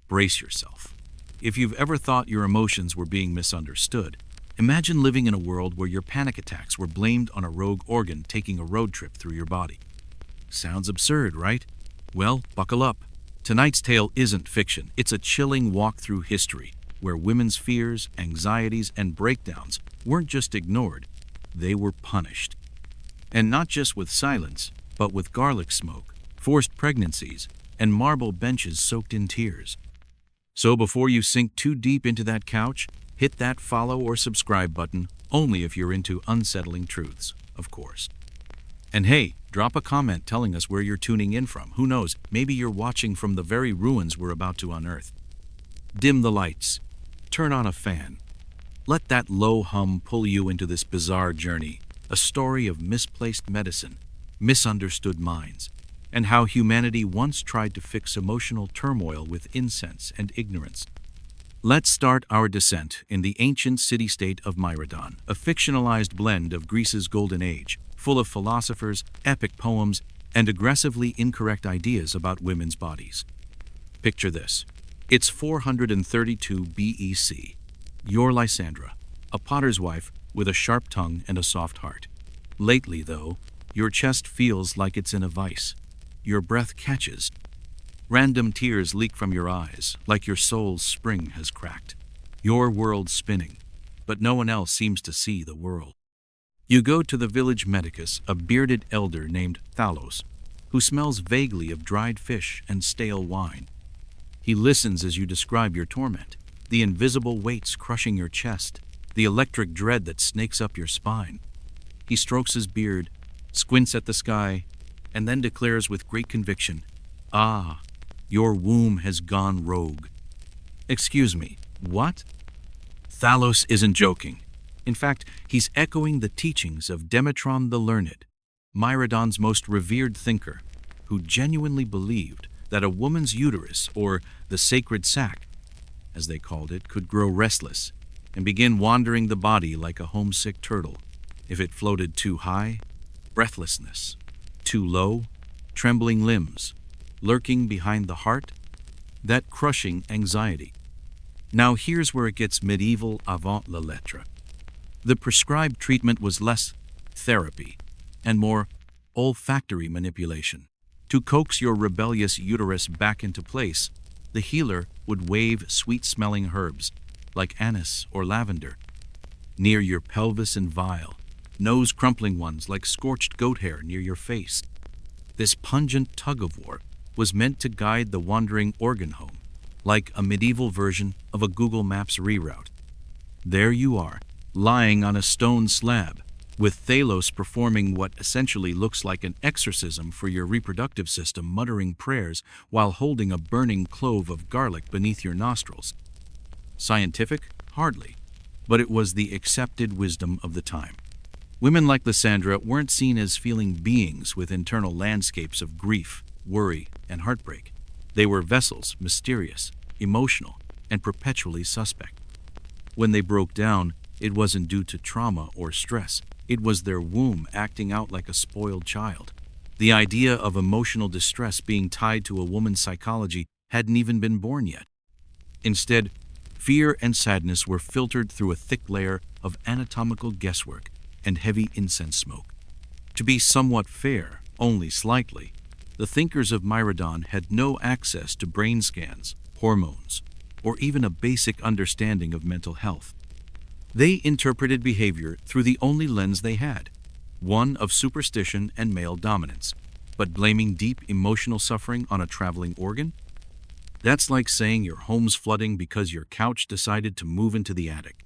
Brace yourself. If you've ever thought your emotions were being misunderstood, imagine living in a world where your panic attacks were blamed on a rogue organ taking a road trip through your body. Sounds absurd, right? Well, buckle up. Tonight's tale isn't fiction. It's a chilling walk through history, where women's fears, anxieties, and breakdowns weren't just ignored, they were punished. And not just with silence, but with garlic smoke, forced pregnancies, and marble benches soaked in tears. So before you sink too deep into that couch, hit that follow or subscribe button, only if you're into unsettling truths, of course. And hey, drop a comment telling us where you're tuning in from. Who knows, maybe you're watching from the very ruins we're about to unearth. Dim the lights. Turn on a fan. Let that low hum pull you into this bizarre journey, a story of misplaced medicine, misunderstood minds, and how humanity once tried to fix emotional turmoil with incense and ignorance. Let's start our descent in the ancient city-state of Myrmidon, a fictionalized blend of Greece's golden age, full of philosophers, epic poems, and aggressively incorrect ideas about women's bodies. Picture this. It's 432 BEC. You're Lysandra, a potter's wife with a sharp tongue and a soft heart. Lately, though, your chest feels like it's in a vice. Your breath catches. Random tears leak from your eyes, like your soul's spring has cracked. Your world's spinning, but no one else seems to see the world. You go to the village medicus, a bearded elder named Thalos, who smells vaguely of dried fish and stale wine. He listens as you describe your torment, the invisible weights crushing your chest, the electric dread that snakes up your spine. He strokes his beard, squints at the sky, and then declares with great conviction, "Ah, your womb has gone rogue." Excuse me, what? Thalos isn't joking. In fact, he's echoing the teachings of Demetron the Learned, Myrmidon's most revered thinker, who genuinely believed that a woman's uterus, or the sacred sac, as they called it, could grow restless and begin wandering the body like a homesick turtle. If it floated too high, breathlessness; too low, trembling limbs; lurking behind the heart, that crushing anxiety. Now here's where it gets medieval avant la lettre. The prescribed treatment was less therapy and more olfactory manipulation. To coax your rebellious uterus back into place, the healer would wave sweet-smelling herbs, like anise or lavender, near your pelvis and vial, nose-crumpling ones like scorched goat hair near your face. This pungent tug-of-war was meant to guide the wandering organ home, like a medieval version of a Google Maps reroute. There you are, lying on a stone slab, with Thalos performing what essentially looks like an exorcism for your reproductive system, muttering prayers while holding a burning clove of garlic beneath your nostrils. Scientific? Hardly. But it was the accepted wisdom of the time. Women like Lysandra weren't seen as feeling beings with internal landscapes of grief, worry, and heartbreak. They were vessels, mysterious, emotional, and perpetually suspect. When they broke down, it wasn't due to trauma or stress. It was their womb acting out like a spoiled child. The idea of emotional distress being tied to a woman's psychology hadn't even been born yet. Instead, fear and sadness were filtered through a thick layer of anatomical guesswork and heavy incense smoke. To be somewhat fair, only slightly, the thinkers of Myrmidon had no access to brain scans, hormones, or even a basic understanding of mental health. They interpreted behavior through the only lens they had, one of superstition and male dominance. But blaming deep emotional suffering on a traveling organ? That's like saying your home's flooding because your couch decided to move into the attic.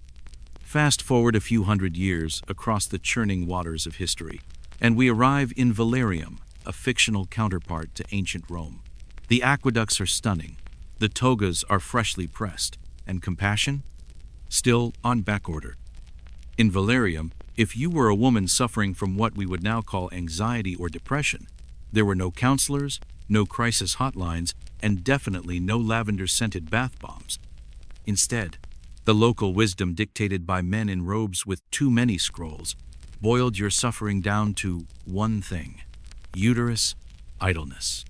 Fast forward a few hundred years across the churning waters of history, and we arrive in Valerium, a fictional counterpart to ancient Rome. The aqueducts are stunning, the togas are freshly pressed, and compassion? Still on backorder. In Valerium, if you were a woman suffering from what we would now call anxiety or depression, there were no counselors, no crisis hotlines, and definitely no lavender-scented bath bombs. Instead, the local wisdom dictated by men in robes with too many scrolls boiled your suffering down to one thing: uterus idleness.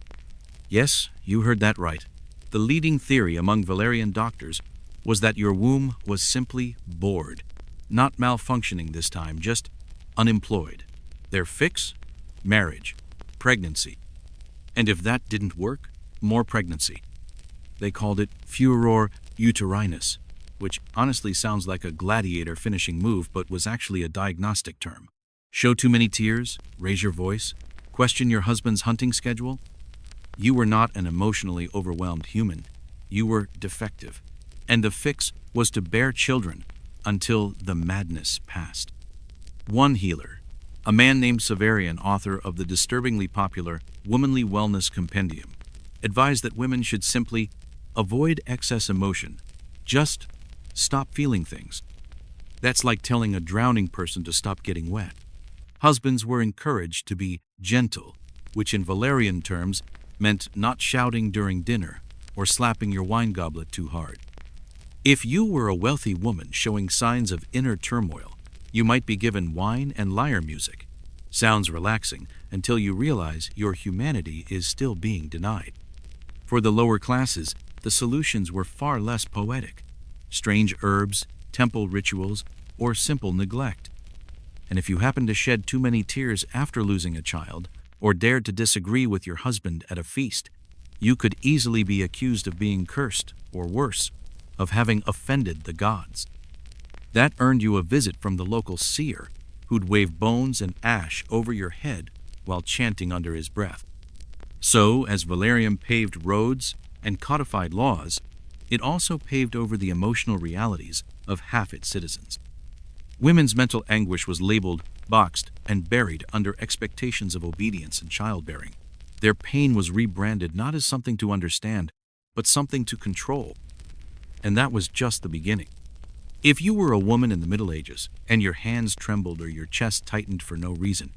Yes, you heard that right. The leading theory among Valerian doctors was that your womb was simply bored, not malfunctioning this time, just unemployed. Their fix? Marriage, pregnancy. And if that didn't work, more pregnancy. They called it furor uterinus, which honestly sounds like a gladiator finishing move but was actually a diagnostic term. Show too many tears, raise your voice, question your husband's hunting schedule. You were not an emotionally overwhelmed human. You were defective. And the fix was to bear children until the madness passed. One healer, a man named Severian, author of the disturbingly popular Womanly Wellness Compendium, advised that women should simply avoid excess emotion. Just stop feeling things. That's like telling a drowning person to stop getting wet. Husbands were encouraged to be gentle, which in Valerian terms meant not shouting during dinner or slapping your wine goblet too hard. If you were a wealthy woman showing signs of inner turmoil, you might be given wine and lyre music. Sounds relaxing until you realize your humanity is still being denied. For the lower classes, the solutions were far less poetic. Strange herbs, temple rituals, or simple neglect. And if you happened to shed too many tears after losing a child, or dared to disagree with your husband at a feast, you could easily be accused of being cursed, or worse, of having offended the gods. That earned you a visit from the local seer, who'd wave bones and ash over your head while chanting under his breath. So, as Valerian paved roads and codified laws, it also paved over the emotional realities of half its citizens. Women's mental anguish was labeled, boxed, and buried under expectations of obedience and childbearing. Their pain was rebranded not as something to understand, but something to control. And that was just the beginning. If you were a woman in the Middle Ages and your hands trembled or your chest tightened for no reason,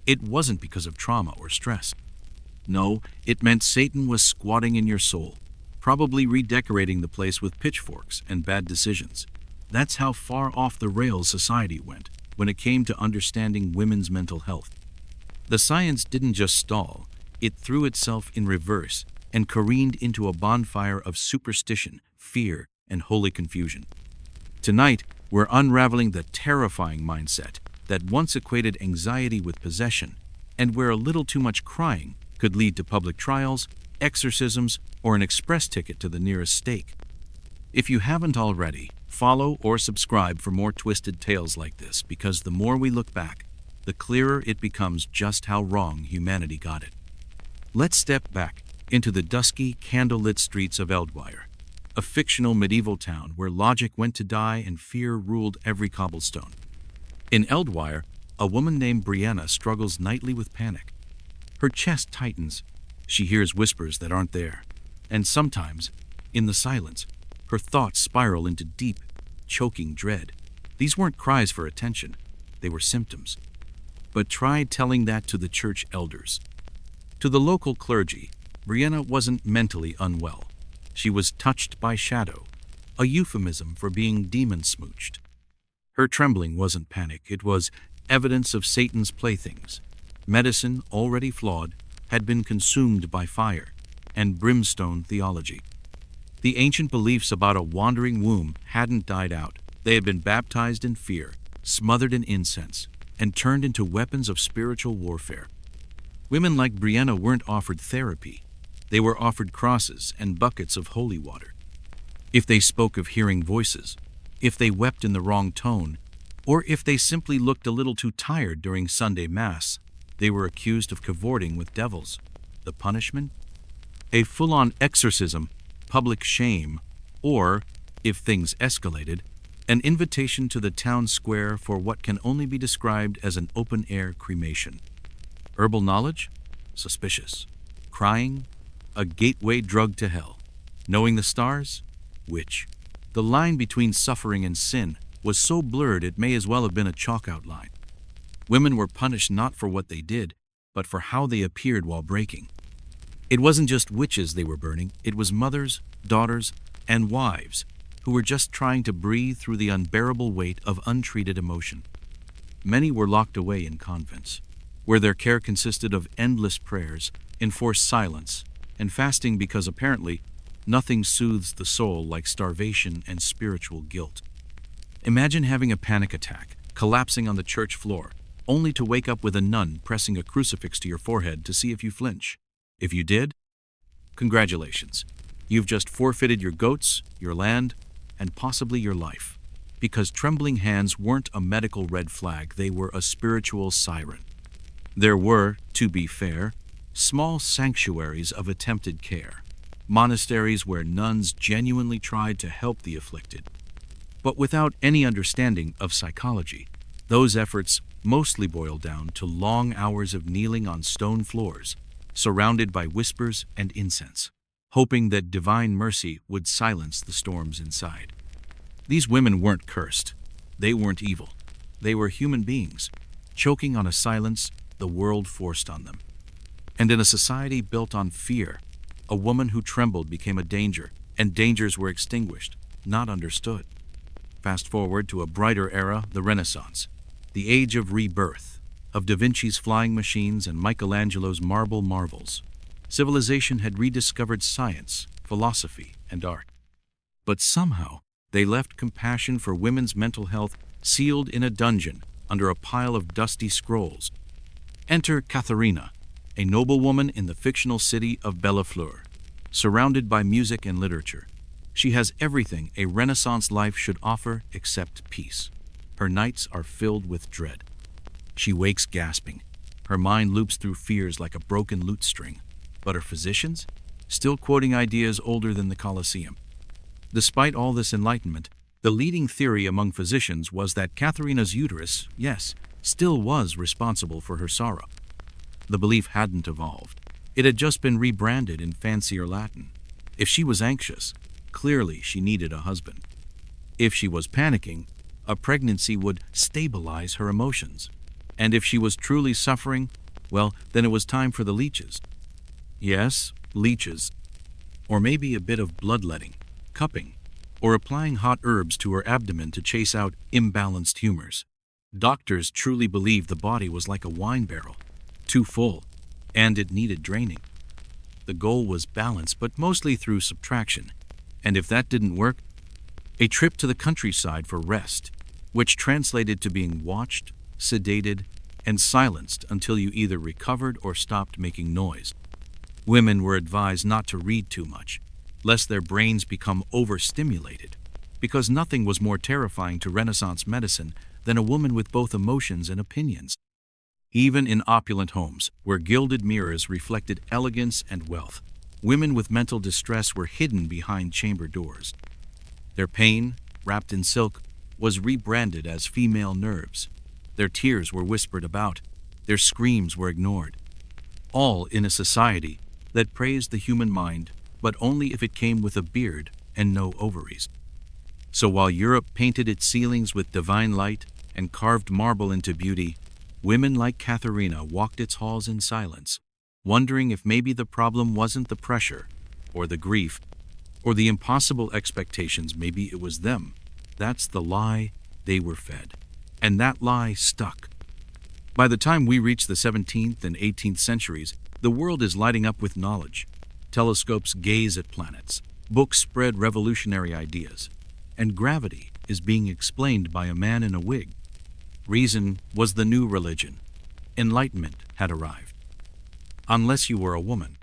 it wasn't because of trauma or stress. No, it meant Satan was squatting in your soul, probably redecorating the place with pitchforks and bad decisions. That's how far off the rails society went when it came to understanding women's mental health. The science didn't just stall, it threw itself in reverse and careened into a bonfire of superstition, fear, and holy confusion. Tonight, we're unraveling the terrifying mindset that once equated anxiety with possession, and where a little too much crying could lead to public trials, exorcisms, or an express ticket to the nearest stake. If you haven't already, follow or subscribe for more twisted tales like this, because the more we look back, the clearer it becomes just how wrong humanity got it. Let's step back into the dusky, candlelit streets of Eldwire, a fictional medieval town where logic went to die and fear ruled every cobblestone. In Eldwire, a woman named Brianna struggles nightly with panic. Her chest tightens, she hears whispers that aren't there, and sometimes, in the silence, her thoughts spiral into deep, choking dread. These weren't cries for attention, they were symptoms. But try telling that to the church elders. To the local clergy, Brianna wasn't mentally unwell. She was touched by shadow, a euphemism for being demon-smooched. Her trembling wasn't panic, it was evidence of Satan's playthings. Medicine, already flawed, had been consumed by fire and brimstone theology. The ancient beliefs about a wandering womb hadn't died out. They had been baptized in fear, smothered in incense, and turned into weapons of spiritual warfare. Women like Brianna weren't offered therapy. They were offered crosses and buckets of holy water. If they spoke of hearing voices, if they wept in the wrong tone, or if they simply looked a little too tired during Sunday Mass, they were accused of cavorting with devils. The punishment? A full-on exorcism, public shame, or, if things escalated, an invitation to the town square for what can only be described as an open-air cremation. Herbal knowledge? Suspicious. Crying? A gateway drug to hell. Knowing the stars? Witch. The line between suffering and sin was so blurred it may as well have been a chalk outline. Women were punished not for what they did, but for how they appeared while breaking. It wasn't just witches they were burning, it was mothers, daughters, and wives who were just trying to breathe through the unbearable weight of untreated emotion. Many were locked away in convents, where their care consisted of endless prayers, enforced silence, and fasting because apparently Nothing soothes the soul like starvation and spiritual guilt. Imagine having a panic attack, collapsing on the church floor, only to wake up with a nun pressing a crucifix to your forehead to see if you flinch. If you did, congratulations. You've just forfeited your goats, your land, and possibly your life. Because trembling hands weren't a medical red flag, they were a spiritual siren. There were, to be fair, small sanctuaries of attempted care, monasteries where nuns genuinely tried to help the afflicted. But without any understanding of psychology, those efforts mostly boiled down to long hours of kneeling on stone floors, surrounded by whispers and incense, hoping that divine mercy would silence the storms inside. These women weren't cursed. They weren't evil. They were human beings, choking on a silence the world forced on them. And in a society built on fear, a woman who trembled became a danger, and dangers were extinguished, not understood. Fast forward to a brighter era, the Renaissance, the age of rebirth, of Da Vinci's flying machines and Michelangelo's marble marvels. Civilization had rediscovered science, philosophy, and art. But somehow, they left compassion for women's mental health sealed in a dungeon under a pile of dusty scrolls. Enter Katharina, a noblewoman in the fictional city of Bellafleur, surrounded by music and literature. She has everything a Renaissance life should offer except peace. Her nights are filled with dread. She wakes gasping. Her mind loops through fears like a broken lute string. But her physicians? Still quoting ideas older than the Colosseum. Despite all this enlightenment, the leading theory among physicians was that Katharina's uterus, yes, still was responsible for her sorrow. The belief hadn't evolved. It had just been rebranded in fancier Latin. If she was anxious, clearly she needed a husband. If she was panicking, a pregnancy would stabilize her emotions. And if she was truly suffering, well, then it was time for the leeches. Yes, leeches. Or maybe a bit of bloodletting, cupping, or applying hot herbs to her abdomen to chase out imbalanced humors. Doctors truly believed the body was like a wine barrel, too full, and it needed draining. The goal was balance, but mostly through subtraction. And if that didn't work, a trip to the countryside for rest, which translated to being watched, sedated, and silenced until you either recovered or stopped making noise. Women were advised not to read too much, lest their brains become overstimulated, because nothing was more terrifying to Renaissance medicine than a woman with both emotions and opinions. Even in opulent homes, where gilded mirrors reflected elegance and wealth, women with mental distress were hidden behind chamber doors. Their pain, wrapped in silk, was rebranded as female nerves. Their tears were whispered about. Their screams were ignored. All in a society that praised the human mind, but only if it came with a beard and no ovaries. So while Europe painted its ceilings with divine light and carved marble into beauty, women like Katharina walked its halls in silence, wondering if maybe the problem wasn't the pressure, or the grief, or the impossible expectations. Maybe it was them. That's the lie they were fed. And that lie stuck. By the time we reach the 17th and 18th centuries, the world is lighting up with knowledge. Telescopes gaze at planets, books spread revolutionary ideas, and gravity is being explained by a man in a wig. Reason was the new religion. Enlightenment had arrived. Unless you were a woman.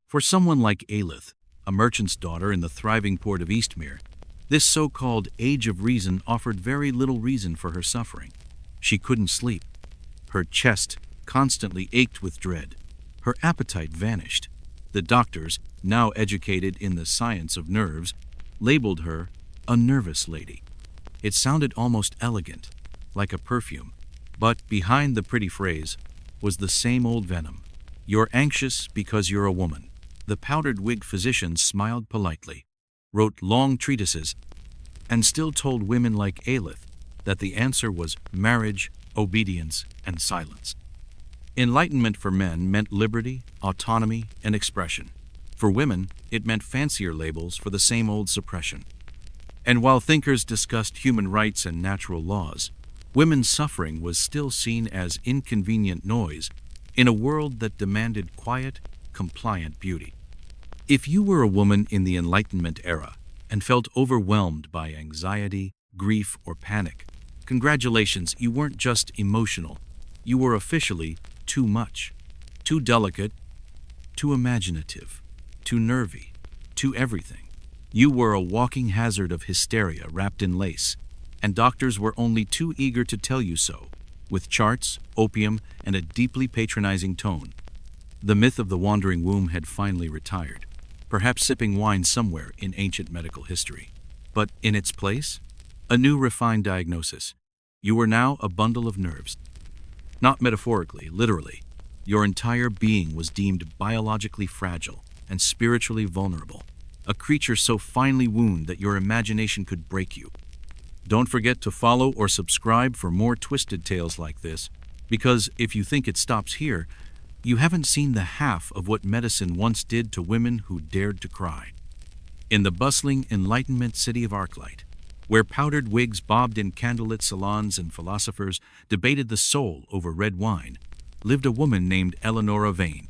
For someone like Aelith, a merchant's daughter in the thriving port of Eastmere, this so-called Age of Reason offered very little reason for her suffering. She couldn't sleep. Her chest constantly ached with dread. Her appetite vanished. The doctors, now educated in the science of nerves, labeled her a nervous lady. It sounded almost elegant, like a perfume, but behind the pretty phrase was the same old venom. You're anxious because you're a woman. The powdered wig physician smiled politely, wrote long treatises, and still told women like Aelith that the answer was marriage, obedience, and silence. Enlightenment for men meant liberty, autonomy, and expression. For women, it meant fancier labels for the same old suppression. And while thinkers discussed human rights and natural laws, women's suffering was still seen as inconvenient noise in a world that demanded quiet, compliant beauty. If you were a woman in the Enlightenment era and felt overwhelmed by anxiety, grief, or panic, congratulations, you weren't just emotional. You were officially too much, too delicate, too imaginative, too nervy, too everything. You were a walking hazard of hysteria wrapped in lace, and doctors were only too eager to tell you so, with charts, opium, and a deeply patronizing tone. The myth of the wandering womb had finally retired, perhaps sipping wine somewhere in ancient medical history. But in its place, a new refined diagnosis. You were now a bundle of nerves. Not metaphorically, literally. Your entire being was deemed biologically fragile and spiritually vulnerable, a creature so finely wounded that your imagination could break you. Don't forget to follow or subscribe for more twisted tales like this, because if you think it stops here, you haven't seen the half of what medicine once did to women who dared to cry. In the bustling Enlightenment city of Arclight, where powdered wigs bobbed in candlelit salons and philosophers debated the soul over red wine, lived a woman named Eleanora Vane.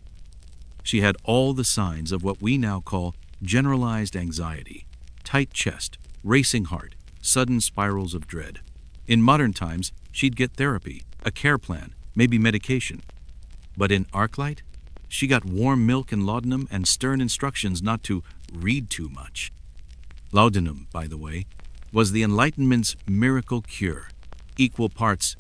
She had all the signs of what we now call generalized anxiety: tight chest, racing heart, sudden spirals of dread. In modern times, she'd get therapy, a care plan, maybe medication. But in Arclight, she got warm milk and laudanum and stern instructions not to read too much. Laudanum, by the way, was the Enlightenment's miracle cure, equal parts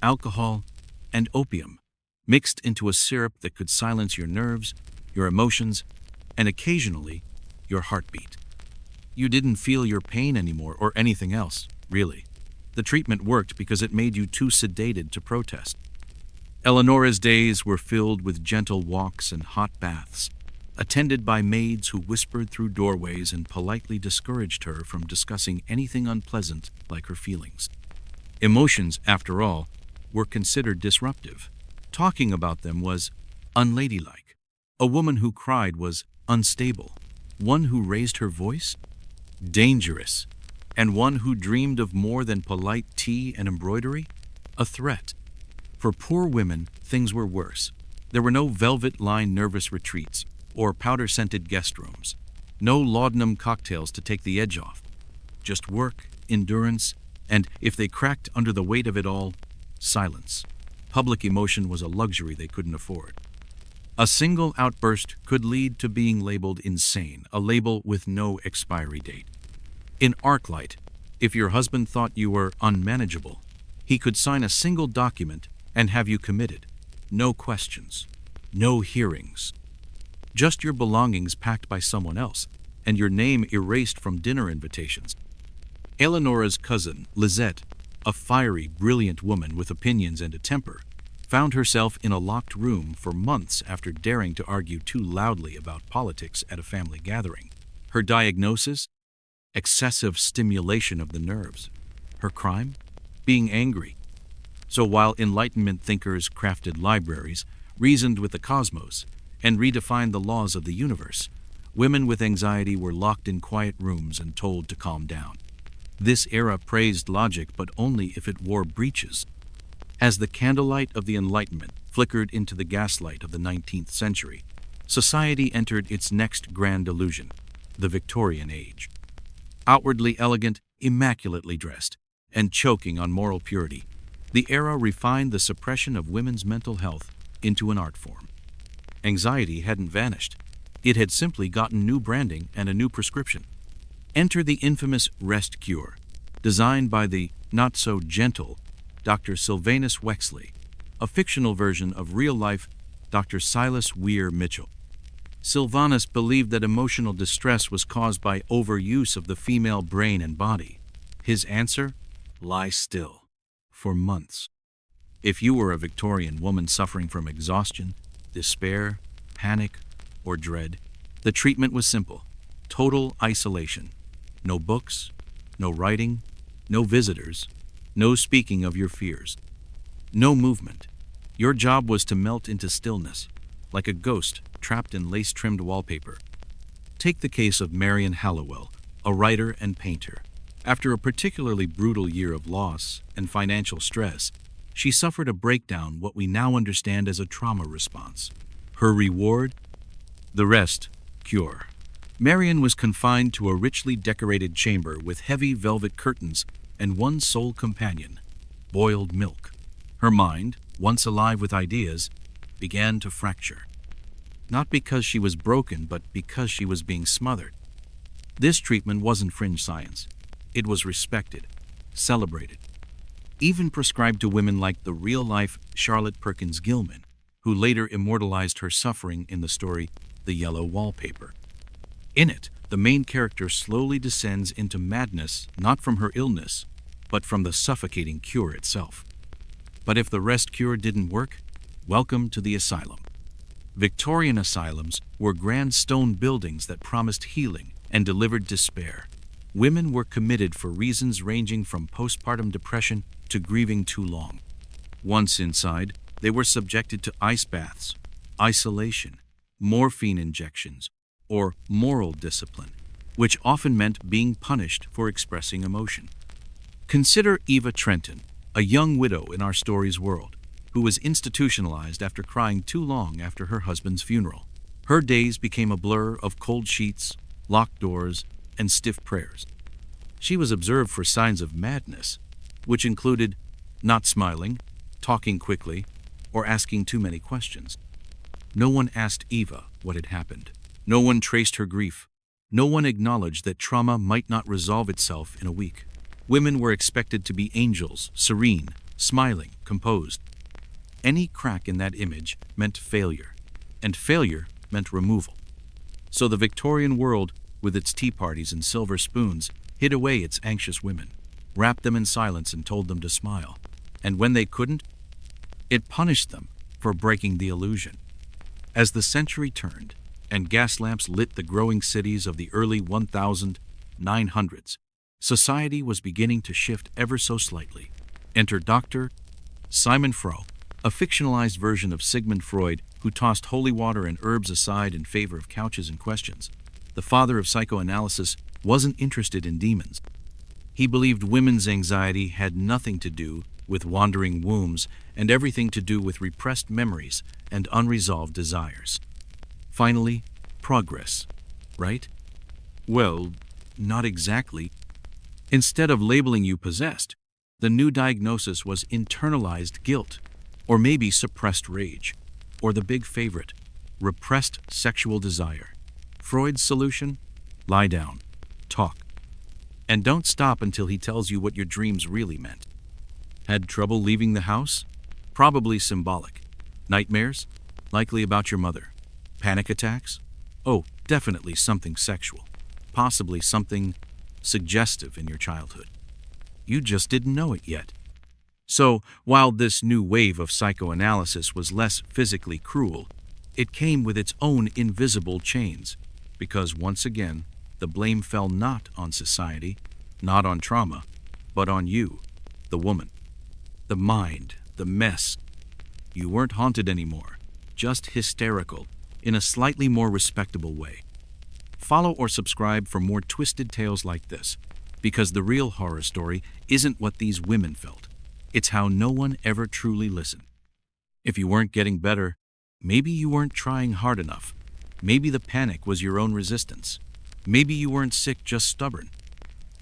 alcohol and opium, mixed into a syrup that could silence your nerves, your emotions, and occasionally your heartbeat. You didn't feel your pain anymore or anything else, really. The treatment worked because it made you too sedated to protest. Eleanora's days were filled with gentle walks and hot baths, attended by maids who whispered through doorways and politely discouraged her from discussing anything unpleasant like her feelings. Emotions, after all, were considered disruptive. Talking about them was unladylike. A woman who cried was unstable. One who raised her voice? Dangerous. And one who dreamed of more than polite tea and embroidery? A threat. For poor women, things were worse. There were no velvet-lined nervous retreats or powder-scented guest rooms. No laudanum cocktails to take the edge off. Just work, endurance, and, if they cracked under the weight of it all, silence. Public emotion was a luxury they couldn't afford. A single outburst could lead to being labeled insane, a label with no expiry date. In Arclight, if your husband thought you were unmanageable, he could sign a single document and have you committed. No questions, no hearings. Just your belongings packed by someone else, and your name erased from dinner invitations. Eleanora's cousin, Lizette, a fiery, brilliant woman with opinions and a temper, found herself in a locked room for months after daring to argue too loudly about politics at a family gathering. Her diagnosis? Excessive stimulation of the nerves. Her crime? Being angry. So while Enlightenment thinkers crafted libraries, reasoned with the cosmos, and redefined the laws of the universe, women with anxiety were locked in quiet rooms and told to calm down. This era praised logic, but only if it wore breeches. As the candlelight of the Enlightenment flickered into the gaslight of the 19th century, society entered its next grand illusion, the Victorian Age. Outwardly elegant, immaculately dressed, and choking on moral purity, the era refined the suppression of women's mental health into an art form. Anxiety hadn't vanished. It had simply gotten new branding and a new prescription. Enter the infamous rest cure, designed by the not-so-gentle Dr. Sylvanus Wexley, a fictional version of real-life Dr. Silas Weir Mitchell. Sylvanus believed that emotional distress was caused by overuse of the female brain and body. His answer? Lie still. For months. If you were a Victorian woman suffering from exhaustion, despair, panic, or dread, the treatment was simple: total isolation. No books, no writing, no visitors, no speaking of your fears. No movement. Your job was to melt into stillness, like a ghost trapped in lace-trimmed wallpaper. Take the case of Marion Halliwell, a writer and painter. After a particularly brutal year of loss and financial stress, she suffered a breakdown, what we now understand as a trauma response. Her reward? The rest cure. Marion was confined to a richly decorated chamber with heavy velvet curtains and one sole companion, boiled milk. Her mind, once alive with ideas, began to fracture. Not because she was broken, but because she was being smothered. This treatment wasn't fringe science. It was respected, celebrated, even prescribed to women like the real-life Charlotte Perkins Gilman, who later immortalized her suffering in the story The Yellow Wallpaper. In it, the main character slowly descends into madness, not from her illness, but from the suffocating cure itself. But if the rest cure didn't work, welcome to the asylum. Victorian asylums were grand stone buildings that promised healing and delivered despair. Women were committed for reasons ranging from postpartum depression to grieving too long. Once inside, they were subjected to ice baths, isolation, morphine injections, or moral discipline, which often meant being punished for expressing emotion. Consider Eva Trenton, a young widow in our story's world, who was institutionalized after crying too long after her husband's funeral. Her days became a blur of cold sheets, locked doors, and stiff prayers. She was observed for signs of madness, which included not smiling, talking quickly, or asking too many questions. No one asked Eva what had happened. No one traced her grief. No one acknowledged that trauma might not resolve itself in a week. Women were expected to be angels, serene, smiling, composed. Any crack in that image meant failure, and failure meant removal. So the Victorian world, with its tea parties and silver spoons, hid away its anxious women, wrapped them in silence and told them to smile. And when they couldn't, it punished them for breaking the illusion. As the century turned, and gas lamps lit the growing cities of the early 1900s, society was beginning to shift ever so slightly. Enter Dr. Simon Freud, a fictionalized version of Sigmund Freud who tossed holy water and herbs aside in favor of couches and questions. The father of psychoanalysis wasn't interested in demons. He believed women's anxiety had nothing to do with wandering wombs and everything to do with repressed memories and unresolved desires. Finally, progress, right? Well, not exactly. Instead of labeling you possessed, the new diagnosis was internalized guilt, or maybe suppressed rage, or the big favorite, repressed sexual desire. Freud's solution? Lie down, talk, and don't stop until he tells you what your dreams really meant. Had trouble leaving the house? Probably symbolic. Nightmares? Likely about your mother. Panic attacks? Oh, definitely something sexual. Possibly something suggestive in your childhood. You just didn't know it yet. So, while this new wave of psychoanalysis was less physically cruel, it came with its own invisible chains, because once again, the blame fell not on society, not on trauma, but on you, the woman. The mind, the mess. You weren't haunted anymore, just hysterical, in a slightly more respectable way. Follow or subscribe for more twisted tales like this, because the real horror story isn't what these women felt. It's how no one ever truly listened. If you weren't getting better, maybe you weren't trying hard enough. Maybe the panic was your own resistance. Maybe you weren't sick, just stubborn.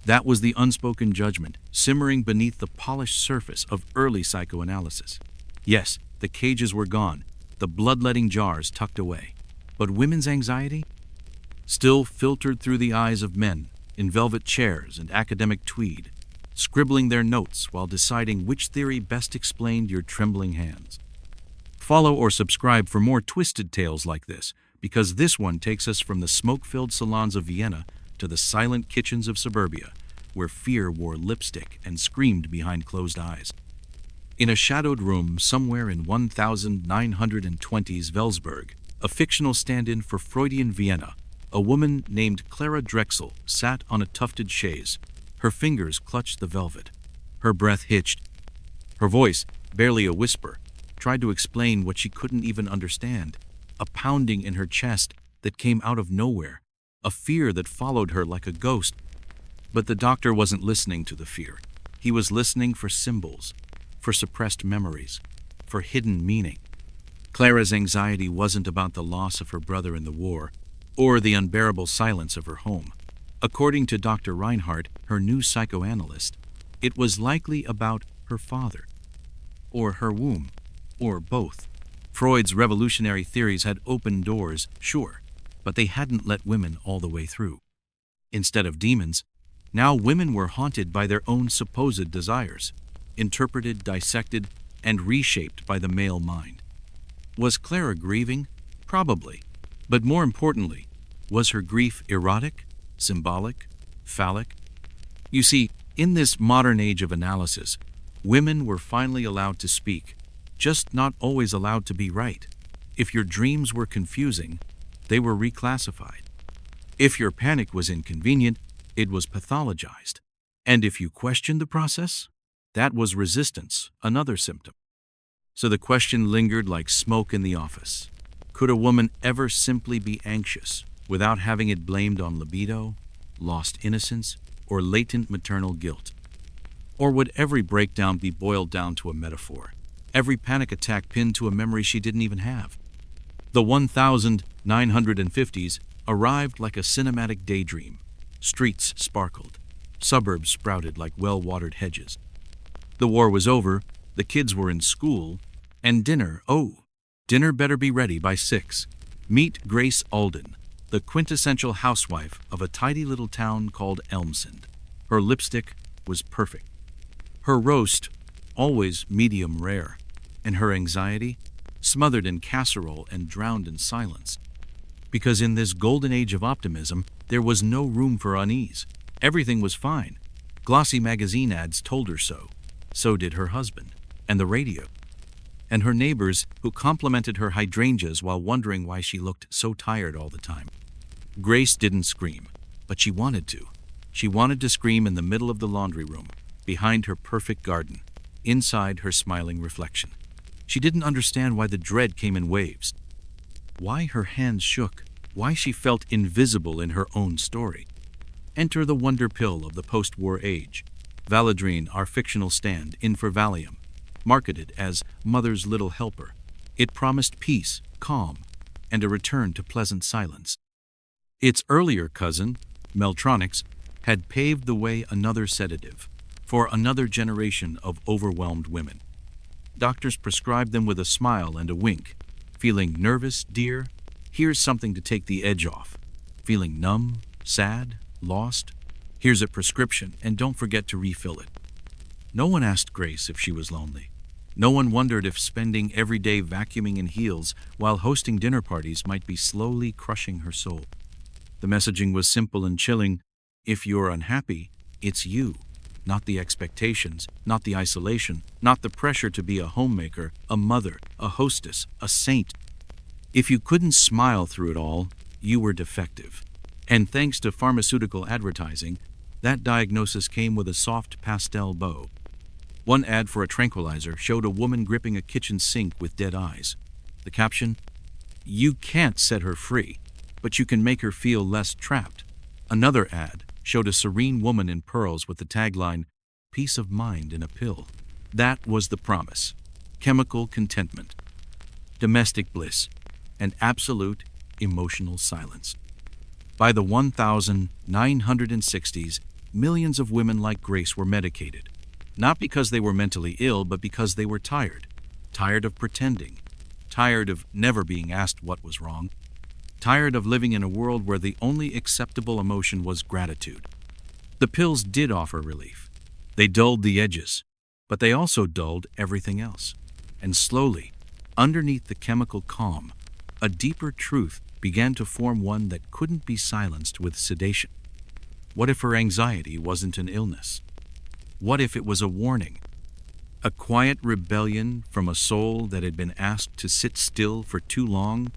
That was the unspoken judgment simmering beneath the polished surface of early psychoanalysis. Yes, the cages were gone, the bloodletting jars tucked away. But women's anxiety? Still filtered through the eyes of men in velvet chairs and academic tweed, scribbling their notes while deciding which theory best explained your trembling hands. Follow or subscribe for more twisted tales like this, because this one takes us from the smoke-filled salons of Vienna to the silent kitchens of suburbia, where fear wore lipstick and screamed behind closed eyes. In a shadowed room somewhere in 1920s Welsberg, a fictional stand-in for Freudian Vienna, a woman named Clara Drexel sat on a tufted chaise. Her fingers clutched the velvet. Her breath hitched. Her voice, barely a whisper, tried to explain what she couldn't even understand, a pounding in her chest that came out of nowhere, a fear that followed her like a ghost. But the doctor wasn't listening to the fear. He was listening for symbols, for suppressed memories, for hidden meaning. Clara's anxiety wasn't about the loss of her brother in the war. or the unbearable silence of her home. According to Dr. Reinhardt, her new psychoanalyst, it was likely about her father, or her womb, or both. Freud's revolutionary theories had opened doors, sure, but they hadn't let women all the way through. Instead of demons, now women were haunted by their own supposed desires, interpreted, dissected, and reshaped by the male mind. Was Clara grieving? Probably. But more importantly, was her grief erotic, symbolic, phallic? You see, in this modern age of analysis, women were finally allowed to speak, just not always allowed to be right. If your dreams were confusing, they were reclassified. If your panic was inconvenient, it was pathologized. And if you questioned the process, that was resistance, another symptom. So the question lingered like smoke in the office. Could a woman ever simply be anxious without having it blamed on libido, lost innocence, or latent maternal guilt? Or would every breakdown be boiled down to a metaphor, every panic attack pinned to a memory she didn't even have? The 1950s arrived like a cinematic daydream. Streets sparkled, suburbs sprouted like well-watered hedges. The war was over, the kids were in school, and dinner better be ready by 6. Meet Grace Alden, the quintessential housewife of a tidy little town called Elmsend. Her lipstick was perfect. Her roast, always medium rare, and her anxiety, smothered in casserole and drowned in silence. Because in this golden age of optimism, there was no room for unease. Everything was fine. Glossy magazine ads told her so. So did her husband, and the radio, and her neighbors who complimented her hydrangeas while wondering why she looked so tired all the time. Grace didn't scream, but she wanted to. She wanted to scream in the middle of the laundry room, behind her perfect garden, inside her smiling reflection. She didn't understand why the dread came in waves, why her hands shook, why she felt invisible in her own story. Enter the wonder pill of the post-war age. Valadrine, our fictional stand-in for Valium, marketed as Mother's Little Helper. It promised peace, calm, and a return to pleasant silence. Its earlier cousin, Meltronics, had paved the way another sedative for another generation of overwhelmed women. Doctors prescribed them with a smile and a wink. Feeling nervous, dear? Here's something to take the edge off. Feeling numb, sad, lost? Here's a prescription, and don't forget to refill it. No one asked Grace if she was lonely. No one wondered if spending every day vacuuming in heels while hosting dinner parties might be slowly crushing her soul. The messaging was simple and chilling. If you're unhappy, it's you, not the expectations, not the isolation, not the pressure to be a homemaker, a mother, a hostess, a saint. If you couldn't smile through it all, you were defective. And thanks to pharmaceutical advertising, that diagnosis came with a soft pastel bow. One ad for a tranquilizer showed a woman gripping a kitchen sink with dead eyes. The caption, "You can't set her free, but you can make her feel less trapped." Another ad showed a serene woman in pearls with the tagline, "Peace of mind in a pill." That was the promise. Chemical contentment, domestic bliss, and absolute emotional silence. By the 1960s, millions of women like Grace were medicated, not because they were mentally ill, but because they were tired. Tired of pretending. Tired of never being asked what was wrong. Tired of living in a world where the only acceptable emotion was gratitude. The pills did offer relief. They dulled the edges, but they also dulled everything else. And slowly, underneath the chemical calm, a deeper truth began to form, one that couldn't be silenced with sedation. What if her anxiety wasn't an illness? What if it was a warning? A quiet rebellion from a soul that had been asked to sit still for too long?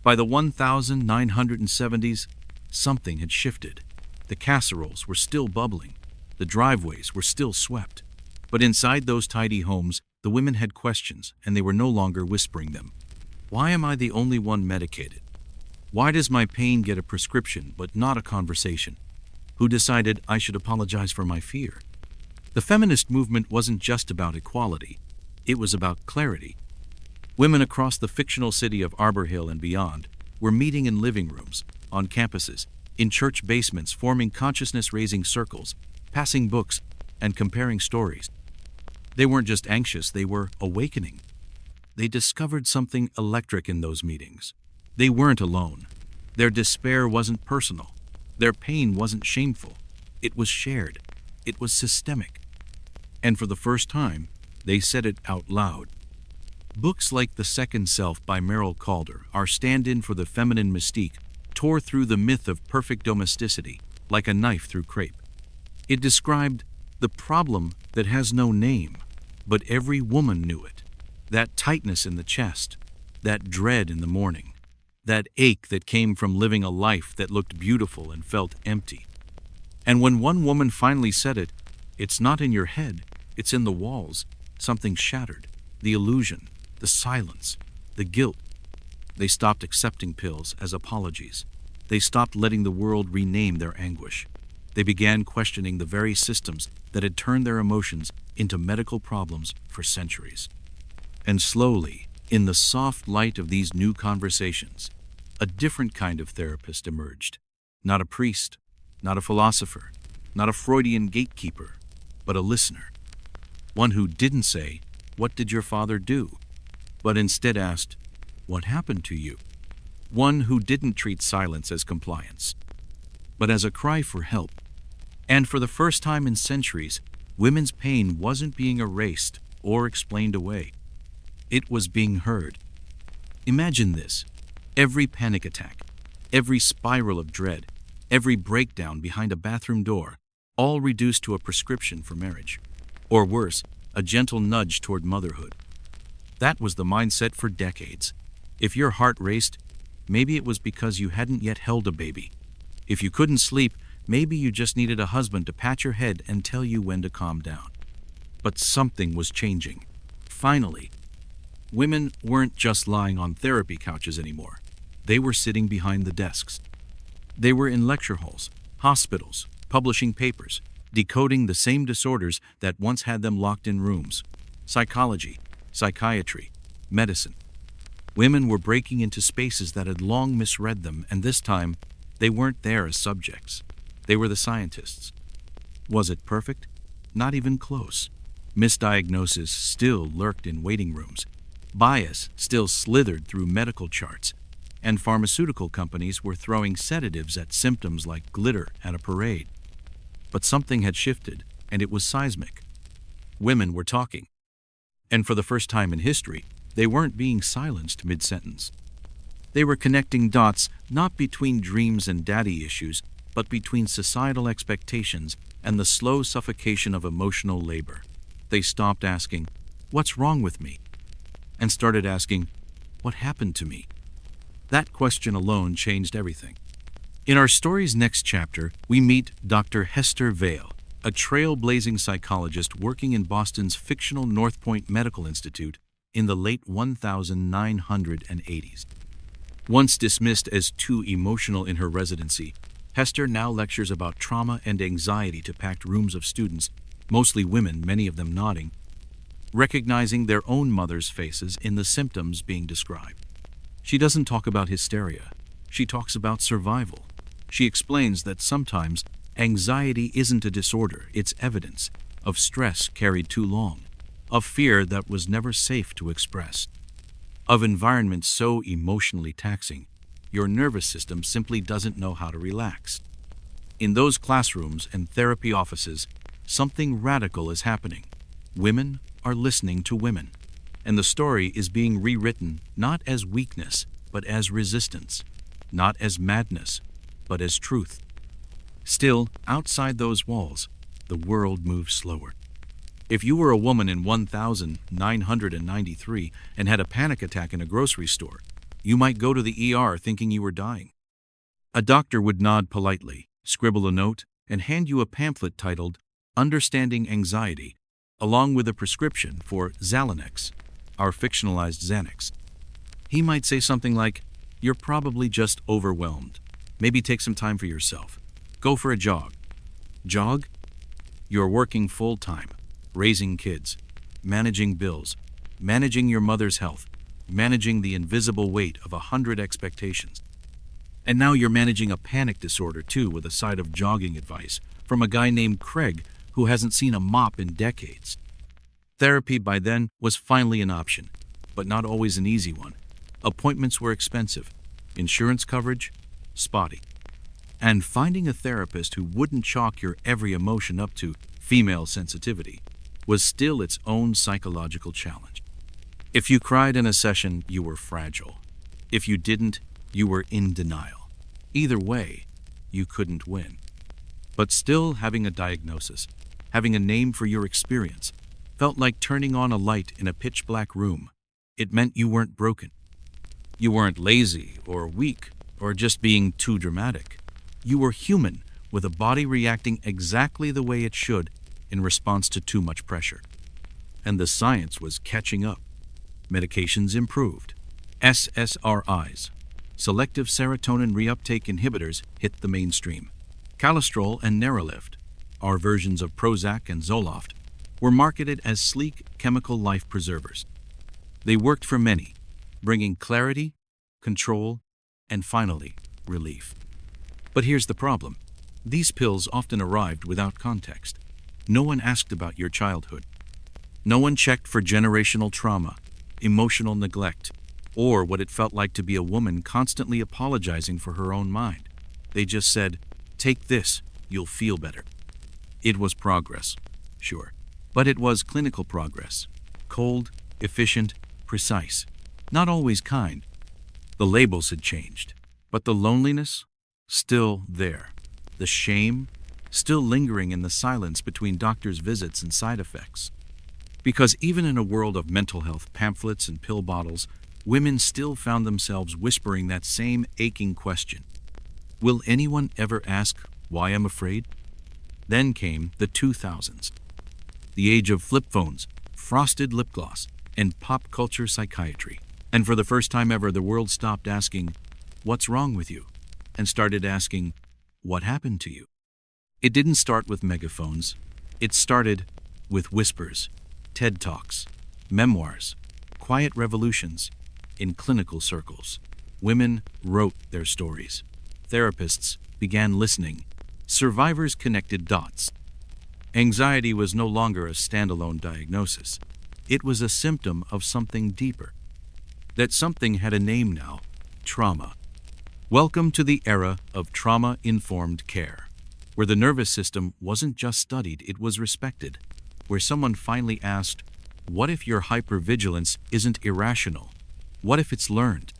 By the 1970s, something had shifted. The casseroles were still bubbling. The driveways were still swept. But inside those tidy homes, the women had questions, and they were no longer whispering them. Why am I the only one medicated? Why does my pain get a prescription but not a conversation? Who decided I should apologize for my fear? The feminist movement wasn't just about equality. It was about clarity. Women across the fictional city of Arbor Hill and beyond were meeting in living rooms, on campuses, in church basements, forming consciousness-raising circles, passing books, and comparing stories. They weren't just anxious, they were awakening. They discovered something electric in those meetings. They weren't alone. Their despair wasn't personal. Their pain wasn't shameful. It was shared. It was systemic. And for the first time, they said it out loud. Books like The Second Self by Meryl Calder, our stand-in for the feminine mystique, tore through the myth of perfect domesticity like a knife through crepe. It described the problem that has no name, but every woman knew it. That tightness in the chest, that dread in the morning, that ache that came from living a life that looked beautiful and felt empty. And when one woman finally said it, it's not in your head, it's in the walls. Something shattered. The illusion, the silence, the guilt. They stopped accepting pills as apologies. They stopped letting the world rename their anguish. They began questioning the very systems that had turned their emotions into medical problems for centuries. And slowly, in the soft light of these new conversations, a different kind of therapist emerged. Not a priest, not a philosopher, not a Freudian gatekeeper, but a listener. One who didn't say, "What did your father do?" but instead asked, "What happened to you?" One who didn't treat silence as compliance, but as a cry for help. And for the first time in centuries, women's pain wasn't being erased or explained away. It was being heard. Imagine this: every panic attack, every spiral of dread, every breakdown behind a bathroom door, all reduced to a prescription for marriage. Or worse, a gentle nudge toward motherhood. That was the mindset for decades. If your heart raced, maybe it was because you hadn't yet held a baby. If you couldn't sleep, maybe you just needed a husband to pat your head and tell you when to calm down. But something was changing. Finally, women weren't just lying on therapy couches anymore. They were sitting behind the desks. They were in lecture halls, hospitals, publishing papers, decoding the same disorders that once had them locked in rooms. Psychology, psychiatry, medicine. Women were breaking into spaces that had long misread them, and this time, they weren't there as subjects. They were the scientists. Was it perfect? Not even close. Misdiagnosis still lurked in waiting rooms. Bias still slithered through medical charts. And pharmaceutical companies were throwing sedatives at symptoms like glitter at a parade. But something had shifted, and it was seismic. Women were talking. And for the first time in history, they weren't being silenced mid-sentence. They were connecting dots not between dreams and daddy issues, but between societal expectations and the slow suffocation of emotional labor. They stopped asking, "What's wrong with me?" and started asking, "What happened to me?" That question alone changed everything. In our story's next chapter, we meet Dr. Hester Vale, a trailblazing psychologist working in Boston's fictional North Point Medical Institute in the late 1980s. Once dismissed as too emotional in her residency, Hester now lectures about trauma and anxiety to packed rooms of students, mostly women, many of them nodding, recognizing their own mothers' faces in the symptoms being described. She doesn't talk about hysteria. She talks about survival. She explains that sometimes anxiety isn't a disorder, it's evidence of stress carried too long, of fear that was never safe to express, of environments so emotionally taxing, your nervous system simply doesn't know how to relax. In those classrooms and therapy offices, something radical is happening. Women are listening to women, and the story is being rewritten not as weakness, but as resistance, not as madness, but as truth. Still, outside those walls, the world moves slower. If you were a woman in 1993 and had a panic attack in a grocery store, you might go to the ER thinking you were dying. A doctor would nod politely, scribble a note, and hand you a pamphlet titled Understanding Anxiety, along with a prescription for Xanax, our fictionalized Xanax. He might say something like, "You're probably just overwhelmed. Maybe take some time for yourself. Go for a jog." Jog? You're working full-time, raising kids, managing bills, managing your mother's health, managing the invisible weight of 100 expectations. And now you're managing a panic disorder too, with a side of jogging advice from a guy named Craig who hasn't seen a mop in decades. Therapy by then was finally an option, but not always an easy one. Appointments were expensive, insurance coverage spotty, and finding a therapist who wouldn't chalk your every emotion up to female sensitivity was still its own psychological challenge. If you cried in a session, you were fragile. If you didn't, you were in denial. Either way, you couldn't win. But still, having a diagnosis, having a name for your experience, felt like turning on a light in a pitch-black room. It meant you weren't broken. You weren't lazy or weak or just being too dramatic. You were human, with a body reacting exactly the way it should in response to too much pressure. And the science was catching up. Medications improved. SSRIs, selective serotonin reuptake inhibitors, hit the mainstream. Calistrol and Nerolift, our versions of Prozac and Zoloft, were marketed as sleek chemical life preservers. They worked for many, bringing clarity, control, and finally, relief. But here's the problem. These pills often arrived without context. No one asked about your childhood. No one checked for generational trauma, emotional neglect, or what it felt like to be a woman constantly apologizing for her own mind. They just said, "Take this, you'll feel better." It was progress, sure, but it was clinical progress. Cold, efficient, precise, not always kind. The labels had changed, but the loneliness, still there. The shame, still lingering in the silence between doctors' visits and side effects. Because even in a world of mental health pamphlets and pill bottles, women still found themselves whispering that same aching question. Will anyone ever ask why I'm afraid? Then came the 2000s. The age of flip phones, frosted lip gloss, and pop culture psychiatry. And for the first time ever, the world stopped asking, "What's wrong with you?" and started asking, "What happened to you?" It didn't start with megaphones. It started with whispers, TED Talks, memoirs, quiet revolutions in clinical circles. Women wrote their stories. Therapists began listening. Survivors connected dots. Anxiety was no longer a standalone diagnosis. It was a symptom of something deeper. That something had a name now: trauma. Welcome to the era of trauma-informed care, where the nervous system wasn't just studied, it was respected, where someone finally asked, what if your hypervigilance isn't irrational? What if it's learned?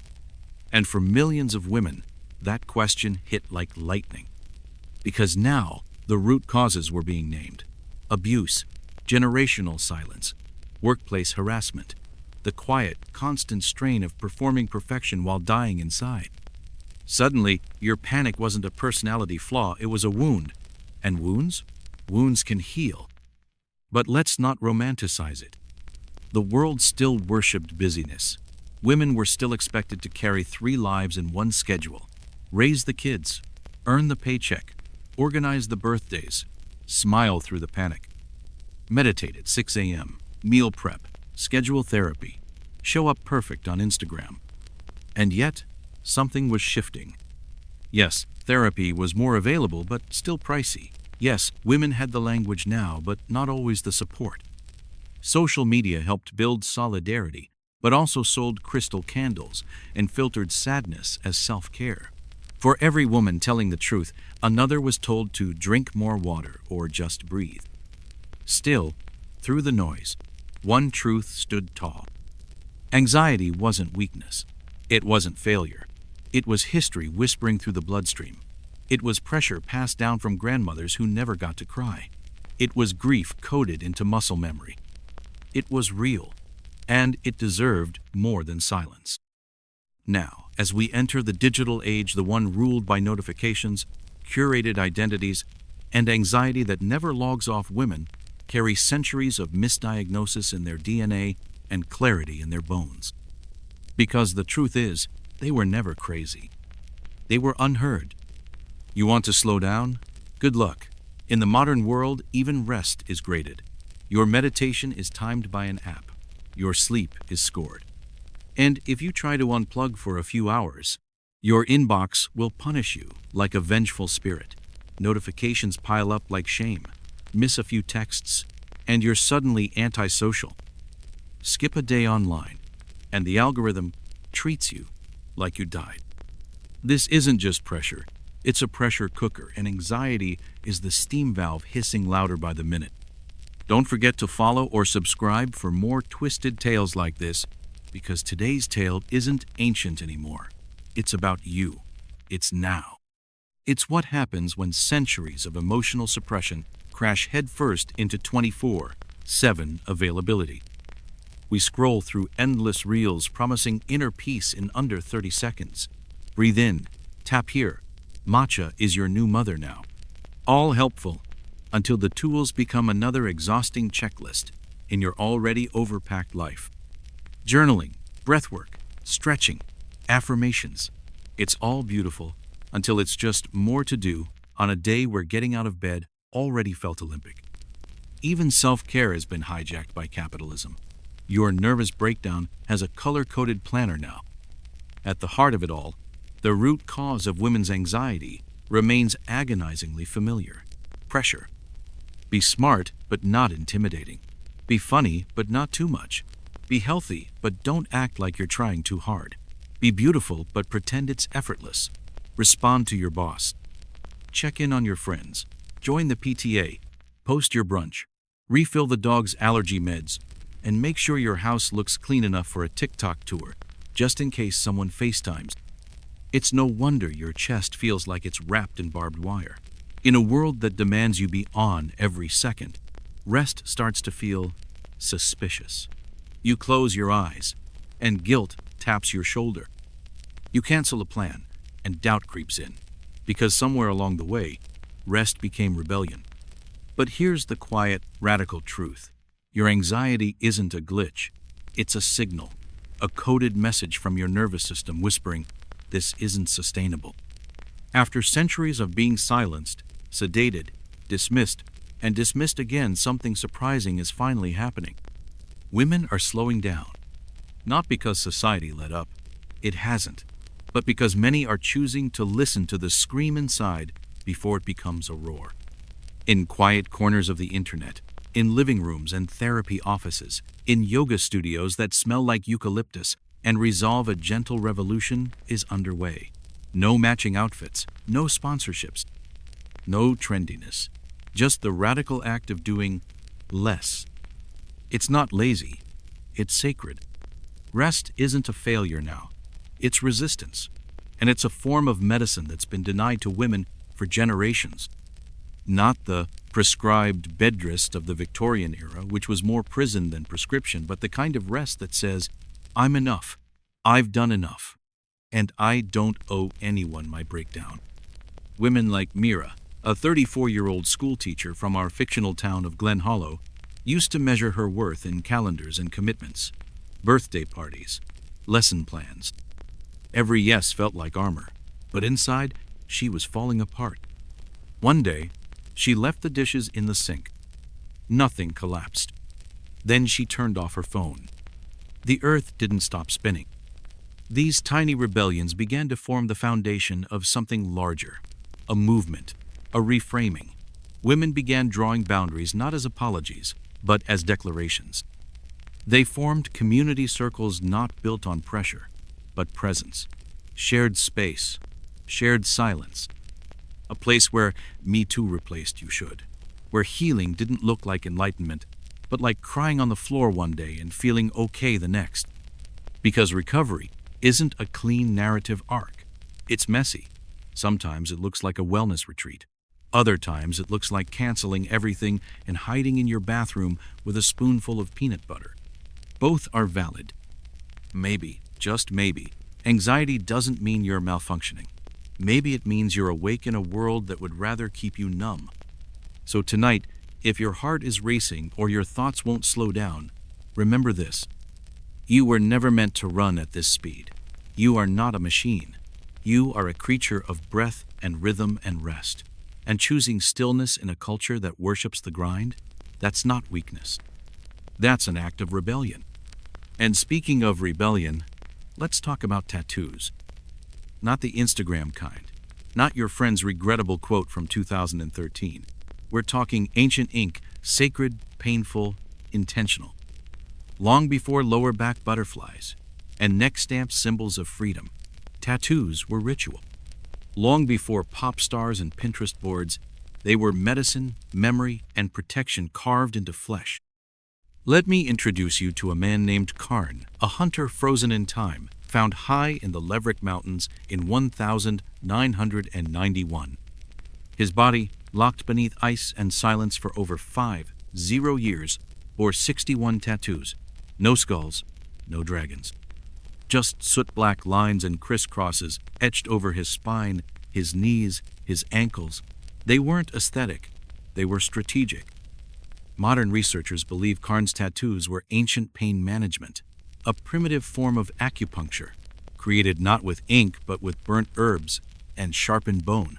And for millions of women, that question hit like lightning. Because now, the root causes were being named: abuse, generational silence, workplace harassment, the quiet, constant strain of performing perfection while dying inside. Suddenly, your panic wasn't a personality flaw, it was a wound. And wounds? Wounds can heal. But let's not romanticize it. The world still worshipped busyness. Women were still expected to carry 3 lives in one schedule: raise the kids, earn the paycheck, organize the birthdays, smile through the panic, meditate at 6 a.m., meal prep, schedule therapy, show up perfect on Instagram. And yet, something was shifting. Yes, therapy was more available, but still pricey. Yes, women had the language now, but not always the support. Social media helped build solidarity, but also sold crystal candles and filtered sadness as self-care. For every woman telling the truth, another was told to drink more water or just breathe. Still, through the noise, one truth stood tall. Anxiety wasn't weakness. It wasn't failure. It was history whispering through the bloodstream. It was pressure passed down from grandmothers who never got to cry. It was grief coded into muscle memory. It was real, and it deserved more than silence. Now, as we enter the digital age, the one ruled by notifications, curated identities, and anxiety that never logs off, women carry centuries of misdiagnosis in their DNA and clarity in their bones. Because the truth is, they were never crazy. They were unheard. You want to slow down? Good luck. In the modern world, even rest is graded. Your meditation is timed by an app. Your sleep is scored. And if you try to unplug for a few hours, Your inbox will punish you like a vengeful spirit. Notifications pile up like shame. Miss a few texts, and you're suddenly antisocial. Skip a day online, and the algorithm treats you like you died. This isn't just pressure, it's a pressure cooker, and anxiety is the steam valve hissing louder by the minute. Don't forget to follow or subscribe for more twisted tales like this, because today's tale isn't ancient anymore. It's about you. It's now. It's what happens when centuries of emotional suppression crash headfirst into 24/7 availability. We scroll through endless reels promising inner peace in under 30 seconds. Breathe in, tap here. Matcha is your new mother now. All helpful until the tools become another exhausting checklist in your already overpacked life. Journaling, breathwork, stretching, affirmations. It's all beautiful until it's just more to do on a day where getting out of bed already felt Olympic. Even self-care has been hijacked by capitalism. Your nervous breakdown has a color-coded planner now. At the heart of it all, the root cause of women's anxiety remains agonizingly familiar: pressure. Be smart, but not intimidating. Be funny, but not too much. Be healthy, but don't act like you're trying too hard. Be beautiful, but pretend it's effortless. Respond to your boss. Check in on your friends. Join the PTA. Post your brunch. Refill the dog's allergy meds. And make sure your house looks clean enough for a TikTok tour, just in case someone FaceTimes. It's no wonder your chest feels like it's wrapped in barbed wire. In a world that demands you be on every second, rest starts to feel suspicious. You close your eyes, and guilt taps your shoulder. You cancel a plan, and doubt creeps in, because somewhere along the way, rest became rebellion. But here's the quiet, radical truth. Your anxiety isn't a glitch. It's a signal, a coded message from your nervous system whispering, "This isn't sustainable." After centuries of being silenced, sedated, dismissed, and dismissed again, something surprising is finally happening. Women are slowing down, not because society let up. It hasn't. But because many are choosing to listen to the scream inside before it becomes a roar. In quiet corners of the internet, in living rooms and therapy offices, in yoga studios that smell like eucalyptus and resolve a gentle revolution is underway. No matching outfits, no sponsorships, no trendiness, just the radical act of doing less. It's not lazy, it's sacred. Rest isn't a failure now, it's resistance. And it's a form of medicine that's been denied to women for generations. Not the prescribed bed rest of the Victorian era, which was more prison than prescription, but the kind of rest that says, "I'm enough, I've done enough, and I don't owe anyone my breakdown." Women like Mira, a 34-year-old schoolteacher from our fictional town of Glen Hollow, used to measure her worth in calendars and commitments, birthday parties, lesson plans. Every yes felt like armor, but inside, she was falling apart. One day, she left the dishes in the sink. Nothing collapsed. Then she turned off her phone. The earth didn't stop spinning. These tiny rebellions began to form the foundation of something larger, a movement, a reframing. Women began drawing boundaries not as apologies, but as declarations. They formed community circles not built on pressure, but presence, shared space, shared silence. A place where Me Too replaced You Should, where healing didn't look like enlightenment, but like crying on the floor one day and feeling okay the next. Because recovery isn't a clean narrative arc. It's messy. Sometimes it looks like a wellness retreat. Other times it looks like canceling everything and hiding in your bathroom with a spoonful of peanut butter. Both are valid. Maybe, just maybe, anxiety doesn't mean you're malfunctioning. Maybe it means you're awake in a world that would rather keep you numb. So tonight, if your heart is racing or your thoughts won't slow down, remember this. You were never meant to run at this speed. You are not a machine. You are a creature of breath and rhythm and rest. And choosing stillness in a culture that worships the grind, that's not weakness. That's an act of rebellion. And speaking of rebellion, let's talk about tattoos. Not the Instagram kind. Not your friend's regrettable quote from 2013. We're talking ancient ink, sacred, painful, intentional. Long before lower back butterflies and neck stamp symbols of freedom, tattoos were ritual. Long before pop stars and Pinterest boards, they were medicine, memory, and protection carved into flesh. Let me introduce you to a man named Karn, a hunter frozen in time, found high in the Leverett Mountains in 1991. His body, locked beneath ice and silence for over 50 years, bore 61 tattoos. No skulls, no dragons. Just soot-black lines and crisscrosses etched over his spine, his knees, his ankles. They weren't aesthetic, they were strategic. Modern researchers believe Karn's tattoos were ancient pain management, a primitive form of acupuncture, created not with ink but with burnt herbs and sharpened bone.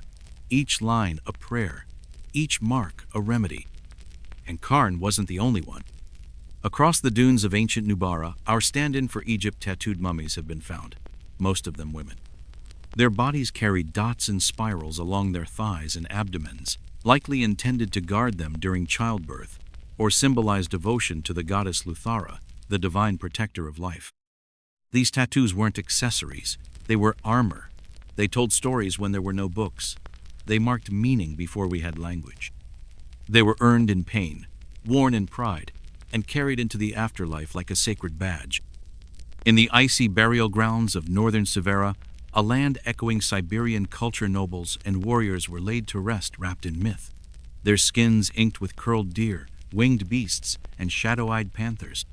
Each line a prayer, each mark a remedy. And Karn wasn't the only one. Across the dunes of ancient Nubara, our stand-in for Egypt tattooed mummies have been found, most of them women. Their bodies carried dots and spirals along their thighs and abdomens, likely intended to guard them during childbirth, or symbolize devotion to the goddess Luthara, the divine protector of life. These tattoos weren't accessories, they were armor. They told stories when there were no books. They marked meaning before we had language. They were earned in pain, worn in pride, and carried into the afterlife like a sacred badge. In the icy burial grounds of northern Severa, a land echoing Siberian culture, nobles and warriors were laid to rest wrapped in myth, their skins inked with curled deer, winged beasts, and shadow-eyed panthers.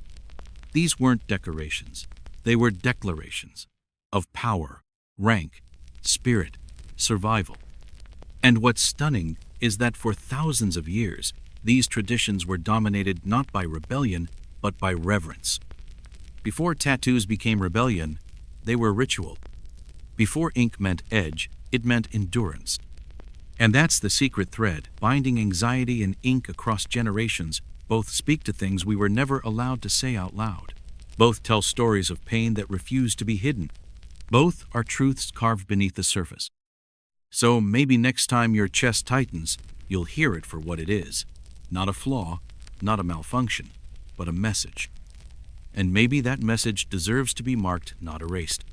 These weren't decorations, they were declarations of power, rank, spirit, survival. And what's stunning is that for thousands of years, these traditions were dominated not by rebellion, but by reverence. Before tattoos became rebellion, they were ritual. Before ink meant edge, it meant endurance. And that's the secret thread, binding anxiety and ink across generations. Both speak to things we were never allowed to say out loud. Both tell stories of pain that refuse to be hidden. Both are truths carved beneath the surface. So maybe next time your chest tightens, you'll hear it for what it is. Not a flaw, not a malfunction, but a message. And maybe that message deserves to be marked, not erased.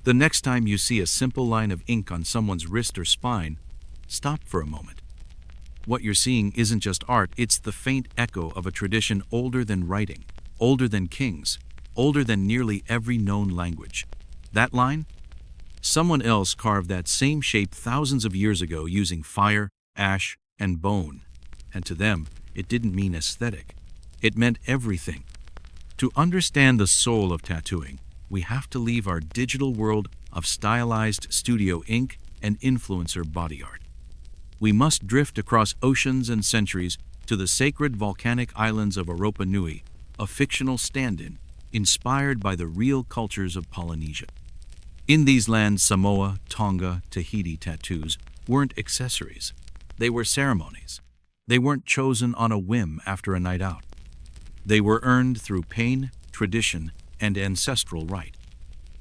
The next time you see a simple line of ink on someone's wrist or spine, stop for a moment. What you're seeing isn't just art, it's the faint echo of a tradition older than writing, older than kings, older than nearly every known language. That line? Someone else carved that same shape thousands of years ago using fire, ash, and bone. And to them, it didn't mean aesthetic. It meant everything. To understand the soul of tattooing, we have to leave our digital world of stylized studio ink and influencer body art. We must drift across oceans and centuries to the sacred volcanic islands of Europa Nui, a fictional stand-in inspired by the real cultures of Polynesia. In these lands, Samoa, Tonga, Tahiti tattoos weren't accessories. They were ceremonies. They weren't chosen on a whim after a night out. They were earned through pain, tradition, and ancestral rite.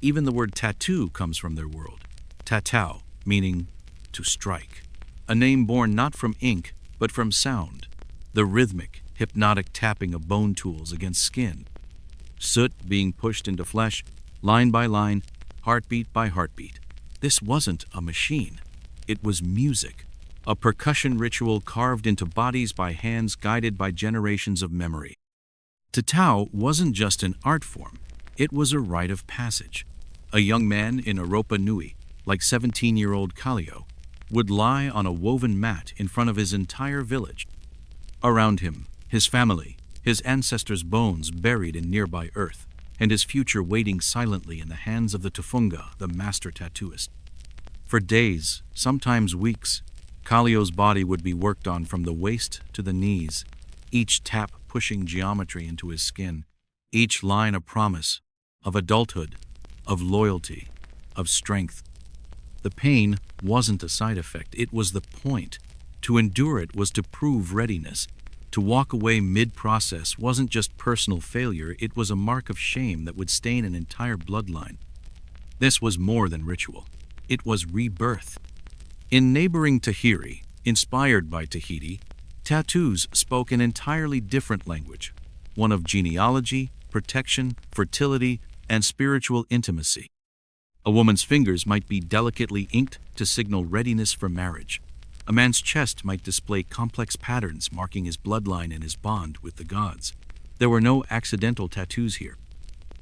Even the word tattoo comes from their world. Tatau, meaning to strike. A name born not from ink, but from sound. The rhythmic, hypnotic tapping of bone tools against skin. Soot being pushed into flesh, line by line, heartbeat by heartbeat. This wasn't a machine. It was music. A percussion ritual carved into bodies by hands guided by generations of memory. Tatau wasn't just an art form. It was a rite of passage. A young man in Europa Nui, like 17-year-old Kallio, would lie on a woven mat in front of his entire village. Around him, his family, his ancestors' bones buried in nearby earth, and his future waiting silently in the hands of the Tufunga, the master tattooist. For days, sometimes weeks, Kallio's body would be worked on from the waist to the knees, each tap pushing geometry into his skin, each line a promise of adulthood, of loyalty, of strength. The pain wasn't a side effect, it was the point. To endure it was to prove readiness. To walk away mid-process wasn't just personal failure, it was a mark of shame that would stain an entire bloodline. This was more than ritual. It was rebirth. In neighboring Tahiri, inspired by Tahiti, tattoos spoke an entirely different language, one of genealogy, protection, fertility, and spiritual intimacy. A woman's fingers might be delicately inked to signal readiness for marriage. A man's chest might display complex patterns marking his bloodline and his bond with the gods. There were no accidental tattoos here,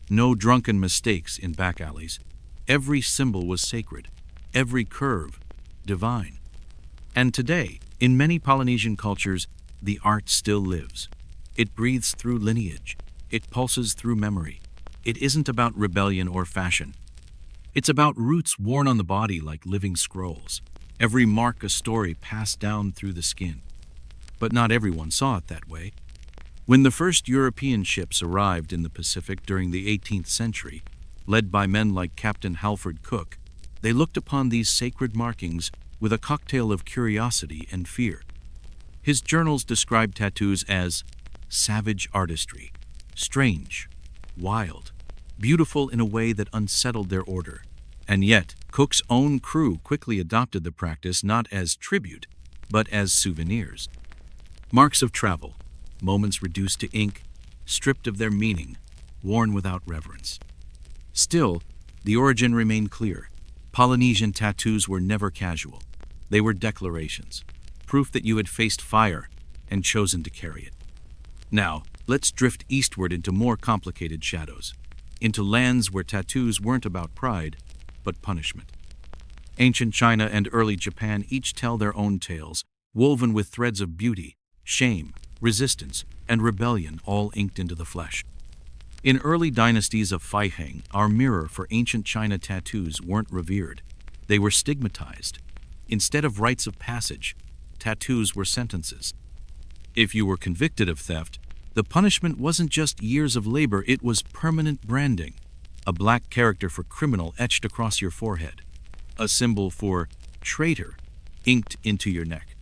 no drunken mistakes in back alleys. Every symbol was sacred, every curve divine. And today, in many Polynesian cultures, the art still lives. It breathes through lineage. It pulses through memory. It isn't about rebellion or fashion. It's about roots worn on the body like living scrolls. Every mark a story passed down through the skin. But not everyone saw it that way. When the first European ships arrived in the Pacific during the 18th century, led by men like Captain Halford Cook, they looked upon these sacred markings with a cocktail of curiosity and fear. His journals described tattoos as savage artistry, strange, wild, beautiful in a way that unsettled their order. And yet, Cook's own crew quickly adopted the practice not as tribute, but as souvenirs. Marks of travel, moments reduced to ink, stripped of their meaning, worn without reverence. Still, the origin remained clear. Polynesian tattoos were never casual. They were declarations, proof that you had faced fire and chosen to carry it. Now, let's drift eastward into more complicated shadows, into lands where tattoos weren't about pride, but punishment. Ancient China and early Japan each tell their own tales, woven with threads of beauty, shame, resistance, and rebellion all inked into the flesh. In early dynasties of Faiheng, our mirror for ancient China tattoos weren't revered. They were stigmatized. Instead of rites of passage, tattoos were sentences. If you were convicted of theft, the punishment wasn't just years of labor, it was permanent branding. A black character for criminal etched across your forehead. A symbol for traitor inked into your neck.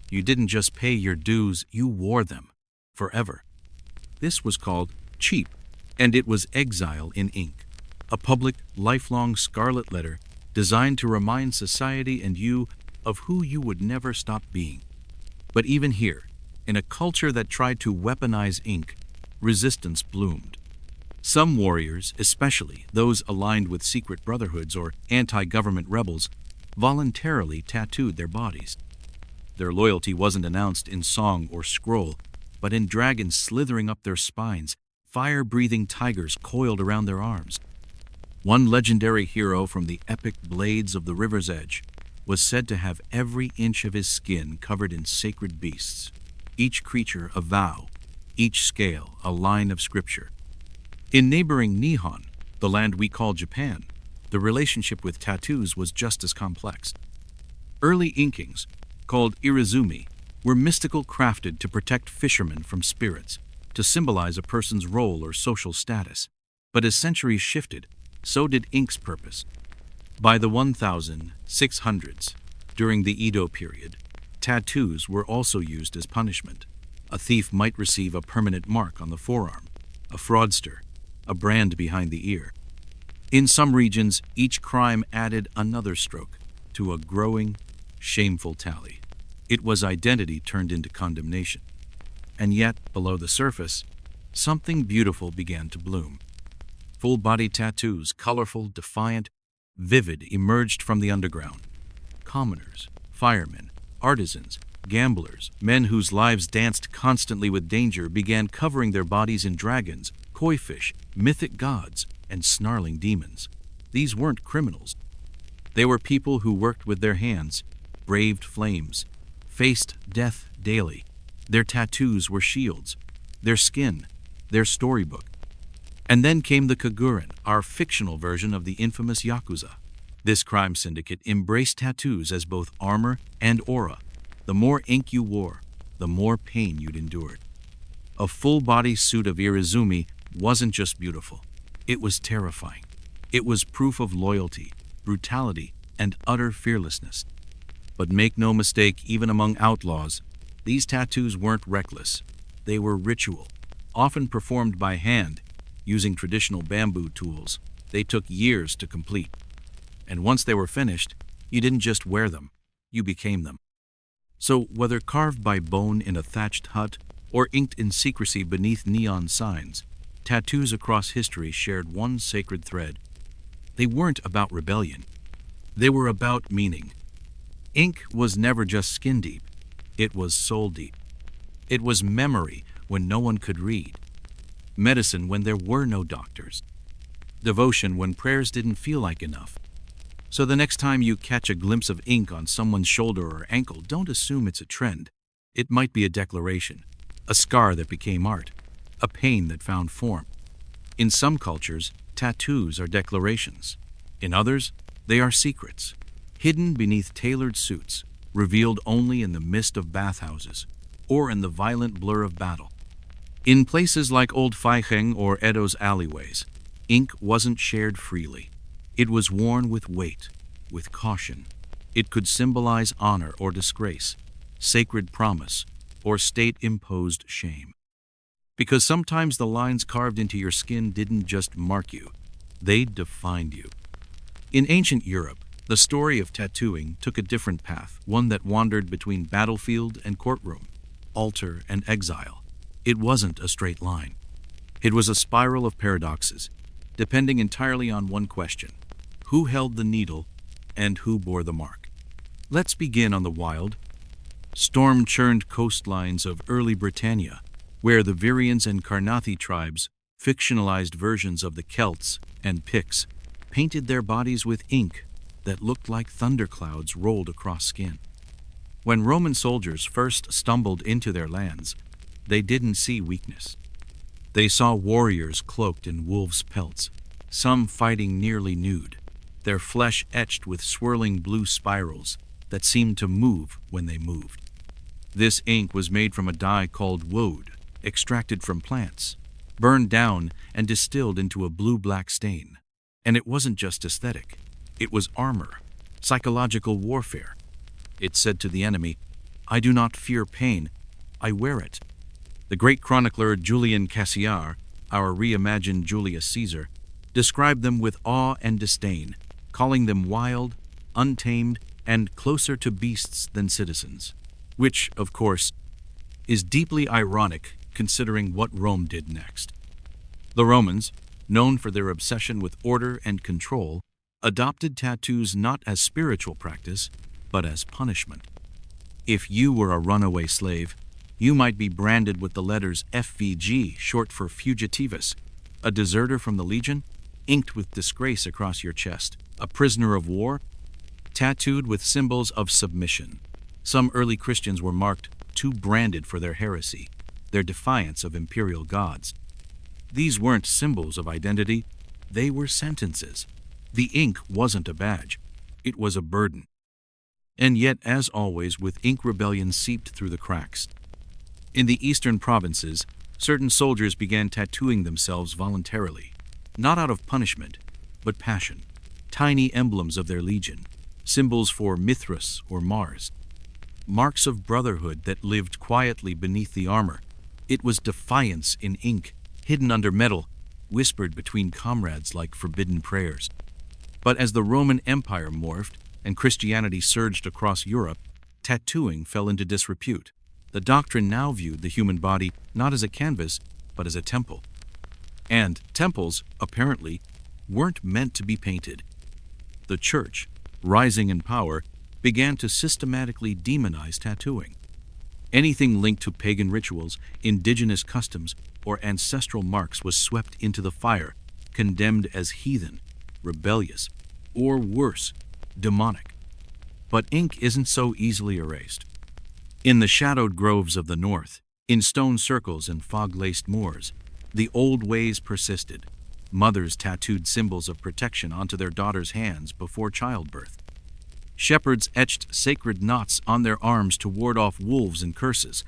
You didn't just pay your dues, you wore them. Forever. This was called cheap, and it was exile in ink. A public, lifelong scarlet letter designed to remind society and you of who you would never stop being. But even here, in a culture that tried to weaponize ink, resistance bloomed. Some warriors, especially those aligned with secret brotherhoods or anti-government rebels, voluntarily tattooed their bodies. Their loyalty wasn't announced in song or scroll, but in dragons slithering up their spines, fire-breathing tigers coiled around their arms. One legendary hero from the epic Blades of the River's Edge was said to have every inch of his skin covered in sacred beasts, each creature a vow, each scale a line of scripture. In neighboring Nihon, the land we call Japan, the relationship with tattoos was just as complex. Early inkings, called irizumi, were mystical, crafted to protect fishermen from spirits, to symbolize a person's role or social status. But as centuries shifted, so did ink's purpose. By the 1600s, during the Edo period, tattoos were also used as punishment. A thief might receive a permanent mark on the forearm, a fraudster, a brand behind the ear. In some regions, each crime added another stroke to a growing, shameful tally. It was identity turned into condemnation. And yet, below the surface, something beautiful began to bloom. Full-body tattoos, colorful, defiant, vivid, emerged from the underground. Commoners, firemen, artisans, gamblers, men whose lives danced constantly with danger began covering their bodies in dragons, koi fish, mythic gods, and snarling demons. These weren't criminals. They were people who worked with their hands, braved flames, faced death daily. Their tattoos were shields, their skin, their storybook. And then came the Kaguren, our fictional version of the infamous Yakuza. This crime syndicate embraced tattoos as both armor and aura. The more ink you wore, the more pain you'd endured. A full-body suit of irizumi wasn't just beautiful. It was terrifying. It was proof of loyalty, brutality, and utter fearlessness. But make no mistake, even among outlaws, these tattoos weren't reckless. They were ritual, often performed by hand, using traditional bamboo tools. They took years to complete. And once they were finished, you didn't just wear them, you became them. So whether carved by bone in a thatched hut or inked in secrecy beneath neon signs, tattoos across history shared one sacred thread. They weren't about rebellion. They were about meaning. Ink was never just skin deep. It was soul deep. It was memory when no one could read. Medicine when there were no doctors. Devotion when prayers didn't feel like enough. So the next time you catch a glimpse of ink on someone's shoulder or ankle, don't assume it's a trend. It might be a declaration, a scar that became art, a pain that found form. In some cultures, tattoos are declarations. In others, they are secrets, hidden beneath tailored suits, revealed only in the mist of bathhouses or in the violent blur of battle. In places like Old Flickering or Edo's alleyways, ink wasn't shared freely. It was worn with weight, with caution. It could symbolize honor or disgrace, sacred promise, or state-imposed shame. Because sometimes the lines carved into your skin didn't just mark you, they defined you. In ancient Europe, the story of tattooing took a different path, one that wandered between battlefield and courtroom, altar and exile. It wasn't a straight line. It was a spiral of paradoxes, depending entirely on one question: who held the needle and who bore the mark? Let's begin on the wild, storm-churned coastlines of early Britannia, where the Virians and Carnathi tribes, fictionalized versions of the Celts and Picts, painted their bodies with ink that looked like thunderclouds rolled across skin. When Roman soldiers first stumbled into their lands, they didn't see weakness. They saw warriors cloaked in wolves' pelts, some fighting nearly nude, their flesh etched with swirling blue spirals that seemed to move when they moved. This ink was made from a dye called woad, extracted from plants, burned down and distilled into a blue-black stain. And it wasn't just aesthetic. It was armor, psychological warfare. It said to the enemy, "I do not fear pain, I wear it." The great chronicler Julian Caesar, our reimagined Julius Caesar, described them with awe and disdain, calling them wild, untamed, and closer to beasts than citizens. Which, of course, is deeply ironic considering what Rome did next. The Romans, known for their obsession with order and control, adopted tattoos not as spiritual practice, but as punishment. If you were a runaway slave, you might be branded with the letters FVG, short for fugitivus, a deserter from the legion, inked with disgrace across your chest, a prisoner of war, tattooed with symbols of submission. Some early Christians were marked, too branded for their heresy, their defiance of imperial gods. These weren't symbols of identity, they were sentences. The ink wasn't a badge, it was a burden. And yet, as always, with ink rebellion seeped through the cracks. In the eastern provinces, certain soldiers began tattooing themselves voluntarily, not out of punishment, but passion. Tiny emblems of their legion, symbols for Mithras or Mars, marks of brotherhood that lived quietly beneath the armor. It was defiance in ink, hidden under metal, whispered between comrades like forbidden prayers. But as the Roman Empire morphed and Christianity surged across Europe, tattooing fell into disrepute. The doctrine now viewed the human body not as a canvas, but as a temple. And temples, apparently, weren't meant to be painted. The church, rising in power, began to systematically demonize tattooing. Anything linked to pagan rituals, indigenous customs, or ancestral marks was swept into the fire, condemned as heathen, rebellious, or worse, demonic. But ink isn't so easily erased. In the shadowed groves of the north, in stone circles and fog-laced moors, the old ways persisted. Mothers tattooed symbols of protection onto their daughters' hands before childbirth. Shepherds etched sacred knots on their arms to ward off wolves and curses.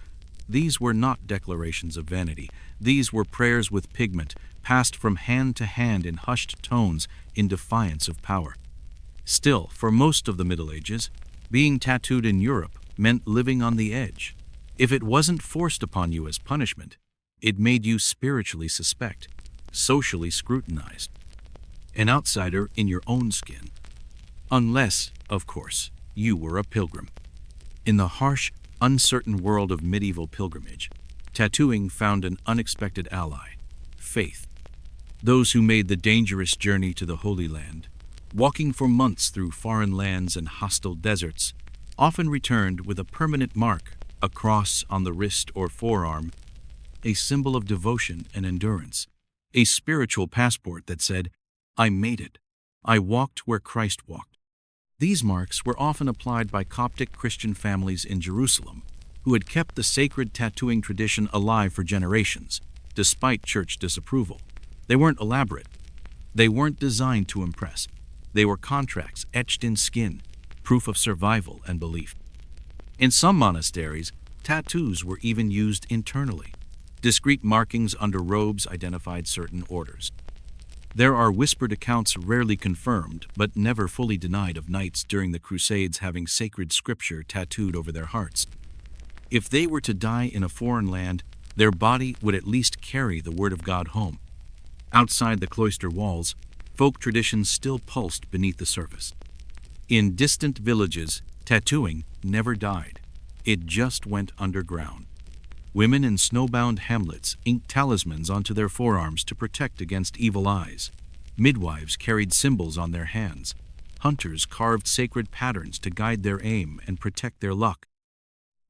These were not declarations of vanity. These were prayers with pigment, passed from hand to hand in hushed tones in defiance of power. Still, for most of the Middle Ages, being tattooed in Europe meant living on the edge. If it wasn't forced upon you as punishment, it made you spiritually suspect, socially scrutinized, an outsider in your own skin. Unless, of course, you were a pilgrim. In the harsh, uncertain world of medieval pilgrimage, tattooing found an unexpected ally: faith. Those who made the dangerous journey to the Holy Land, walking for months through foreign lands and hostile deserts, often returned with a permanent mark, a cross on the wrist or forearm, a symbol of devotion and endurance, a spiritual passport that said, "I made it. I walked where Christ walked." These marks were often applied by Coptic Christian families in Jerusalem, who had kept the sacred tattooing tradition alive for generations, despite church disapproval. They weren't elaborate. They weren't designed to impress. They were contracts etched in skin, proof of survival and belief. In some monasteries, tattoos were even used internally. Discrete markings under robes identified certain orders. There are whispered accounts, rarely confirmed but never fully denied, of knights during the Crusades having sacred scripture tattooed over their hearts. If they were to die in a foreign land, their body would at least carry the word of God home. Outside the cloister walls, folk traditions still pulsed beneath the surface. In distant villages, tattooing never died. It just went underground. Women in snowbound hamlets inked talismans onto their forearms to protect against evil eyes. Midwives carried symbols on their hands. Hunters carved sacred patterns to guide their aim and protect their luck.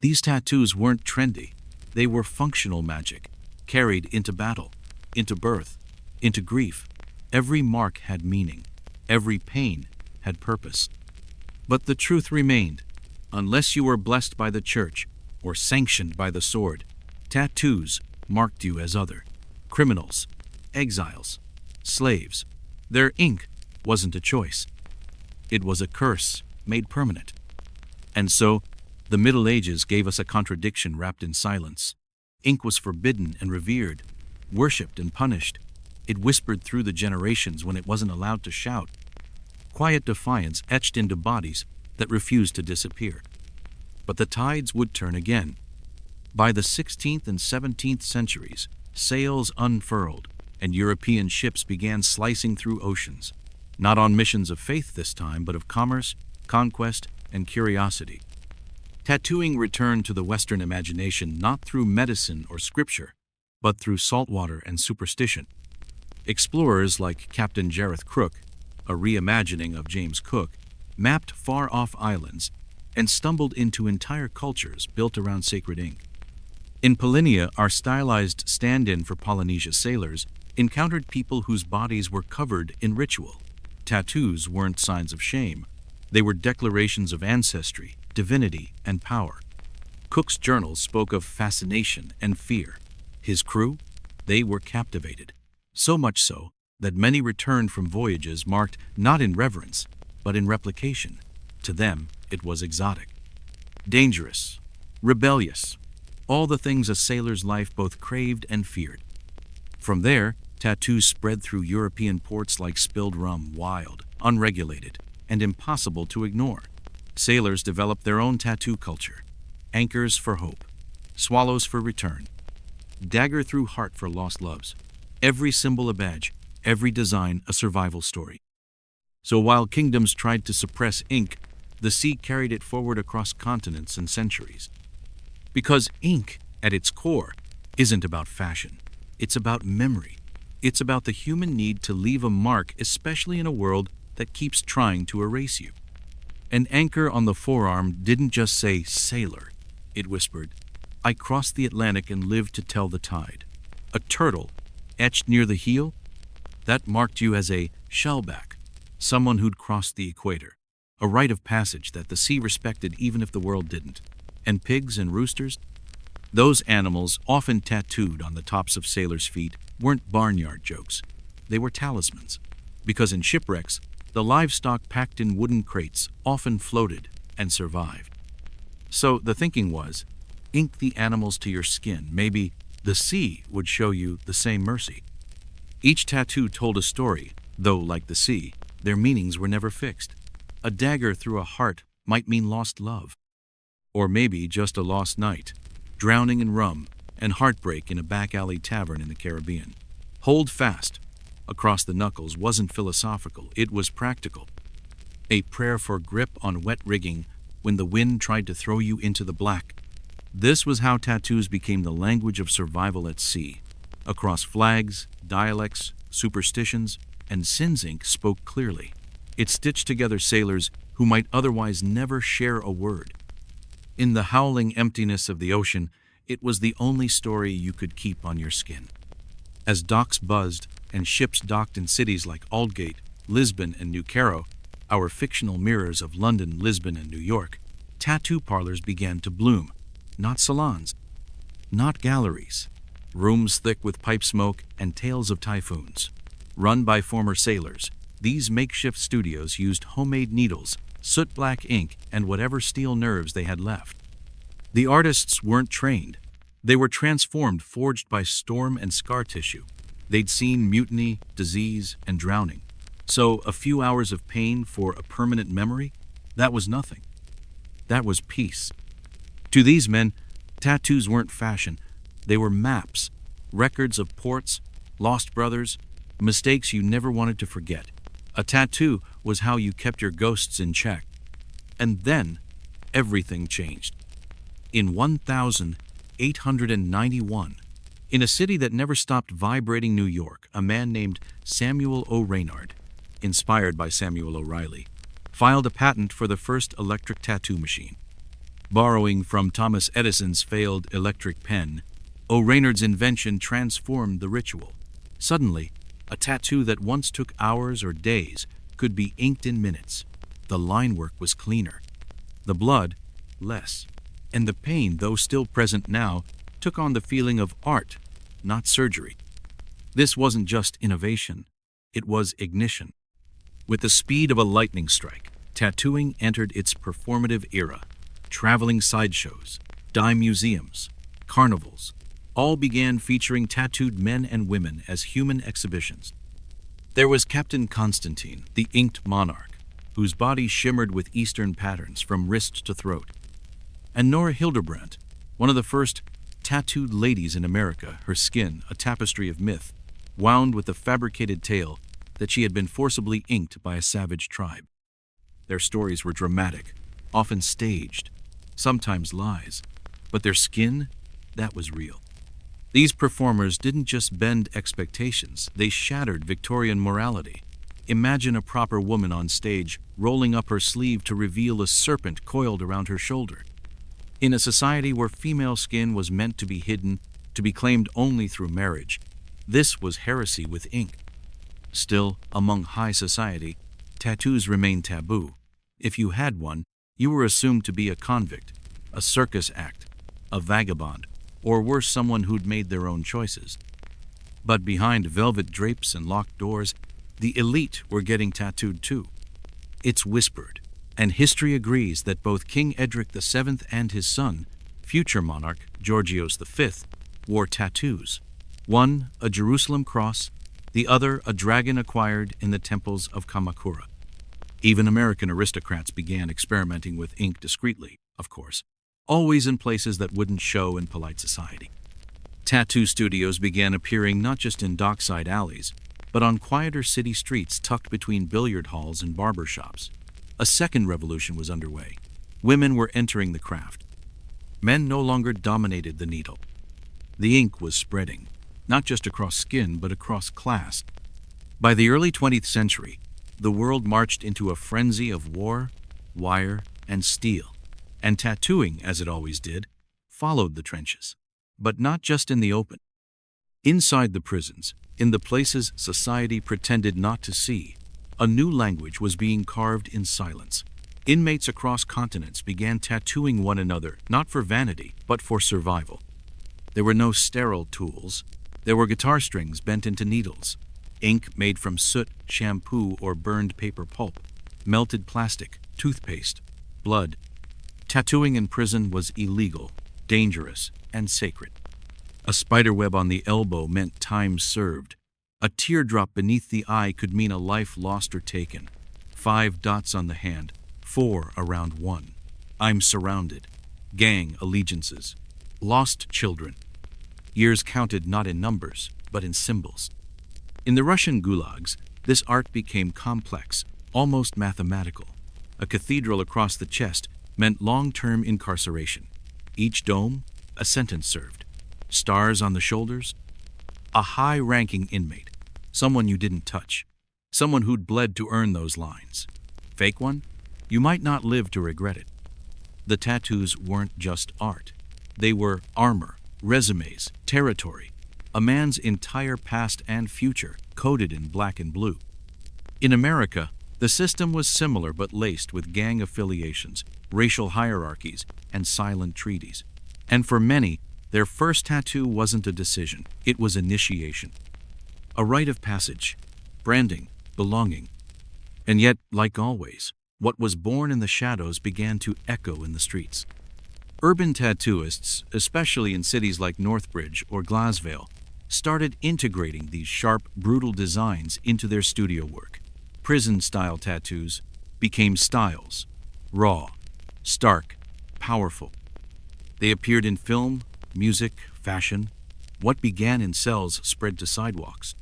These tattoos weren't trendy. They were functional magic, carried into battle, into birth, into grief. Every mark had meaning. Every pain had purpose. But the truth remained. Unless you were blessed by the church or sanctioned by the sword, tattoos marked you as other. Criminals, exiles, slaves. Their ink wasn't a choice. It was a curse made permanent. And so, the Middle Ages gave us a contradiction wrapped in silence. Ink was forbidden and revered, worshipped and punished. It whispered through the generations when it wasn't allowed to shout. Quiet defiance etched into bodies that refused to disappear. But the tides would turn again. By the 16th and 17th centuries, sails unfurled, and European ships began slicing through oceans, not on missions of faith this time, but of commerce, conquest, and curiosity. Tattooing returned to the Western imagination not through medicine or scripture, but through saltwater and superstition. Explorers like Captain Jareth Crook, a reimagining of James Cook, mapped far-off islands and stumbled into entire cultures built around sacred ink. In Polynia, our stylized stand-in for Polynesia sailors encountered people whose bodies were covered in ritual. Tattoos weren't signs of shame. They were declarations of ancestry, divinity, and power. Cook's journals spoke of fascination and fear. His crew? They were captivated. So much so that many returned from voyages marked not in reverence, but in replication. To them, it was exotic, dangerous, rebellious, all the things a sailor's life both craved and feared. From there, tattoos spread through European ports like spilled rum, wild, unregulated, and impossible to ignore. Sailors developed their own tattoo culture: anchors for hope, swallows for return, dagger through heart for lost loves. Every symbol a badge, every design a survival story. So while kingdoms tried to suppress ink, the sea carried it forward across continents and centuries. Because ink, at its core, isn't about fashion. It's about memory. It's about the human need to leave a mark, especially in a world that keeps trying to erase you. An anchor on the forearm didn't just say "sailor." It whispered, "I crossed the Atlantic and lived to tell the tide." A turtle, etched near the heel, that marked you as a shellback, someone who'd crossed the equator, a rite of passage that the sea respected even if the world didn't. And pigs and roosters? Those animals, often tattooed on the tops of sailors' feet, weren't barnyard jokes. They were talismans, because in shipwrecks, the livestock packed in wooden crates often floated and survived. So the thinking was, ink the animals to your skin. Maybe the sea would show you the same mercy. Each tattoo told a story, though, like the sea, their meanings were never fixed. A dagger through a heart might mean lost love. Or maybe just a lost night, drowning in rum, and heartbreak in a back-alley tavern in the Caribbean. Hold fast across the knuckles wasn't philosophical, it was practical. a prayer for grip on wet rigging when the wind tried to throw you into the black. This was how tattoos became the language of survival at sea. Across flags, dialects, superstitions, and sins ink spoke clearly. It stitched together sailors who might otherwise never share a word. In the howling emptiness of the ocean, it was the only story you could keep on your skin. As docks buzzed and ships docked in cities like Aldgate, Lisbon, and New Cairo, our fictional mirrors of London, Lisbon, and New York, tattoo parlors began to bloom. Not salons, not galleries, rooms thick with pipe smoke and tales of typhoons. Run by former sailors, these makeshift studios used homemade needles, soot-black ink, and whatever steel nerves they had left. The artists weren't trained. They were transformed, forged by storm and scar tissue. They'd seen mutiny, disease, and drowning. So a few hours of pain for a permanent memory? That was nothing. That was peace. To these men, tattoos weren't fashion. They were maps, records of ports, lost brothers, mistakes you never wanted to forget. A tattoo was how you kept your ghosts in check. And then, everything changed. In 1891, in a city that never stopped vibrating, New York, a man named Samuel O. Reynard, inspired by Samuel O'Reilly, filed a patent for the first electric tattoo machine. Borrowing from Thomas Edison's failed electric pen, O. Reynard's invention transformed the ritual. Suddenly, a tattoo that once took hours or days could be inked in minutes. The line work was cleaner, the blood less, and the pain, though still present now, took on the feeling of art, not surgery. This wasn't just innovation, it was ignition. With the speed of a lightning strike, tattooing entered its performative era. Traveling sideshows, dime museums, carnivals, all began featuring tattooed men and women as human exhibitions. There was Captain Constantine, the inked monarch, whose body shimmered with Eastern patterns from wrist to throat. And Nora Hildebrandt, one of the first tattooed ladies in America, her skin a tapestry of myth, wound with the fabricated tale that she had been forcibly inked by a savage tribe. Their stories were dramatic, often staged, sometimes lies, but their skin, that was real. These performers didn't just bend expectations, they shattered Victorian morality. Imagine a proper woman on stage rolling up her sleeve to reveal a serpent coiled around her shoulder. In a society where female skin was meant to be hidden, to be claimed only through marriage, this was heresy with ink. Still, among high society, tattoos remained taboo. If you had one, you were assumed to be a convict, a circus act, a vagabond, or worse, someone who'd made their own choices. But behind velvet drapes and locked doors, the elite were getting tattooed too. It's whispered, and history agrees that both King Edric VII and his son, future monarch Georgios V, wore tattoos. One, a Jerusalem cross, the other, a dragon acquired in the temples of Kamakura. Even American aristocrats began experimenting with ink discreetly, of course, always in places that wouldn't show in polite society. Tattoo studios began appearing not just in dockside alleys, but on quieter city streets tucked between billiard halls and barber shops. A second revolution was underway. Women were entering the craft. Men no longer dominated the needle. The ink was spreading, not just across skin, but across class. By the early 20th century, the world marched into a frenzy of war, wire, and steel. And tattooing, as it always did, followed the trenches. But not just in the open. Inside the prisons, in the places society pretended not to see, a new language was being carved in silence. Inmates across continents began tattooing one another, not for vanity, but for survival. There were no sterile tools. There were guitar strings bent into needles, ink made from soot, shampoo, or burned paper pulp, melted plastic, toothpaste, blood. Tattooing in prison was illegal, dangerous, and sacred. A spiderweb on the elbow meant time served. A teardrop beneath the eye could mean a life lost or taken. 5 dots on the hand, 4 around 1. I'm surrounded. Gang allegiances. Lost children. Years counted not in numbers, but in symbols. In the Russian gulags, this art became complex, almost mathematical. A cathedral across the chest meant long-term incarceration. Each dome, a sentence served. Stars on the shoulders, a high-ranking inmate, someone you didn't touch, someone who'd bled to earn those lines. Fake one? You might not live to regret it. The tattoos weren't just art. They were armor, resumes, territory, a man's entire past and future coded in black and blue. In America, the system was similar but laced with gang affiliations, racial hierarchies, and silent treaties. And for many, their first tattoo wasn't a decision, it was initiation. A rite of passage, branding, belonging. And yet, like always, what was born in the shadows began to echo in the streets. Urban tattooists, especially in cities like Northbridge or Glasvale, started integrating these sharp, brutal designs into their studio work. Prison-style tattoos became styles, raw, stark, powerful. They appeared in film, music, fashion. What began in cells spread to sidewalks.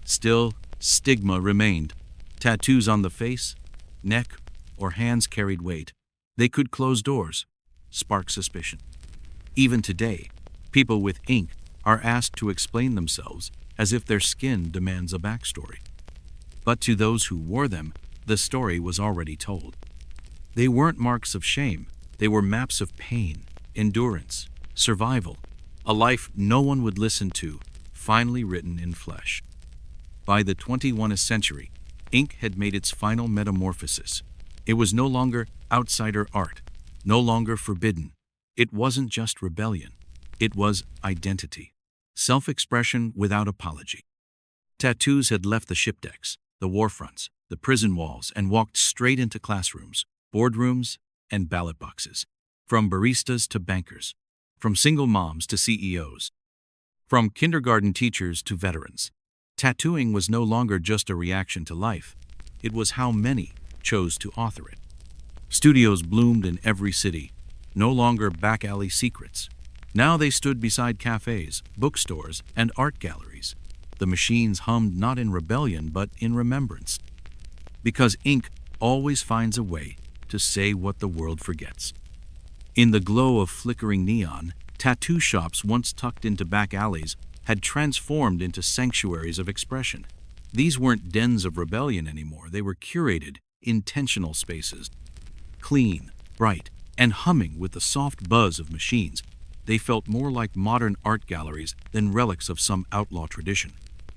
Still, stigma remained. Tattoos on the face, neck, or hands carried weight. They could close doors, spark suspicion. Even today, people with ink are asked to explain themselves as if their skin demands a backstory. But to those who wore them, the story was already told. They weren't marks of shame, they were maps of pain, endurance, survival, a life no one would listen to, finally written in flesh. By the 21st century, ink had made its final metamorphosis. It was no longer outsider art, no longer forbidden. It wasn't just rebellion, it was identity, self-expression without apology. Tattoos had left the ship decks, the war fronts, the prison walls, and walked straight into classrooms, boardrooms, and ballot boxes. From baristas to bankers, from single moms to CEOs, from kindergarten teachers to veterans. Tattooing was no longer just a reaction to life, it was how many chose to author it. Studios bloomed in every city, no longer back alley secrets. Now they stood beside cafes, bookstores, and art galleries. The machines hummed not in rebellion but in remembrance. Because ink always finds a way to say what the world forgets. In the glow of flickering neon, tattoo shops once tucked into back alleys had transformed into sanctuaries of expression. These weren't dens of rebellion anymore, they were curated, intentional spaces. Clean, bright, and humming with the soft buzz of machines, they felt more like modern art galleries than relics of some outlaw tradition.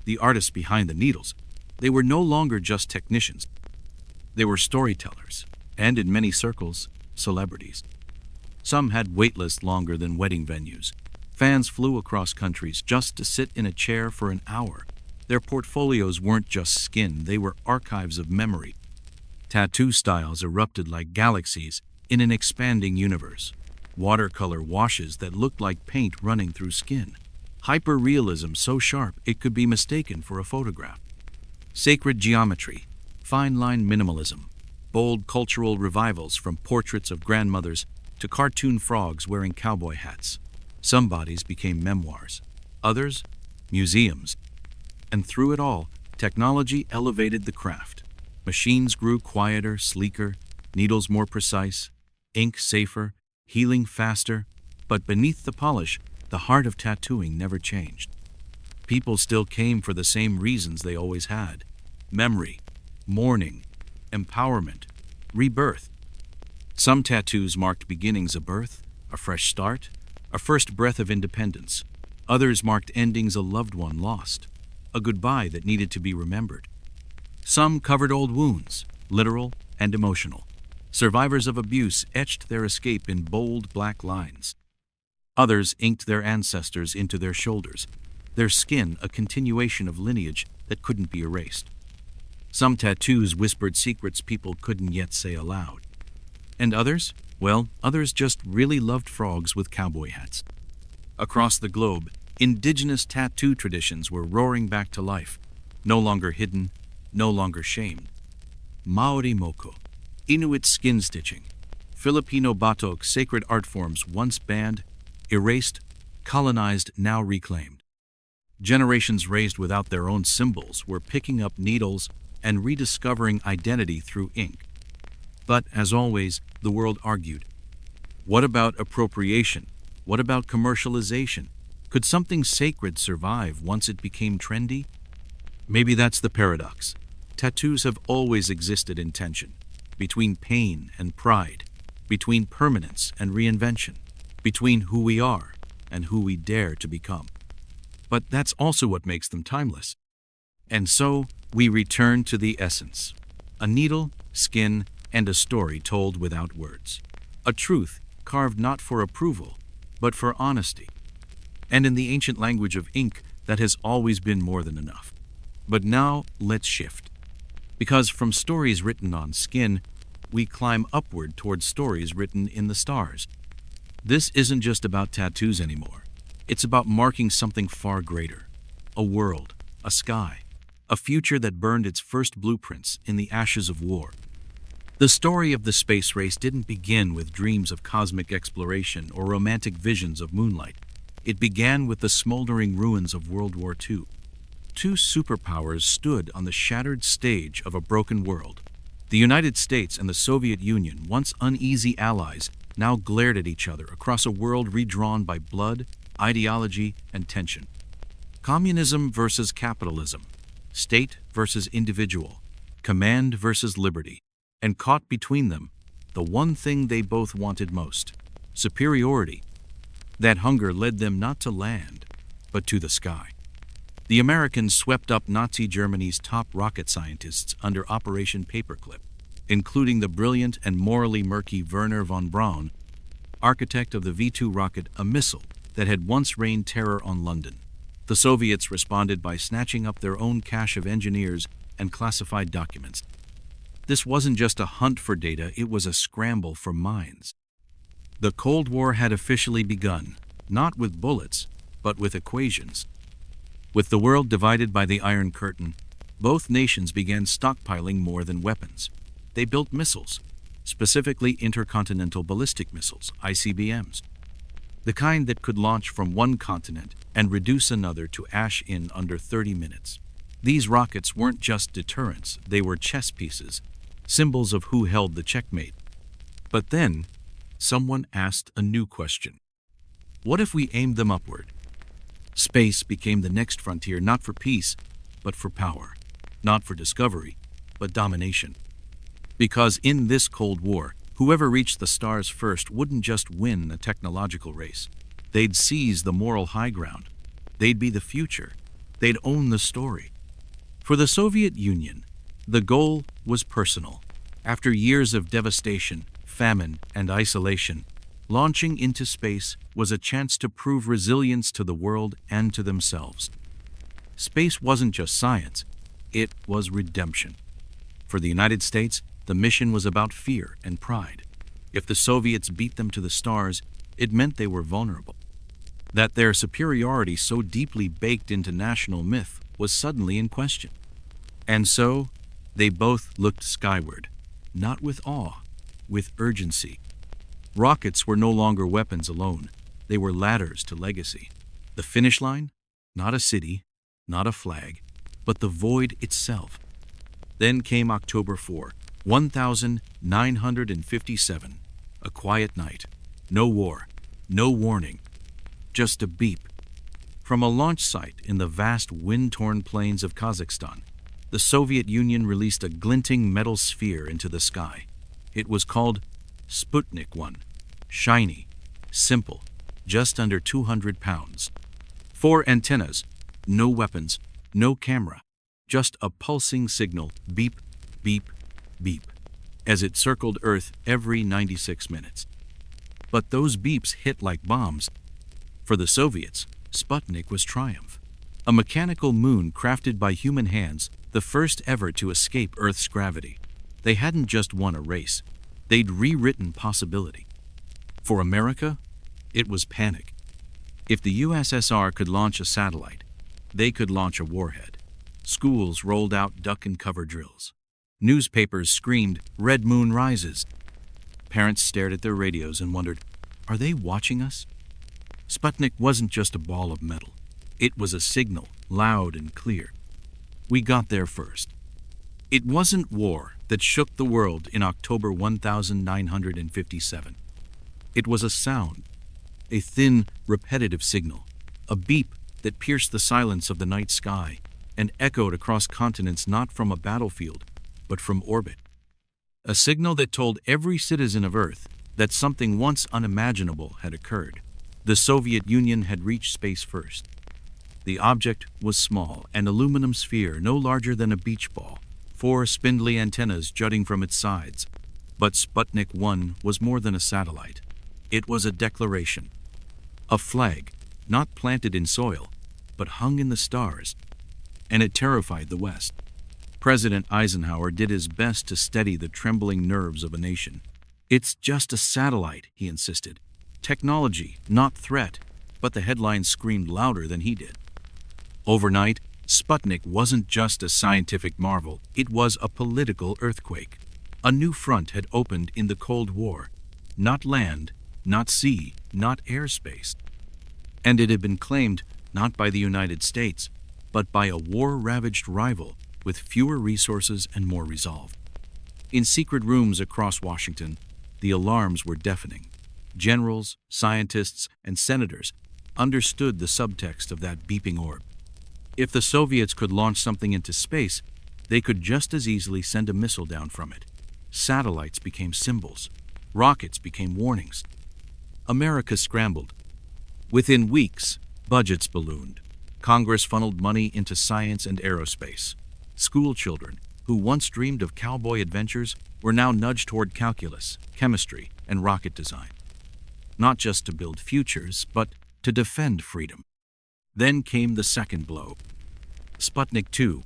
The artists behind the needles, they were no longer just technicians. They were storytellers, and in many circles, celebrities. Some had waitlists longer than wedding venues. Fans flew across countries just to sit in a chair for an hour. Their portfolios weren't just skin, they were archives of memory. Tattoo styles erupted like galaxies in an expanding universe. Watercolor washes that looked like paint running through skin. Hyper-realism so sharp it could be mistaken for a photograph. Sacred geometry, fine-line minimalism, bold cultural revivals from portraits of grandmothers to cartoon frogs wearing cowboy hats. Some bodies became memoirs, others, museums. And through it all, technology elevated the craft. Machines grew quieter, sleeker, needles more precise, ink safer, healing faster, but beneath the polish, the heart of tattooing never changed. People still came for the same reasons they always had: memory, mourning, empowerment, rebirth. Some tattoos marked beginnings of birth, a fresh start, a first breath of independence. Others marked endings a loved one lost, a goodbye that needed to be remembered. Some covered old wounds, literal and emotional. Survivors of abuse etched their escape in bold black lines. Others inked their ancestors into their shoulders, their skin a continuation of lineage that couldn't be erased. Some tattoos whispered secrets people couldn't yet say aloud. And others? Well, others just really loved frogs with cowboy hats. Across the globe, indigenous tattoo traditions were roaring back to life, no longer hidden, no longer shamed. Maori moko, Inuit skin stitching, Filipino batok, sacred art forms once banned, erased, colonized, now reclaimed. Generations raised without their own symbols were picking up needles and rediscovering identity through ink. But, as always, the world argued. What about appropriation? What about commercialization? Could something sacred survive once it became trendy? Maybe that's the paradox. Tattoos have always existed in tension, between pain and pride, between permanence and reinvention, between who we are and who we dare to become. But that's also what makes them timeless. And so, we return to the essence. A needle, skin, and a story told without words. A truth carved not for approval, but for honesty. And in the ancient language of ink, that has always been more than enough. But now, let's shift. Because from stories written on skin, we climb upward towards stories written in the stars. This isn't just about tattoos anymore. It's about marking something far greater. A world, a sky, a future that burned its first blueprints in the ashes of war. The story of the space race didn't begin with dreams of cosmic exploration or romantic visions of moonlight. It began with the smoldering ruins of World War II. Two superpowers stood on the shattered stage of a broken world. The United States and the Soviet Union, once uneasy allies, now glared at each other across a world redrawn by blood, ideology, and tension. Communism versus capitalism, state versus individual, command versus liberty. And caught between them, the one thing they both wanted most: superiority. That hunger led them not to land, but to the sky. The Americans swept up Nazi Germany's top rocket scientists under Operation Paperclip, including the brilliant and morally murky Wernher von Braun, architect of the V-2 rocket, a missile that had once rained terror on London. The Soviets responded by snatching up their own cache of engineers and classified documents. This wasn't just a hunt for data, it was a scramble for minds. The Cold War had officially begun, not with bullets, but with equations. With the world divided by the Iron Curtain, both nations began stockpiling more than weapons. They built missiles, specifically intercontinental ballistic missiles, ICBMs, the kind that could launch from one continent and reduce another to ash in under 30 minutes. These rockets weren't just deterrents, they were chess pieces, symbols of who held the checkmate. But then, someone asked a new question. What if we aimed them upward? Space became the next frontier, not for peace, but for power. Not for discovery, but domination. Because in this Cold War, whoever reached the stars first wouldn't just win a technological race. They'd seize the moral high ground. They'd be the future. They'd own the story. For the Soviet Union, the goal was personal. After years of devastation, famine, and isolation, launching into space was a chance to prove resilience to the world and to themselves. Space wasn't just science, it was redemption. For the United States, the mission was about fear and pride. If the Soviets beat them to the stars, it meant they were vulnerable. That their superiority, so deeply baked into national myth, was suddenly in question. And so, they both looked skyward, not with awe, with urgency. Rockets were no longer weapons alone. They were ladders to legacy. The finish line? Not a city, not a flag, but the void itself. Then came October 4, 1957, a quiet night. No war, no warning, just a beep. From a launch site in the vast wind-torn plains of Kazakhstan, the Soviet Union released a glinting metal sphere into the sky. It was called Sputnik 1. Shiny, simple, just under 200 pounds. 4 antennas, no weapons, no camera, just a pulsing signal, beep, beep, beep, as it circled Earth every 96 minutes. But those beeps hit like bombs. For the Soviets, Sputnik was triumph. A mechanical moon crafted by human hands, the first ever to escape Earth's gravity. They hadn't just won a race, they'd rewritten possibility. For America, it was panic. If the USSR could launch a satellite, they could launch a warhead. Schools rolled out duck-and-cover drills. Newspapers screamed, "Red Moon rises." Parents stared at their radios and wondered, are they watching us? Sputnik wasn't just a ball of metal. It was a signal, loud and clear. We got there first. It wasn't war, that shook the world in October 1957. It was a sound, a thin, repetitive signal, a beep that pierced the silence of the night sky and echoed across continents not from a battlefield, but from orbit. A signal that told every citizen of Earth that something once unimaginable had occurred. The Soviet Union had reached space first. The object was small, an aluminum sphere no larger than a beach ball, 4 spindly antennas jutting from its sides. But Sputnik 1 was more than a satellite. It was a declaration. A flag, not planted in soil, but hung in the stars. And it terrified the West. President Eisenhower did his best to steady the trembling nerves of a nation. "It's just a satellite," he insisted. "Technology, not threat," but the headlines screamed louder than he did. Overnight, Sputnik wasn't just a scientific marvel, it was a political earthquake. A new front had opened in the Cold War. Not land, not sea, not airspace. And it had been claimed not by the United States, but by a war-ravaged rival with fewer resources and more resolve. In secret rooms across Washington, the alarms were deafening. Generals, scientists, and senators understood the subtext of that beeping orb. If the Soviets could launch something into space, they could just as easily send a missile down from it. Satellites became symbols. Rockets became warnings. America scrambled. Within weeks, budgets ballooned. Congress funneled money into science and aerospace. School children, who once dreamed of cowboy adventures, were now nudged toward calculus, chemistry, and rocket design. Not just to build futures, but to defend freedom. Then came the second blow. Sputnik 2.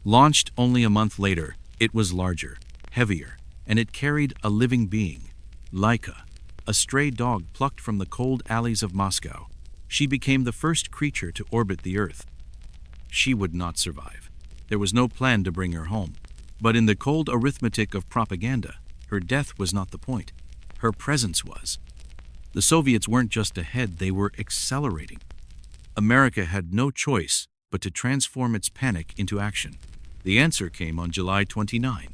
Launched only a month later, it was larger, heavier, and it carried a living being, Laika, a stray dog plucked from the cold alleys of Moscow. She became the first creature to orbit the Earth. She would not survive. There was no plan to bring her home. But in the cold arithmetic of propaganda, her death was not the point. Her presence was. The Soviets weren't just ahead, they were accelerating. America had no choice but to transform its panic into action. The answer came on July 29,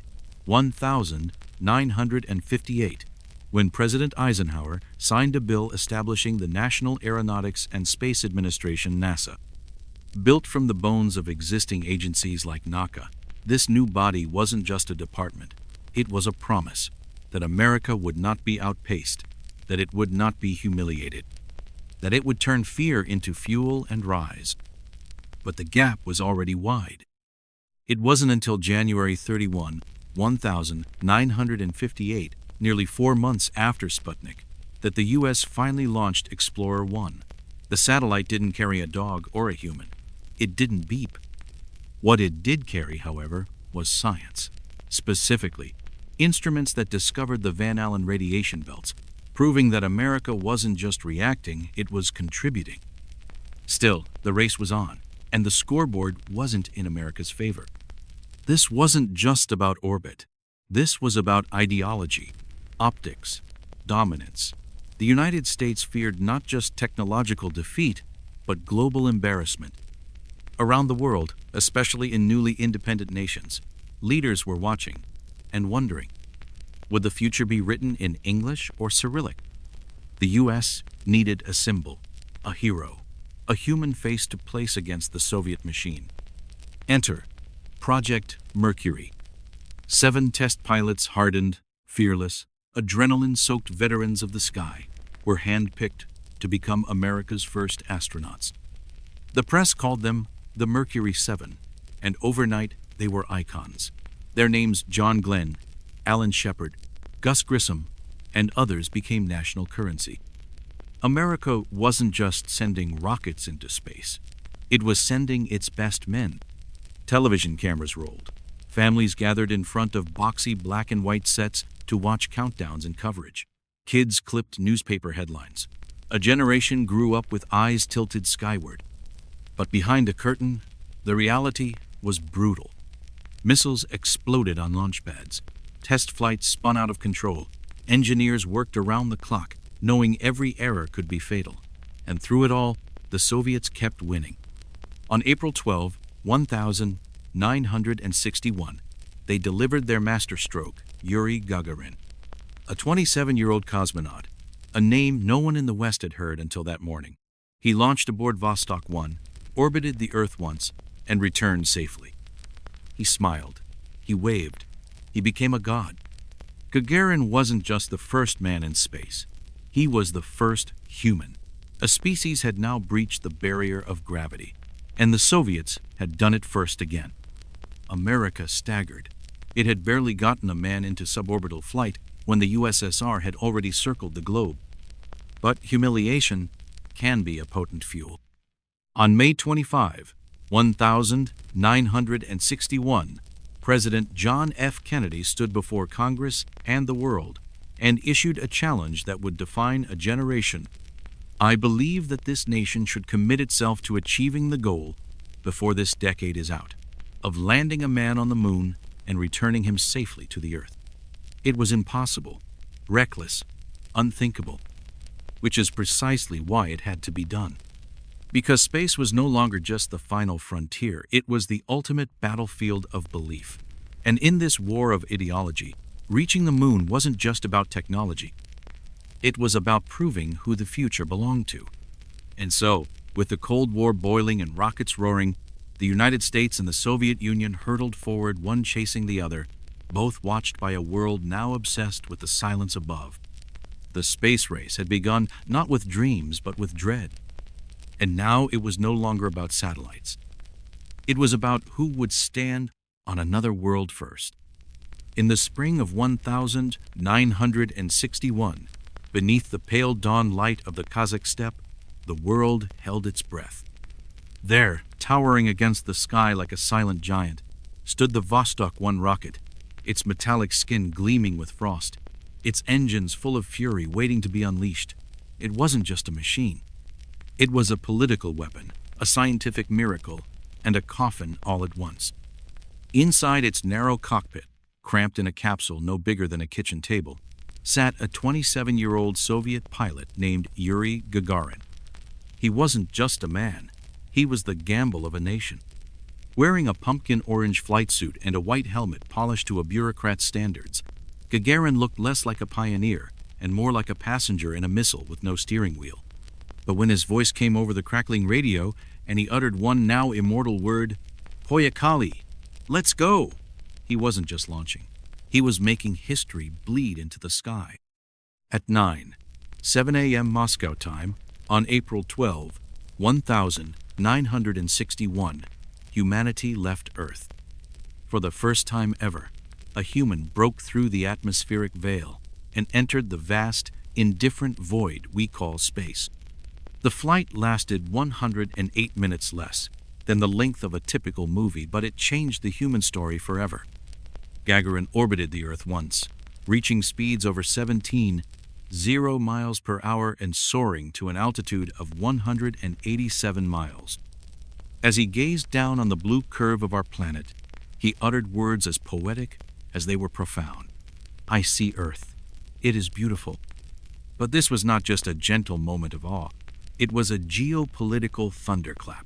1958, when President Eisenhower signed a bill establishing the National Aeronautics and Space Administration, NASA. Built from the bones of existing agencies like NACA, this new body wasn't just a department. It was a promise that America would not be outpaced, that it would not be humiliated, that it would turn fear into fuel and rise. But the gap was already wide. It wasn't until January 31, 1958, nearly 4 months after Sputnik, that the U.S. finally launched Explorer 1. The satellite didn't carry a dog or a human. It didn't beep. What it did carry, however, was science. Specifically, instruments that discovered the Van Allen radiation belts, proving that America wasn't just reacting, it was contributing. Still, the race was on, and the scoreboard wasn't in America's favor. This wasn't just about orbit. This was about ideology, optics, dominance. The United States feared not just technological defeat, but global embarrassment. Around the world, especially in newly independent nations, leaders were watching and wondering, would the future be written in English or Cyrillic? The U.S. needed a symbol, a hero, a human face to place against the Soviet machine. Enter Project Mercury. 7 test pilots, hardened, fearless, adrenaline-soaked veterans of the sky, were handpicked to become America's first astronauts. The press called them the Mercury 7, and overnight they were icons. Their names, John Glenn, Alan Shepard, Gus Grissom, and others, became national currency. America wasn't just sending rockets into space. It was sending its best men. Television cameras rolled. Families gathered in front of boxy black and white sets to watch countdowns and coverage. Kids clipped newspaper headlines. A generation grew up with eyes tilted skyward. But behind a curtain, the reality was brutal. Missiles exploded on launch pads. Test flights spun out of control. Engineers worked around the clock, knowing every error could be fatal. And through it all, the Soviets kept winning. On April 12, 1961, they delivered their masterstroke, Yuri Gagarin, a 27-year-old cosmonaut, a name no one in the West had heard until that morning. He launched aboard Vostok 1, orbited the Earth once, and returned safely. He smiled. He waved. He became a god. Gagarin wasn't just the first man in space. He was the first human. A species had now breached the barrier of gravity, and the Soviets had done it first again. America staggered. It had barely gotten a man into suborbital flight when the USSR had already circled the globe. But humiliation can be a potent fuel. On May 25, 1961, President John F. Kennedy stood before Congress and the world and issued a challenge that would define a generation. I believe that this nation should commit itself to achieving the goal before this decade is out, of landing a man on the moon and returning him safely to the Earth. It was impossible, reckless, unthinkable, which is precisely why it had to be done. Because space was no longer just the final frontier, it was the ultimate battlefield of belief. And in this war of ideology, reaching the moon wasn't just about technology. It was about proving who the future belonged to. And so, with the Cold War boiling and rockets roaring, the United States and the Soviet Union hurtled forward, one chasing the other, both watched by a world now obsessed with the silence above. The space race had begun not with dreams but with dread. And now it was no longer about satellites. It was about who would stand on another world first. In the spring of 1961, beneath the pale dawn light of the Kazakh steppe, the world held its breath. There, towering against the sky like a silent giant, stood the Vostok 1 rocket, its metallic skin gleaming with frost, its engines full of fury waiting to be unleashed. It wasn't just a machine. It was a political weapon, a scientific miracle, and a coffin all at once. Inside its narrow cockpit, cramped in a capsule no bigger than a kitchen table, sat a 27-year-old Soviet pilot named Yuri Gagarin. He wasn't just a man. He was the gamble of a nation. Wearing a pumpkin orange flight suit and a white helmet polished to a bureaucrat's standards, Gagarin looked less like a pioneer and more like a passenger in a missile with no steering wheel. But when his voice came over the crackling radio and he uttered one now immortal word, Poyakali, let's go, he wasn't just launching. He was making history bleed into the sky. At 7 a.m. Moscow time, on April 12, 1961, humanity left Earth. For the first time ever, a human broke through the atmospheric veil and entered the vast, indifferent void we call space. The flight lasted 108 minutes less than the length of a typical movie, but it changed the human story forever. Gagarin orbited the Earth once, reaching speeds over 17.0 miles per hour and soaring to an altitude of 187 miles. As he gazed down on the blue curve of our planet, he uttered words as poetic as they were profound. I see Earth. It is beautiful. But this was not just a gentle moment of awe. It was a geopolitical thunderclap.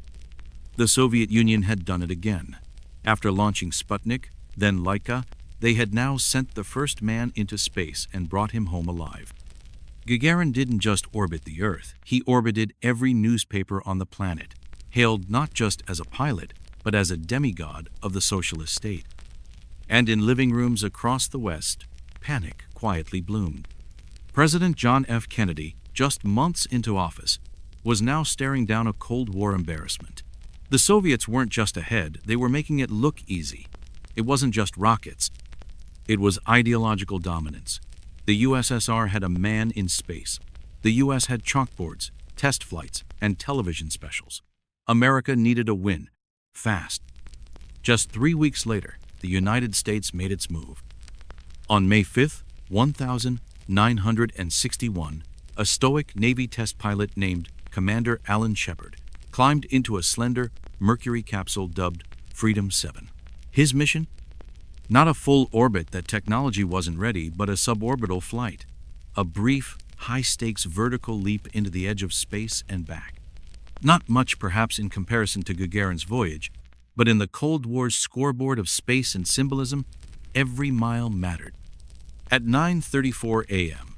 The Soviet Union had done it again. After launching Sputnik, then Laika, they had now sent the first man into space and brought him home alive. Gagarin didn't just orbit the Earth. He orbited every newspaper on the planet, hailed not just as a pilot, but as a demigod of the socialist state. And in living rooms across the West, panic quietly bloomed. President John F. Kennedy, just months into office, was now staring down a Cold War embarrassment. The Soviets weren't just ahead, they were making it look easy. It wasn't just rockets. It was ideological dominance. The USSR had a man in space. The US had chalkboards, test flights, and television specials. America needed a win, fast. Just 3 weeks later, the United States made its move. On May 5, 1961, a stoic Navy test pilot named Commander Alan Shepard climbed into a slender Mercury capsule dubbed Freedom 7. His mission? Not a full orbit that technology wasn't ready, but a suborbital flight. A brief, high-stakes vertical leap into the edge of space and back. Not much perhaps in comparison to Gagarin's voyage, but in the Cold War's scoreboard of space and symbolism, Every mile mattered. At 9:34 a.m.,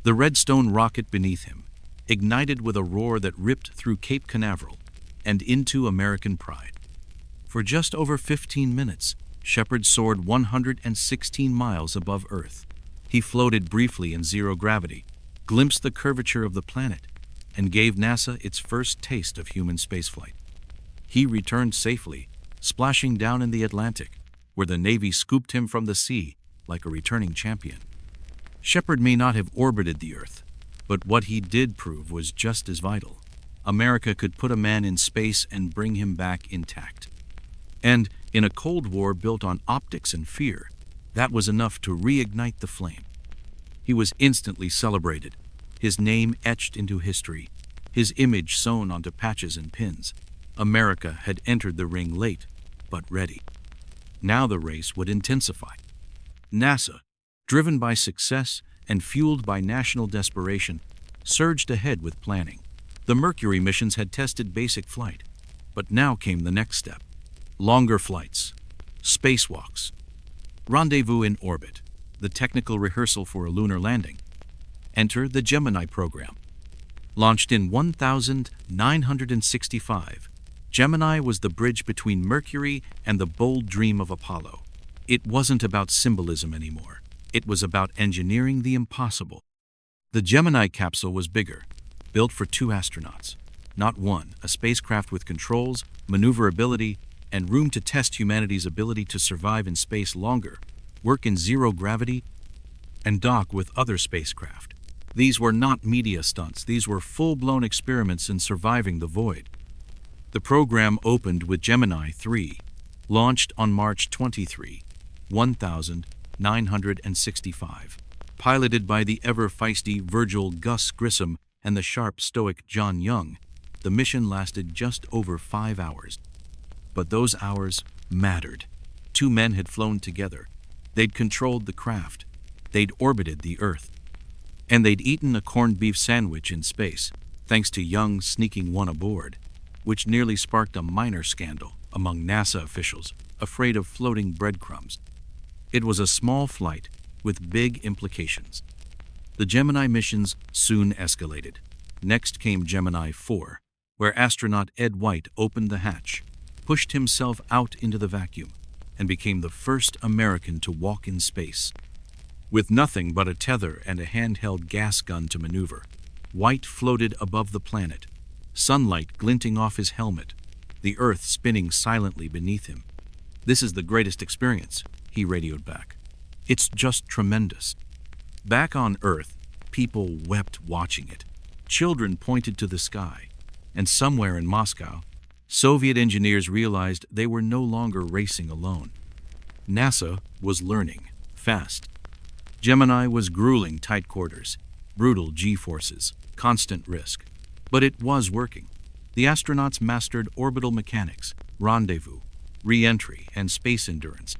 the Redstone rocket beneath him ignited with a roar that ripped through Cape Canaveral and into American pride. For just over 15 minutes, Shepard soared 116 miles above Earth. He floated briefly in zero gravity, glimpsed the curvature of the planet, and gave NASA its first taste of human spaceflight. He returned safely, splashing down in the Atlantic, where the Navy scooped him from the sea like a returning champion. Shepard may not have orbited the Earth, but what he did prove was just as vital. America could put a man in space and bring him back intact. And in a Cold War built on optics and fear, that was enough to reignite the flame. He was instantly celebrated, his name etched into history, his image sewn onto patches and pins. America had entered the ring late, but ready. Now the race would intensify. NASA, driven by success and fueled by national desperation, surged ahead with planning. The Mercury missions had tested basic flight, but now came the next step. Longer flights, spacewalks, rendezvous in orbit, the technical rehearsal for a lunar landing. Enter the Gemini program. Launched in 1965, Gemini was the bridge between Mercury and the bold dream of Apollo. It wasn't about symbolism anymore. It was about engineering the impossible. The Gemini capsule was bigger, built for 2 astronauts, not one, a spacecraft with controls, maneuverability, and room to test humanity's ability to survive in space longer, work in zero gravity, and dock with other spacecraft. These were not media stunts. These were full-blown experiments in surviving the void. The program opened with Gemini 3, launched on March 23, 1965. Piloted by the ever-feisty Virgil Gus Grissom and the sharp, stoic John Young, the mission lasted just over 5 hours. But those hours mattered. 2 men had flown together. They'd controlled the craft. They'd orbited the Earth. And they'd eaten a corned beef sandwich in space, thanks to Young sneaking one aboard, which nearly sparked a minor scandal among NASA officials afraid of floating breadcrumbs. It was a small flight with big implications. The Gemini missions soon escalated. Next came Gemini 4, where astronaut Ed White opened the hatch, pushed himself out into the vacuum, and became the first American to walk in space. With nothing but a tether and a handheld gas gun to maneuver, White floated above the planet, sunlight glinting off his helmet, the Earth spinning silently beneath him. "This is the greatest experience," he radioed back. "It's just tremendous." Back on Earth, people wept watching it. Children pointed to the sky, and somewhere in Moscow, Soviet engineers realized they were no longer racing alone. NASA was learning, fast. Gemini was grueling tight quarters, brutal G-forces, constant risk. But it was working. The astronauts mastered orbital mechanics, rendezvous, re-entry, and space endurance.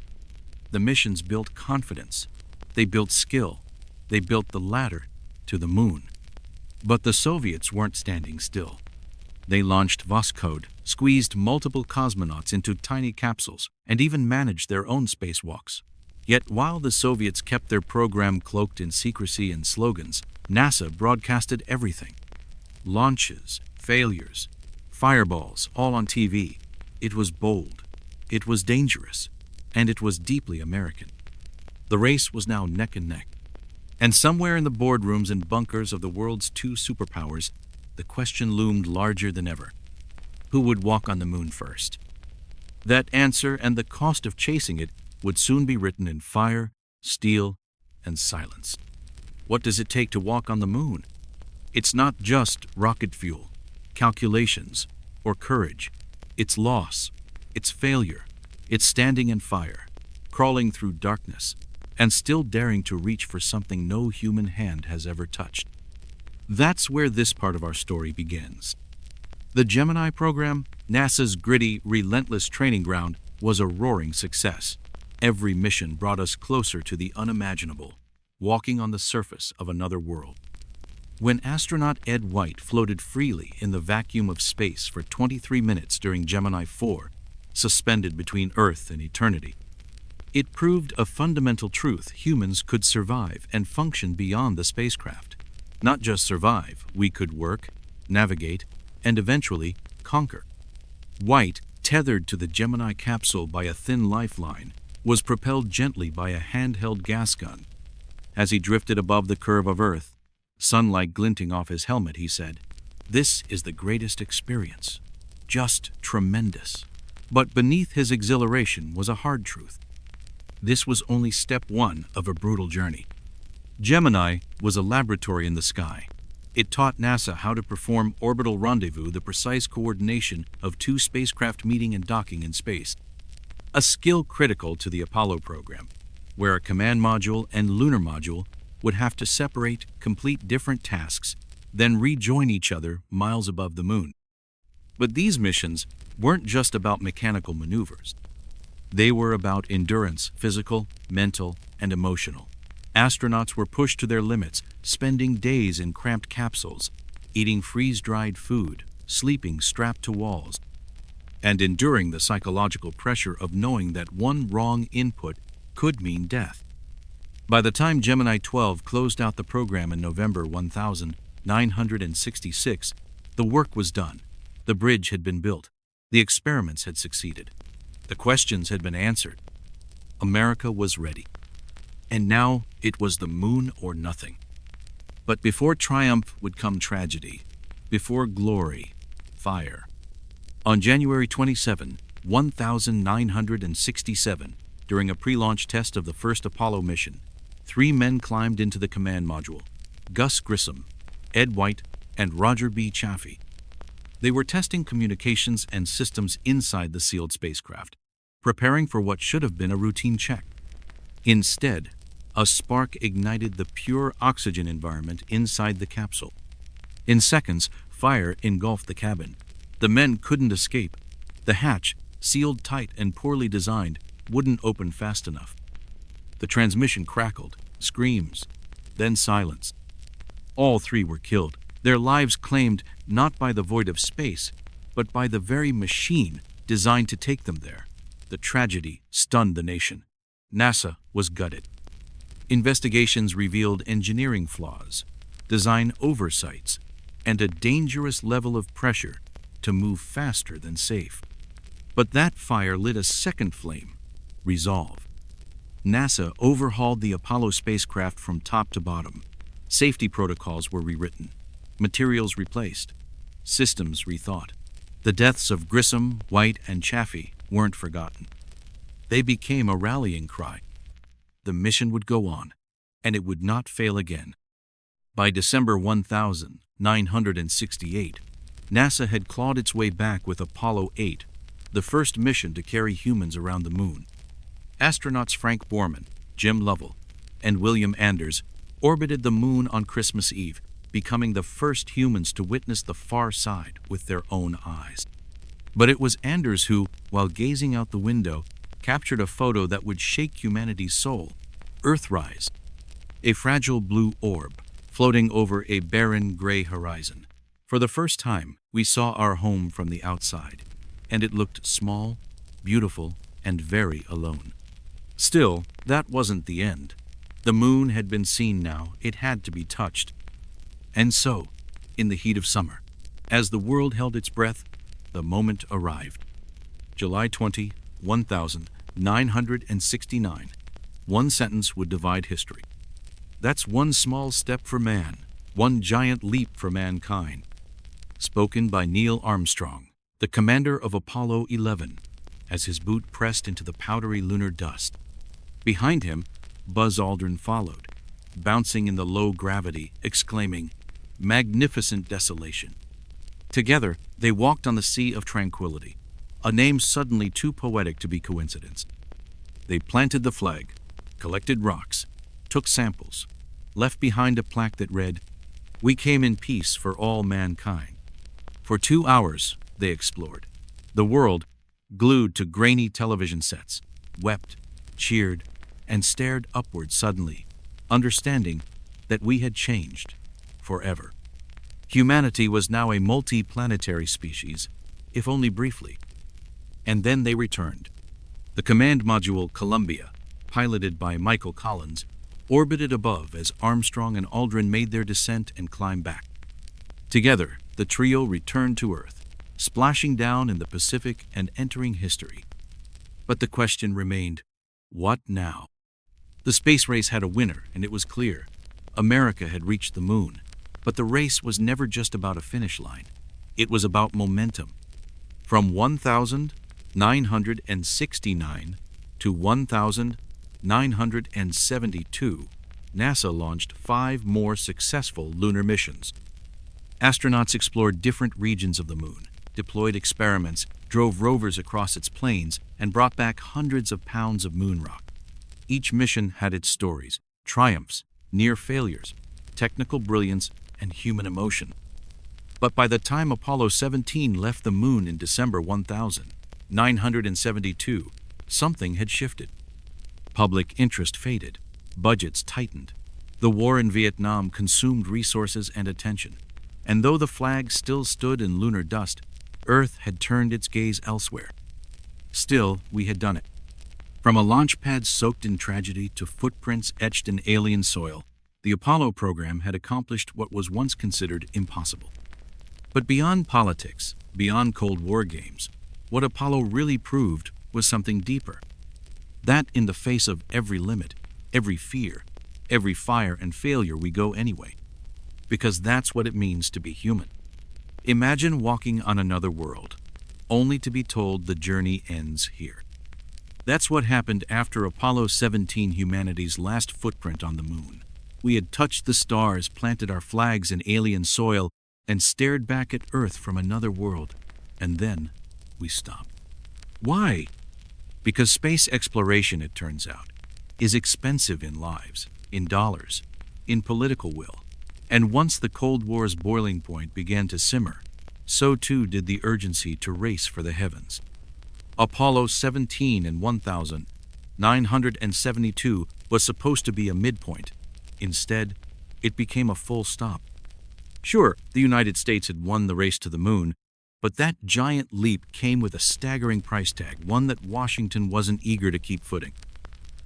The missions built confidence. They built skill. They built the ladder to the moon. But the Soviets weren't standing still. They launched Voskhod, squeezed multiple cosmonauts into tiny capsules, and even managed their own spacewalks. Yet while the Soviets kept their program cloaked in secrecy and slogans, NASA broadcasted everything. Launches, failures, fireballs, all on TV. It was bold, it was dangerous, and it was deeply American. The race was now neck and neck. And somewhere in the boardrooms and bunkers of the world's 2 superpowers, the question loomed larger than ever. Who would walk on the moon first? That answer and the cost of chasing it would soon be written in fire, steel, and silence. What does it take to walk on the moon? It's not just rocket fuel, calculations, or courage. It's loss, it's failure, it's standing in fire, crawling through darkness, and still daring to reach for something no human hand has ever touched. That's where this part of our story begins. The Gemini program, NASA's gritty, relentless training ground, was a roaring success. Every mission brought us closer to the unimaginable, walking on the surface of another world. When astronaut Ed White floated freely in the vacuum of space for 23 minutes during Gemini 4, suspended between Earth and eternity, It proved a fundamental truth: humans could survive and function beyond the spacecraft. Not just survive, we could work, navigate, and eventually conquer. White, tethered to the Gemini capsule by a thin lifeline, was propelled gently by a handheld gas gun. As he drifted above the curve of Earth, sunlight glinting off his helmet, he said, "This is the greatest experience. Just tremendous." But beneath his exhilaration was a hard truth. This was only step one of a brutal journey. Gemini was a laboratory in the sky. It taught NASA how to perform orbital rendezvous, the precise coordination of two spacecraft meeting and docking in space. A skill critical to the Apollo program, where a command module and lunar module would have to separate, complete different tasks, then rejoin each other miles above the moon. But these missions weren't just about mechanical maneuvers. They were about endurance, physical, mental, and emotional. Astronauts were pushed to their limits, spending days in cramped capsules, eating freeze-dried food, sleeping strapped to walls, and enduring the psychological pressure of knowing that one wrong input could mean death. By the time Gemini 12 closed out the program in November 1966, the work was done. The bridge had been built. The experiments had succeeded. The questions had been answered. America was ready. And now it was the moon or nothing. But before triumph would come tragedy. Before glory, fire. On January 27, 1967, during a pre-launch test of the first Apollo mission, 3 men climbed into the command module: Gus Grissom, Ed White, and Roger B. Chaffee. They were testing communications and systems inside the sealed spacecraft, preparing for what should have been a routine check. Instead, a spark ignited the pure oxygen environment inside the capsule. In seconds, fire engulfed the cabin. The men couldn't escape. The hatch, sealed tight and poorly designed, wouldn't open fast enough. The transmission crackled, screams, then silence. All 3 were killed, their lives claimed not by the void of space, but by the very machine designed to take them there. The tragedy stunned the nation. NASA was gutted. Investigations revealed engineering flaws, design oversights, and a dangerous level of pressure to move faster than safe. But that fire lit a second flame: resolve. NASA overhauled the Apollo spacecraft from top to bottom. Safety protocols were rewritten, materials replaced, systems rethought. The deaths of Grissom, White, and Chaffee weren't forgotten. They became a rallying cry. The mission would go on, and it would not fail again. By December 1968, NASA had clawed its way back with Apollo 8, the first mission to carry humans around the moon. Astronauts Frank Borman, Jim Lovell, and William Anders orbited the moon on Christmas Eve, becoming the first humans to witness the far side with their own eyes. But it was Anders who, while gazing out the window, captured a photo that would shake humanity's soul: Earthrise, a fragile blue orb floating over a barren gray horizon. For the first time, we saw our home from the outside, and it looked small, beautiful, and very alone. Still, that wasn't the end. The moon had been seen now. It had to be touched. And so, in the heat of summer, as the world held its breath, the moment arrived. July 20, 1969. One sentence would divide history. That's one small step for man, one giant leap for mankind. Spoken by Neil Armstrong, the commander of Apollo 11, as his boot pressed into the powdery lunar dust. Behind him, Buzz Aldrin followed, bouncing in the low gravity, exclaiming, "Magnificent desolation." Together, they walked on the Sea of Tranquility, a name suddenly too poetic to be coincidence. They planted the flag, collected rocks, took samples, left behind a plaque that read, "We came in peace for all mankind." For 2 hours, they explored. The world, glued to grainy television sets, wept, cheered, and stared upward suddenly, understanding that we had changed forever. Humanity was now a multi-planetary species, if only briefly. And then they returned. The command module Columbia, piloted by Michael Collins, orbited above as Armstrong and Aldrin made their descent and climbed back. Together, the trio returned to Earth, splashing down in the Pacific and entering history. But the question remained, what now? The space race had a winner, and it was clear. America had reached the moon. But the race was never just about a finish line. It was about momentum. From 1,969 to 1,972, NASA launched 5 more successful lunar missions. Astronauts explored different regions of the moon, deployed experiments, drove rovers across its plains, and brought back hundreds of pounds of moon rock. Each mission had its stories, triumphs, near failures, technical brilliance, and human emotion. But by the time Apollo 17 left the moon in December 1972, something had shifted. Public interest faded, budgets tightened. The war in Vietnam consumed resources and attention. And though the flag still stood in lunar dust, Earth had turned its gaze elsewhere. Still, we had done it. From a launch pad soaked in tragedy to footprints etched in alien soil, the Apollo program had accomplished what was once considered impossible. But beyond politics, beyond Cold War games, what Apollo really proved was something deeper. That in the face of every limit, every fear, every fire and failure, we go anyway. Because that's what it means to be human. Imagine walking on another world, only to be told the journey ends here. That's what happened after Apollo 17, humanity's last footprint on the moon. We had touched the stars, planted our flags in alien soil, and stared back at Earth from another world. And then we stopped. Why? Because space exploration, it turns out, is expensive in lives, in dollars, in political will. And once the Cold War's boiling point began to simmer, so too did the urgency to race for the heavens. Apollo 17 in 1972 was supposed to be a midpoint. Instead, it became a full stop. Sure, the United States had won the race to the moon, but that giant leap came with a staggering price tag, one that Washington wasn't eager to keep footing.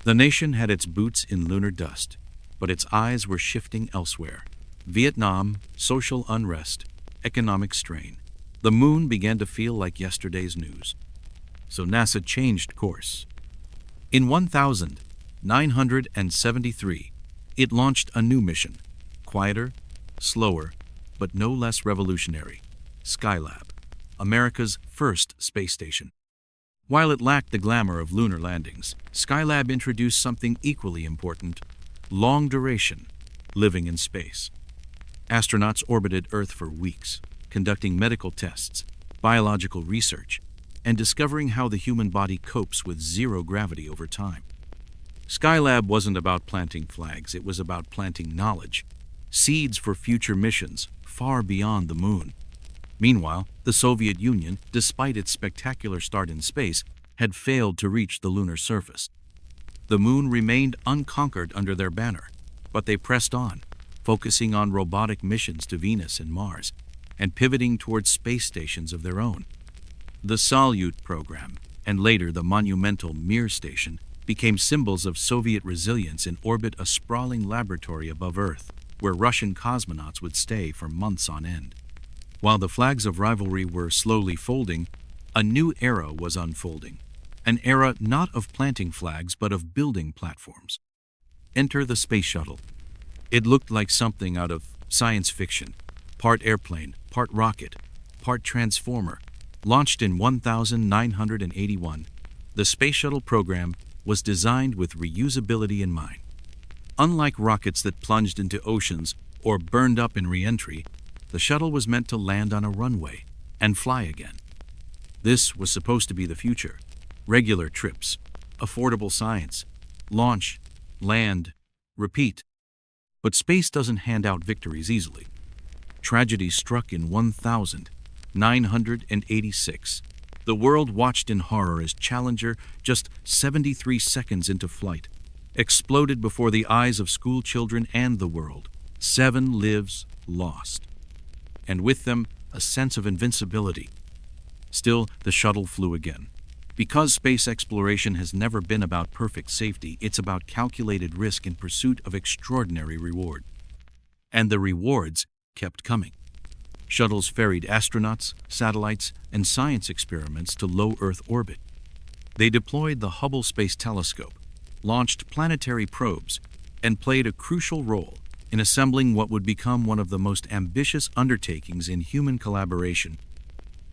The nation had its boots in lunar dust, but its eyes were shifting elsewhere. Vietnam, social unrest, economic strain. The moon began to feel like yesterday's news. So NASA changed course. In 1973, it launched a new mission, quieter, slower, but no less revolutionary, Skylab, America's first space station. While it lacked the glamour of lunar landings, Skylab introduced something equally important: long duration, living in space. Astronauts orbited Earth for weeks, conducting medical tests, biological research, and discovering how the human body copes with zero gravity over time. Skylab wasn't about planting flags, it was about planting knowledge, seeds for future missions far beyond the moon. Meanwhile, the Soviet Union, despite its spectacular start in space, had failed to reach the lunar surface. The moon remained unconquered under their banner, but they pressed on, focusing on robotic missions to Venus and Mars, and pivoting towards space stations of their own. The Salyut program, and later the monumental Mir station, became symbols of Soviet resilience in orbit, a sprawling laboratory above Earth, where Russian cosmonauts would stay for months on end. While the flags of rivalry were slowly folding, a new era was unfolding. An era not of planting flags, but of building platforms. Enter the space shuttle. It looked like something out of science fiction. Part airplane, part rocket, part transformer. Launched in 1981, the space shuttle program was designed with reusability in mind. Unlike rockets that plunged into oceans or burned up in re-entry, the shuttle was meant to land on a runway and fly again. This was supposed to be the future. Regular trips, affordable science, launch, land, repeat. But space doesn't hand out victories easily. Tragedy struck in 1986. The world watched in horror as Challenger, just 73 seconds into flight, exploded before the eyes of school children and the world. 7 lives lost. And with them, a sense of invincibility. Still, the shuttle flew again. Because space exploration has never been about perfect safety, it's about calculated risk in pursuit of extraordinary reward. And the rewards kept coming. Shuttles ferried astronauts, satellites, and science experiments to low Earth orbit. They deployed the Hubble Space Telescope, launched planetary probes, and played a crucial role in assembling what would become one of the most ambitious undertakings in human collaboration,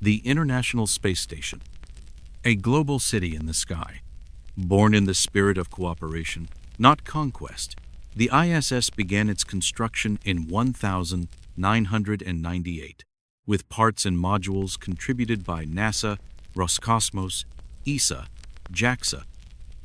the International Space Station. A global city in the sky, born in the spirit of cooperation, not conquest, the ISS began its construction in 1998, with parts and modules contributed by NASA, Roscosmos, ESA, JAXA,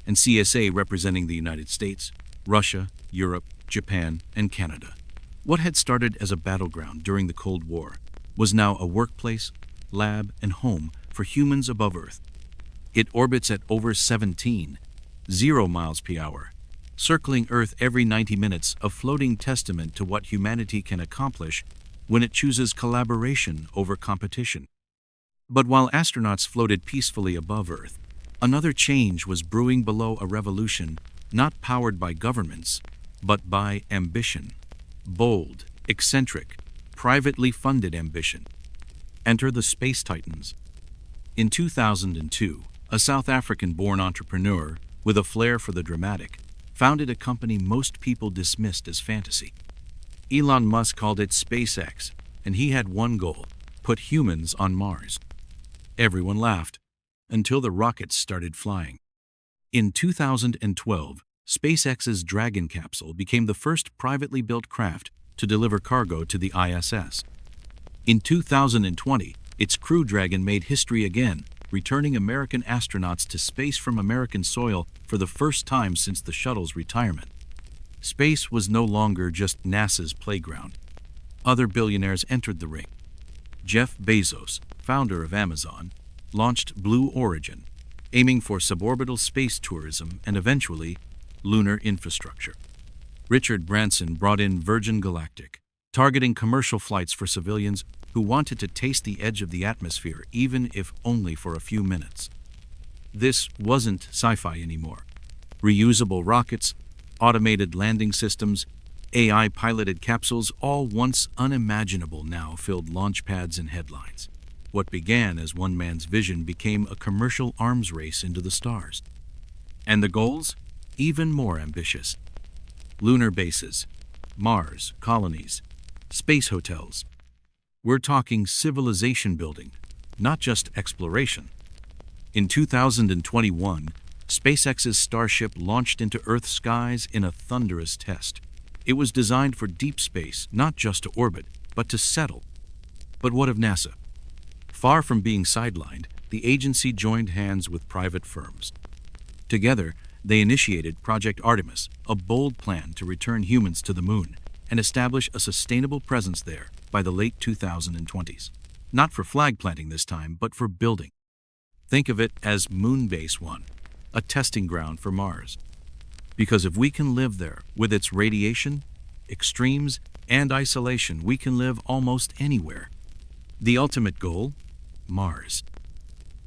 and CSA representing the United States, Russia, Europe, Japan, and Canada. What had started as a battleground during the Cold War was now a workplace, lab, and home for humans above Earth. It orbits at over 17, 0 miles per hour, circling Earth every 90 minutes, a floating testament to what humanity can accomplish when it chooses collaboration over competition. But while astronauts floated peacefully above Earth, another change was brewing below, a revolution not powered by governments, but by ambition. Bold, eccentric, privately funded ambition. Enter the Space Titans. In 2002, a South African-born entrepreneur with a flair for the dramatic founded a company most people dismissed as fantasy. Elon Musk called it SpaceX, and he had one goal: put humans on Mars. Everyone laughed, until the rockets started flying. In 2012, SpaceX's Dragon capsule became the first privately built craft to deliver cargo to the ISS. In 2020, its Crew Dragon made history again, returning American astronauts to space from American soil for the first time since the shuttle's retirement. Space was no longer just NASA's playground. Other billionaires entered the ring. Jeff Bezos, founder of Amazon, launched Blue Origin, aiming for suborbital space tourism and eventually lunar infrastructure. Richard Branson brought in Virgin Galactic, targeting commercial flights for civilians who wanted to taste the edge of the atmosphere, even if only for a few minutes. This wasn't sci-fi anymore. Reusable rockets, automated landing systems, AI-piloted capsules, all once unimaginable, now filled launch pads and headlines. What began as one man's vision became a commercial arms race into the stars. And the goals? Even more ambitious. Lunar bases, Mars colonies, space hotels. We're talking civilization building, not just exploration. In 2021, SpaceX's Starship launched into Earth's skies in a thunderous test. It was designed for deep space, not just to orbit, but to settle. But what of NASA? Far from being sidelined, the agency joined hands with private firms. Together, they initiated Project Artemis, a bold plan to return humans to the moon and establish a sustainable presence there by the late 2020s. Not for flag planting this time, but for building. Think of it as Moonbase 1, a testing ground for Mars. Because if we can live there with its radiation, extremes, and isolation, we can live almost anywhere. The ultimate goal? Mars.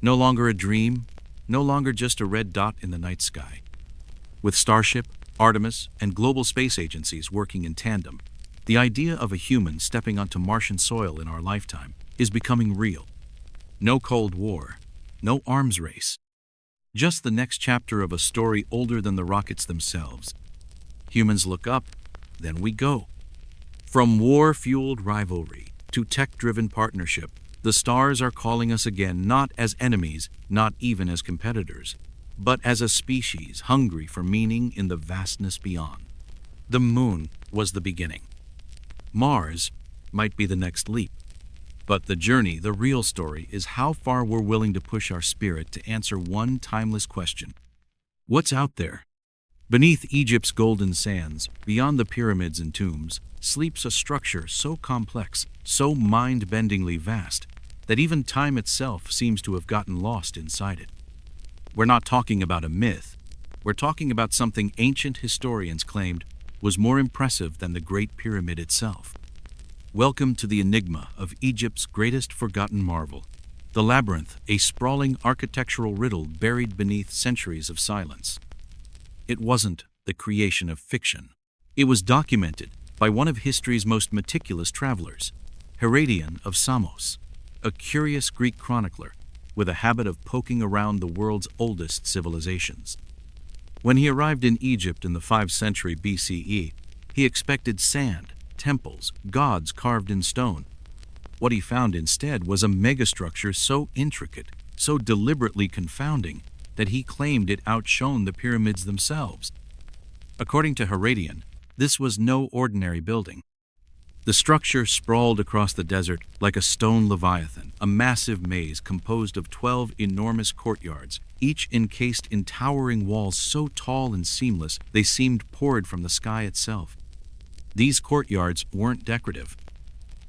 No longer a dream, no longer just a red dot in the night sky. With Starship, Artemis, and global space agencies working in tandem, the idea of a human stepping onto Martian soil in our lifetime is becoming real. No Cold War, no arms race. Just the next chapter of a story older than the rockets themselves. Humans look up, then we go. From war-fueled rivalry to tech-driven partnership, the stars are calling us again, not as enemies, not even as competitors, but as a species hungry for meaning in the vastness beyond. The moon was the beginning. Mars might be the next leap. But the journey, the real story, is how far we're willing to push our spirit to answer one timeless question. What's out there? Beneath Egypt's golden sands, beyond the pyramids and tombs, sleeps a structure so complex, so mind-bendingly vast, that even time itself seems to have gotten lost inside it. We're not talking about a myth. We're talking about something ancient historians claimed was more impressive than the Great Pyramid itself. Welcome to the enigma of Egypt's greatest forgotten marvel, The labyrinth, a sprawling architectural riddle buried beneath centuries of silence. It wasn't the creation of fiction. It was documented by one of history's most meticulous travelers, Herodian of Samos, a curious Greek chronicler with a habit of poking around the world's oldest civilizations. When he arrived in Egypt in the 5th century BCE, he expected sand, temples, gods carved in stone. What he found instead was a megastructure so intricate, so deliberately confounding, that he claimed it outshone the pyramids themselves. According to Herodian, this was no ordinary building. The structure sprawled across the desert like a stone leviathan, a massive maze composed of 12 enormous courtyards, each encased in towering walls so tall and seamless they seemed poured from the sky itself. These courtyards weren't decorative.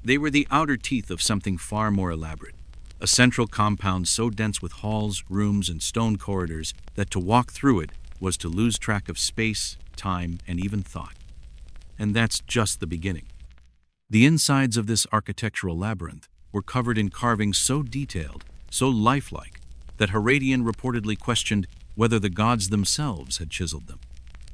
They were the outer teeth of something far more elaborate, a central compound so dense with halls, rooms, and stone corridors that to walk through it was to lose track of space, time, and even thought. And that's just the beginning. The insides of this architectural labyrinth were covered in carvings so detailed, so lifelike, that Herodian reportedly questioned whether the gods themselves had chiseled them.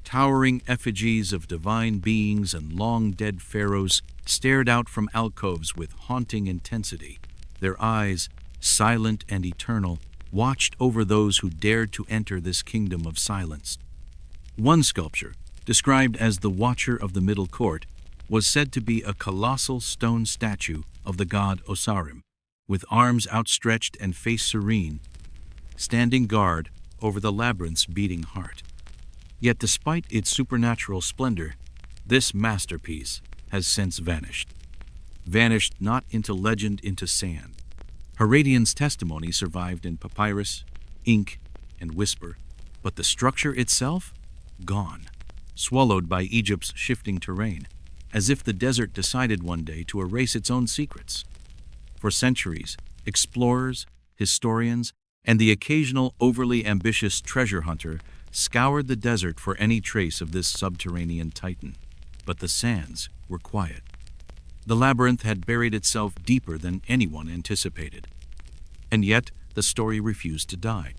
Towering effigies of divine beings and long-dead pharaohs stared out from alcoves with haunting intensity. Their eyes, silent and eternal, watched over those who dared to enter this kingdom of silence. One sculpture, described as the Watcher of the Middle Court, was said to be a colossal stone statue of the god Osirim, with arms outstretched and face serene, standing guard over the labyrinth's beating heart. Yet despite its supernatural splendor, this masterpiece has since vanished. Vanished not into legend, into sand. Herodian's testimony survived in papyrus, ink, and whisper, but the structure itself, gone, swallowed by Egypt's shifting terrain, as if the desert decided one day to erase its own secrets. For centuries, explorers, historians, and the occasional overly ambitious treasure hunter scoured the desert for any trace of this subterranean titan. But the sands were quiet. The labyrinth had buried itself deeper than anyone anticipated. And yet, the story refused to die.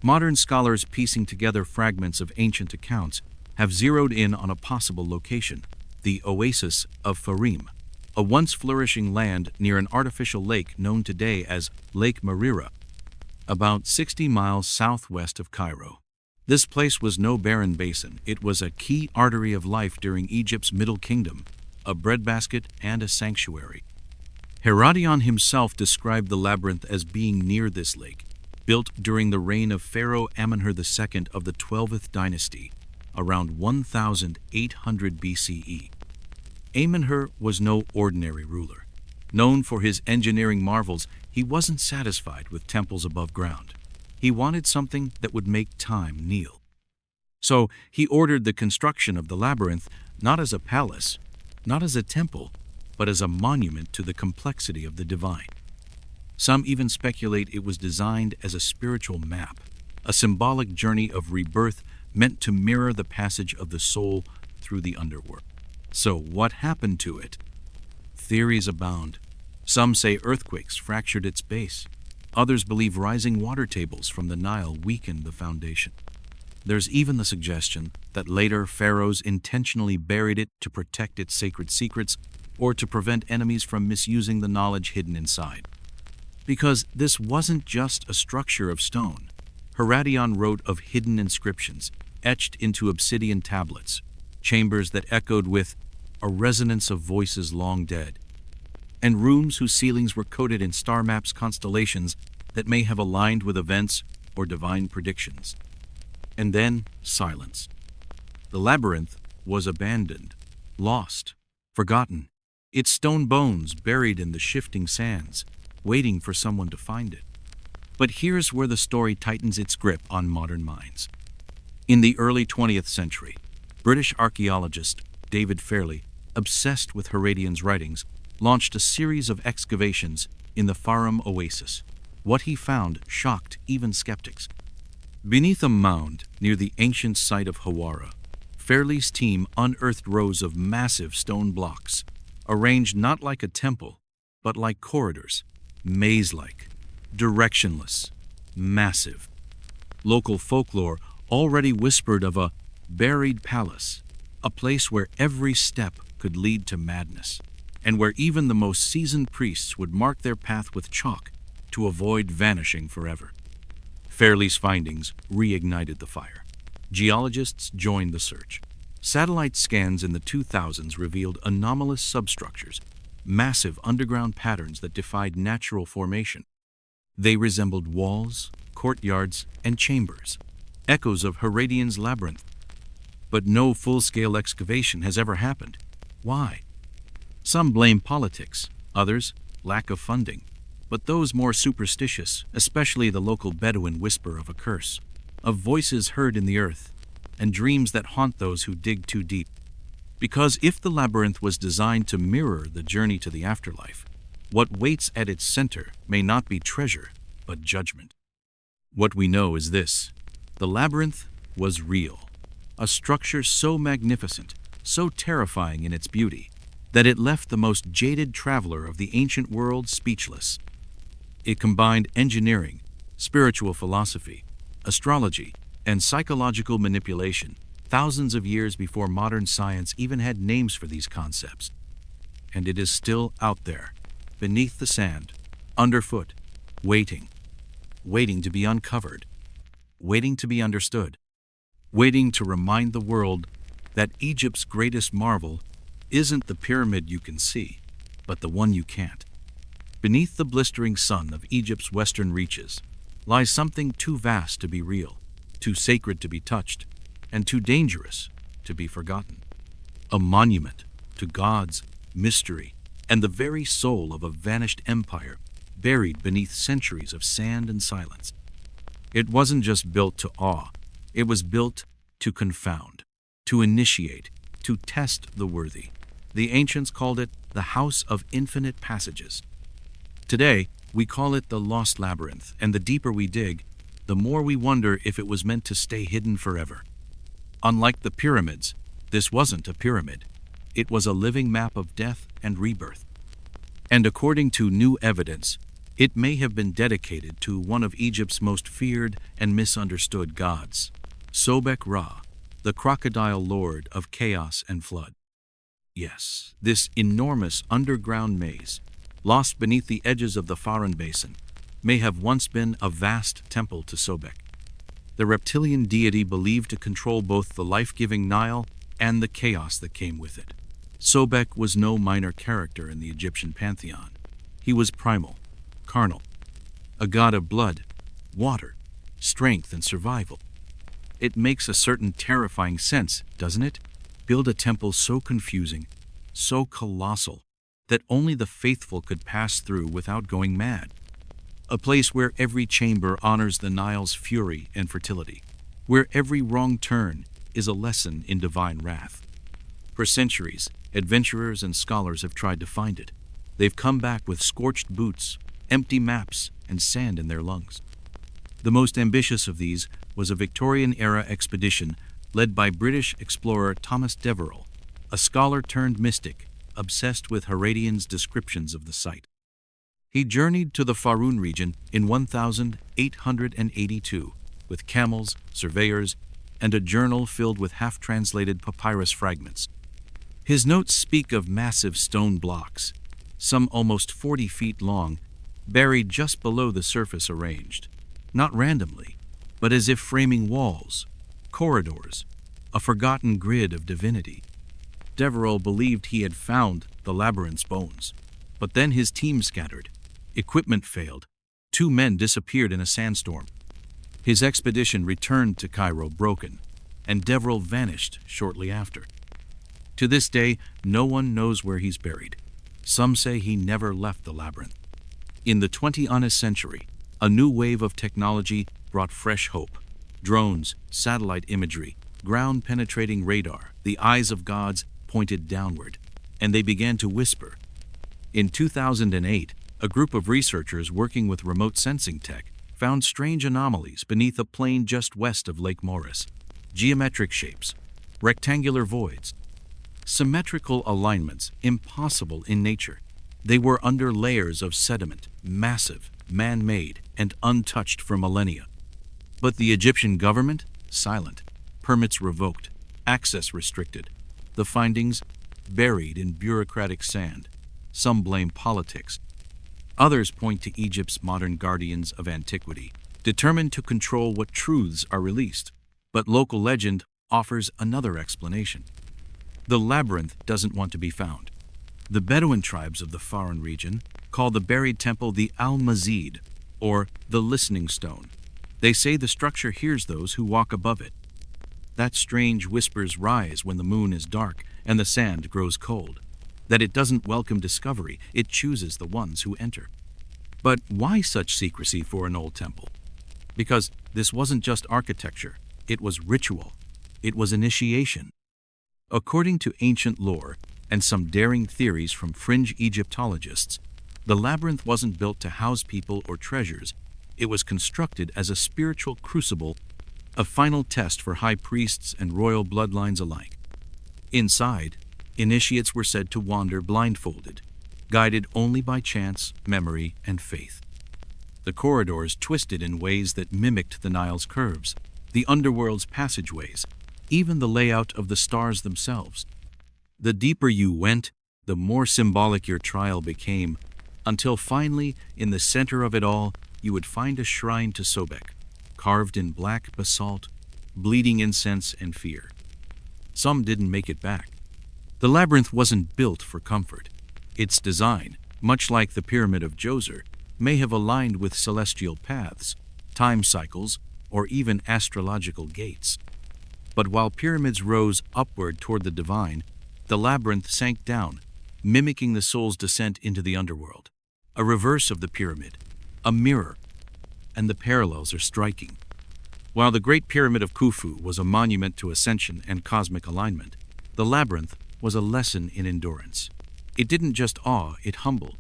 Modern scholars piecing together fragments of ancient accounts have zeroed in on a possible location, the oasis of Farim, a once flourishing land near an artificial lake known today as Lake Marira, about 60 miles southwest of Cairo. This place was no barren basin. It was a key artery of life during Egypt's Middle Kingdom, a breadbasket and a sanctuary. Herodian himself described the labyrinth as being near this lake, built during the reign of Pharaoh Amenhotep II of the 12th dynasty, around 1800 BCE. Amenhotep was no ordinary ruler. Known for his engineering marvels, he wasn't satisfied with temples above ground. He wanted something that would make time kneel. So he ordered the construction of the labyrinth not as a palace, not as a temple, but as a monument to the complexity of the divine. Some even speculate it was designed as a spiritual map, a symbolic journey of rebirth meant to mirror the passage of the soul through the underworld. So what happened to it? Theories abound. Some say earthquakes fractured its base. Others believe rising water tables from the Nile weakened the foundation. There's even the suggestion that later pharaohs intentionally buried it to protect its sacred secrets or to prevent enemies from misusing the knowledge hidden inside. Because this wasn't just a structure of stone. Herodian wrote of hidden inscriptions, etched into obsidian tablets, chambers that echoed with a resonance of voices long dead, and rooms whose ceilings were coated in star maps, constellations that may have aligned with events or divine predictions. And then silence. The labyrinth was abandoned, lost, forgotten, its stone bones buried in the shifting sands, waiting for someone to find it. But here's where the story tightens its grip on modern minds. In the early 20th century, British archaeologist David Fairley, obsessed with Herodian's writings, launched a series of excavations in the Farim oasis. What he found shocked even skeptics. Beneath a mound near the ancient site of Hawara, Fairley's team unearthed rows of massive stone blocks, arranged not like a temple, but like corridors, maze-like. directionless, massive. Local folklore already whispered of a buried palace, a place where every step could lead to madness, and where even the most seasoned priests would mark their path with chalk to avoid vanishing forever. Fairley's findings reignited the fire. Geologists joined the search. Satellite scans in the 2000s revealed anomalous substructures, massive underground patterns that defied natural formation. They resembled walls, courtyards, and chambers, echoes of Heradian's labyrinth. But no full-scale excavation has ever happened. Why? Some blame politics, others lack of funding. But those more superstitious, especially the local Bedouin, whisper of a curse, of voices heard in the earth, and dreams that haunt those who dig too deep. Because if the labyrinth was designed to mirror the journey to the afterlife, what waits at its center may not be treasure, but judgment. What we know is this: the labyrinth was real, a structure so magnificent, so terrifying in its beauty, that it left the most jaded traveler of the ancient world speechless. It combined engineering, spiritual philosophy, astrology, and psychological manipulation, thousands of years before modern science even had names for these concepts. And it is still out there, beneath the sand, underfoot, waiting to be uncovered, waiting to be understood, waiting to remind the world that Egypt's greatest marvel isn't the pyramid you can see, but the one you can't. Beneath the blistering sun of Egypt's western reaches lies something too vast to be real, too sacred to be touched, and too dangerous to be forgotten. A monument to gods, mystery, and the very soul of a vanished empire buried beneath centuries of sand and silence. It wasn't just built to awe, it was built to confound, to initiate, to test the worthy. The ancients called it the House of Infinite Passages. Today, we call it the Lost Labyrinth, and the deeper we dig, the more we wonder if it was meant to stay hidden forever. Unlike the pyramids, this wasn't a pyramid. It was a living map of death and rebirth. And according to new evidence, it may have been dedicated to one of Egypt's most feared and misunderstood gods, Sobek-Ra, the crocodile lord of chaos and flood. Yes, this enormous underground maze, lost beneath the edges of the Faran Basin, may have once been a vast temple to Sobek, the reptilian deity believed to control both the life-giving Nile and the chaos that came with it. Sobek was no minor character in the Egyptian pantheon. He was primal, carnal, a god of blood, water, strength, and survival. It makes a certain terrifying sense, doesn't it? Build a temple so confusing, so colossal, that only the faithful could pass through without going mad. A place where every chamber honors the Nile's fury and fertility, where every wrong turn is a lesson in divine wrath. For centuries, adventurers and scholars have tried to find it. They've come back with scorched boots, empty maps, and sand in their lungs. The most ambitious of these was a Victorian-era expedition led by British explorer Thomas Deverell, a scholar turned mystic, obsessed with Heradian's descriptions of the site. He journeyed to the Faroun region in 1882 with camels, surveyors, and a journal filled with half-translated papyrus fragments. His notes speak of massive stone blocks, some almost 40 feet long, buried just below the surface, arranged, not randomly, but as if framing walls, corridors, a forgotten grid of divinity. Deverell believed he had found the labyrinth's bones, but then his team scattered. Equipment failed. 2 men disappeared in a sandstorm. His expedition returned to Cairo broken, and Deverell vanished shortly after. To this day, no one knows where he's buried. Some say he never left the labyrinth. In the 20th century, a new wave of technology brought fresh hope. Drones, satellite imagery, ground-penetrating radar, the eyes of gods pointed downward, and they began to whisper. In 2008, a group of researchers working with remote sensing tech found strange anomalies beneath a plain just west of Lake Moeris. Geometric shapes, rectangular voids, symmetrical alignments impossible in nature. They were under layers of sediment, massive, man-made, and untouched for millennia. But the Egyptian government? Silent. Permits revoked. Access restricted. The findings? Buried in bureaucratic sand. Some blame politics. Others point to Egypt's modern guardians of antiquity, determined to control what truths are released. But local legend offers another explanation. The labyrinth doesn't want to be found. The Bedouin tribes of the Faran region call the buried temple the Al-Mazid, or the listening stone. They say the structure hears those who walk above it. That strange whispers rise when the moon is dark and the sand grows cold. That it doesn't welcome discovery, it chooses the ones who enter. But why such secrecy for an old temple? Because this wasn't just architecture, it was ritual. It was initiation. According to ancient lore and some daring theories from fringe Egyptologists, the labyrinth wasn't built to house people or treasures. It was constructed as a spiritual crucible, a final test for high priests and royal bloodlines alike. Inside, initiates were said to wander blindfolded, guided only by chance, memory, and faith. The corridors twisted in ways that mimicked the Nile's curves, the underworld's passageways, even the layout of the stars themselves. The deeper you went, the more symbolic your trial became, until finally, in the center of it all, you would find a shrine to Sobek, carved in black basalt, bleeding incense and fear. Some didn't make it back. The labyrinth wasn't built for comfort. Its design, much like the Pyramid of Djoser, may have aligned with celestial paths, time cycles, or even astrological gates. But while pyramids rose upward toward the divine, the labyrinth sank down, mimicking the soul's descent into the underworld. A reverse of the pyramid, a mirror, and the parallels are striking. While the Great Pyramid of Khufu was a monument to ascension and cosmic alignment, the labyrinth was a lesson in endurance. It didn't just awe, it humbled.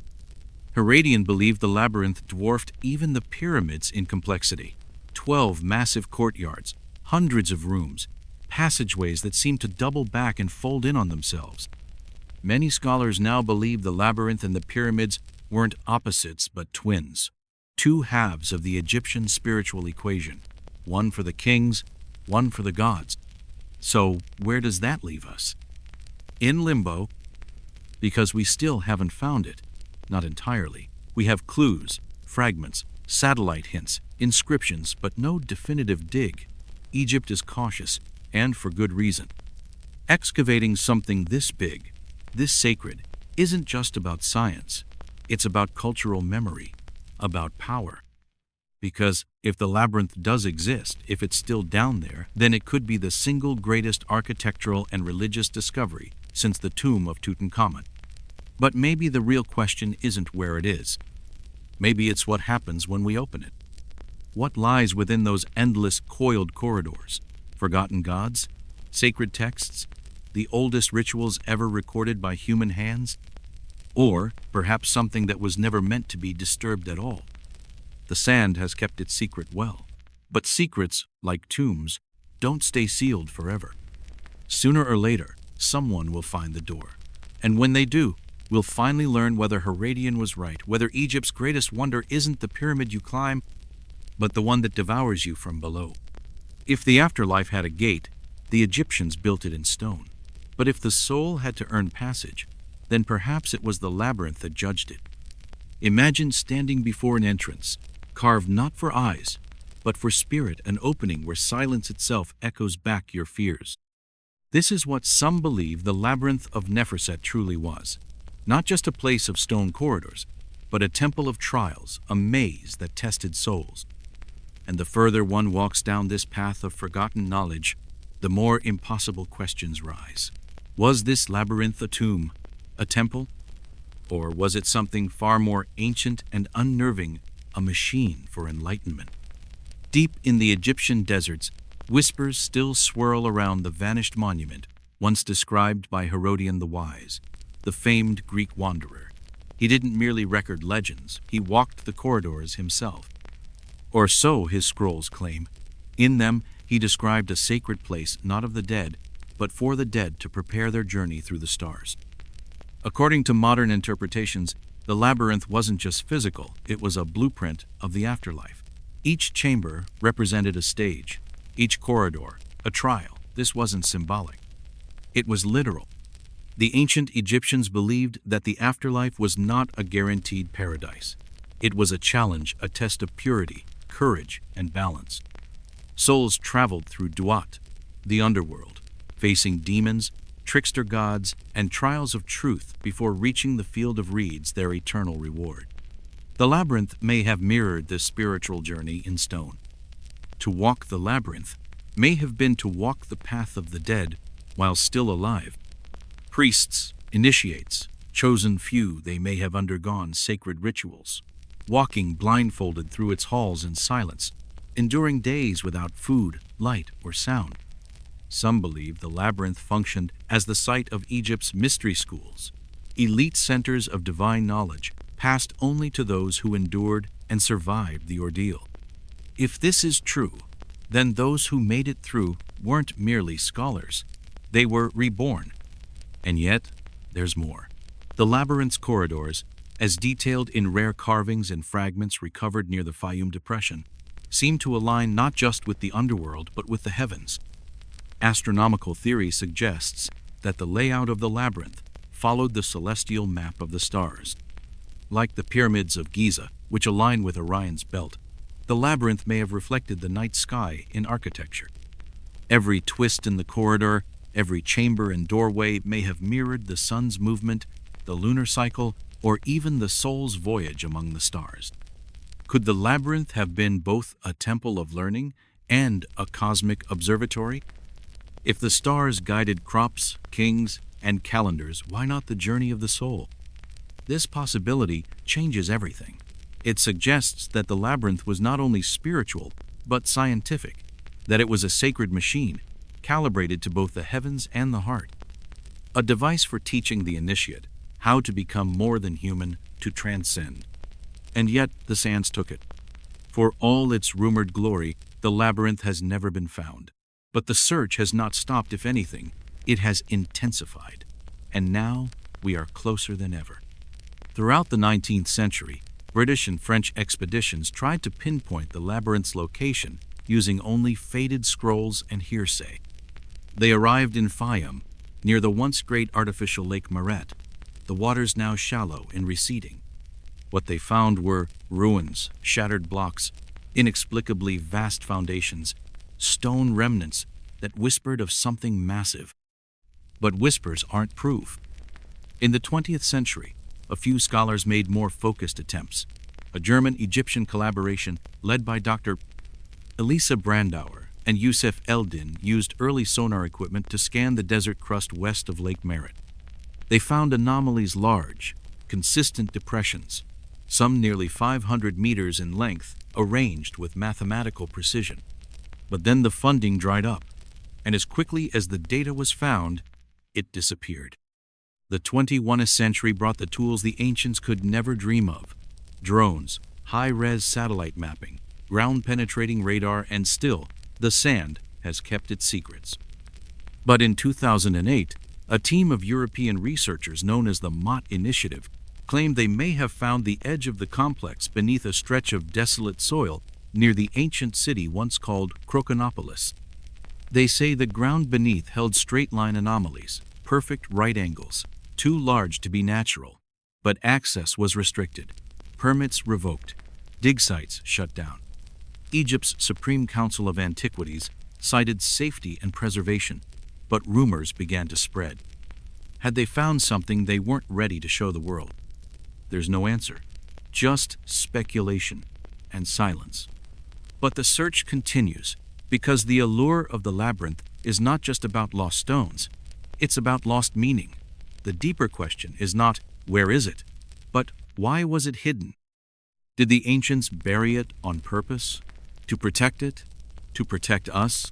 Herodian believed the labyrinth dwarfed even the pyramids in complexity. 12 massive courtyards, hundreds of rooms, passageways that seemed to double back and fold in on themselves. Many scholars now believe the labyrinth and the pyramids weren't opposites but twins, two halves of the Egyptian spiritual equation, one for the kings, one for the gods. So where does that leave us? In limbo, because we still haven't found it. Not entirely. We have clues, fragments, satellite hints, inscriptions, but no definitive dig. Egypt is cautious, and for good reason. Excavating something this big, this sacred, isn't just about science. It's about cultural memory, about power. Because if the labyrinth does exist, if it's still down there, then it could be the single greatest architectural and religious discovery since the tomb of Tutankhamun. But maybe the real question isn't where it is. Maybe it's what happens when we open it. What lies within those endless coiled corridors? Forgotten gods? Sacred texts? The oldest rituals ever recorded by human hands? Or perhaps something that was never meant to be disturbed at all? The sand has kept its secret well. But secrets, like tombs, don't stay sealed forever. Sooner or later, someone will find the door. And when they do, we'll finally learn whether Herodian was right, whether Egypt's greatest wonder isn't the pyramid you climb, but the one that devours you from below. If the afterlife had a gate, the Egyptians built it in stone. But if the soul had to earn passage, then perhaps it was the labyrinth that judged it. Imagine standing before an entrance, carved not for eyes, but for spirit, an opening where silence itself echoes back your fears. This is what some believe the labyrinth of Neferset truly was. Not just a place of stone corridors, but a temple of trials, a maze that tested souls. And the further one walks down this path of forgotten knowledge, the more impossible questions rise. Was this labyrinth a tomb, a temple? Or was it something far more ancient and unnerving, a machine for enlightenment? Deep in the Egyptian deserts, whispers still swirl around the vanished monument, once described by Herodian the Wise, the famed Greek wanderer. He didn't merely record legends, he walked the corridors himself. Or so his scrolls claim. In them, he described a sacred place not of the dead, but for the dead to prepare their journey through the stars. According to modern interpretations, The labyrinth wasn't just physical, it was a blueprint of the afterlife. Each chamber represented a stage, each corridor a trial. This wasn't symbolic. It was literal. The ancient Egyptians believed that the afterlife was not a guaranteed paradise. It was a challenge, a test of purity, courage, and balance. Souls traveled through Duat, the underworld, facing demons, trickster gods, and trials of truth before reaching the field of reeds, their eternal reward. The labyrinth may have mirrored this spiritual journey in stone. To walk the labyrinth may have been to walk the path of the dead while still alive. Priests, initiates, chosen few, they may have undergone sacred rituals, walking blindfolded through its halls in silence, enduring days without food, light, or sound. Some believe the labyrinth functioned as the site of Egypt's mystery schools, elite centers of divine knowledge passed only to those who endured and survived the ordeal. If this is true, then those who made it through weren't merely scholars, they were reborn. And yet, there's more. The labyrinth's corridors, as detailed in rare carvings and fragments recovered near the Fayum Depression, seem to align not just with the underworld but with the heavens. Astronomical theory suggests that the layout of the labyrinth followed the celestial map of the stars. Like the pyramids of Giza, which align with Orion's belt, the labyrinth may have reflected the night sky in architecture. Every twist in the corridor, every chamber and doorway may have mirrored the sun's movement, the lunar cycle, or even the soul's voyage among the stars. Could the labyrinth have been both a temple of learning and a cosmic observatory? If the stars guided crops, kings, and calendars, why not the journey of the soul? This possibility changes everything. It suggests that the labyrinth was not only spiritual, but scientific, that it was a sacred machine, calibrated to both the heavens and the heart. A device for teaching the initiate how to become more than human, to transcend. And yet the sands took it. For all its rumored glory, the labyrinth has never been found. But the search has not stopped. If anything, it has intensified. And now we are closer than ever. Throughout the 19th century, British and French expeditions tried to pinpoint the labyrinth's location using only faded scrolls and hearsay. They arrived in Fayum, near the once great artificial Lake Maret, the waters now shallow and receding. What they found were ruins, shattered blocks, inexplicably vast foundations, stone remnants that whispered of something massive. But whispers aren't proof. In the 20th century, a few scholars made more focused attempts. A German-Egyptian collaboration led by Dr. Elisa Brandauer and Youssef Eldin used early sonar equipment to scan the desert crust west of Lake Merritt. They found anomalies, large, consistent depressions, some nearly 500 meters in length, arranged with mathematical precision. But then the funding dried up, and as quickly as the data was found, it disappeared. The 21st century brought the tools the ancients could never dream of: drones, high-res satellite mapping, ground-penetrating radar, and still, the sand has kept its secrets. But in 2008, a team of European researchers known as the Mott Initiative claimed they may have found the edge of the complex beneath a stretch of desolate soil near the ancient city once called Croconopolis. They say the ground beneath held straight-line anomalies, perfect right angles, too large to be natural, but access was restricted, permits revoked, dig sites shut down. Egypt's Supreme Council of Antiquities cited safety and preservation, but rumors began to spread. Had they found something they weren't ready to show the world? There's no answer, just speculation and silence. But the search continues, because the allure of the labyrinth is not just about lost stones, it's about lost meaning. The deeper question is not, where is it, but why was it hidden? Did the ancients bury it on purpose? To protect it? To protect us?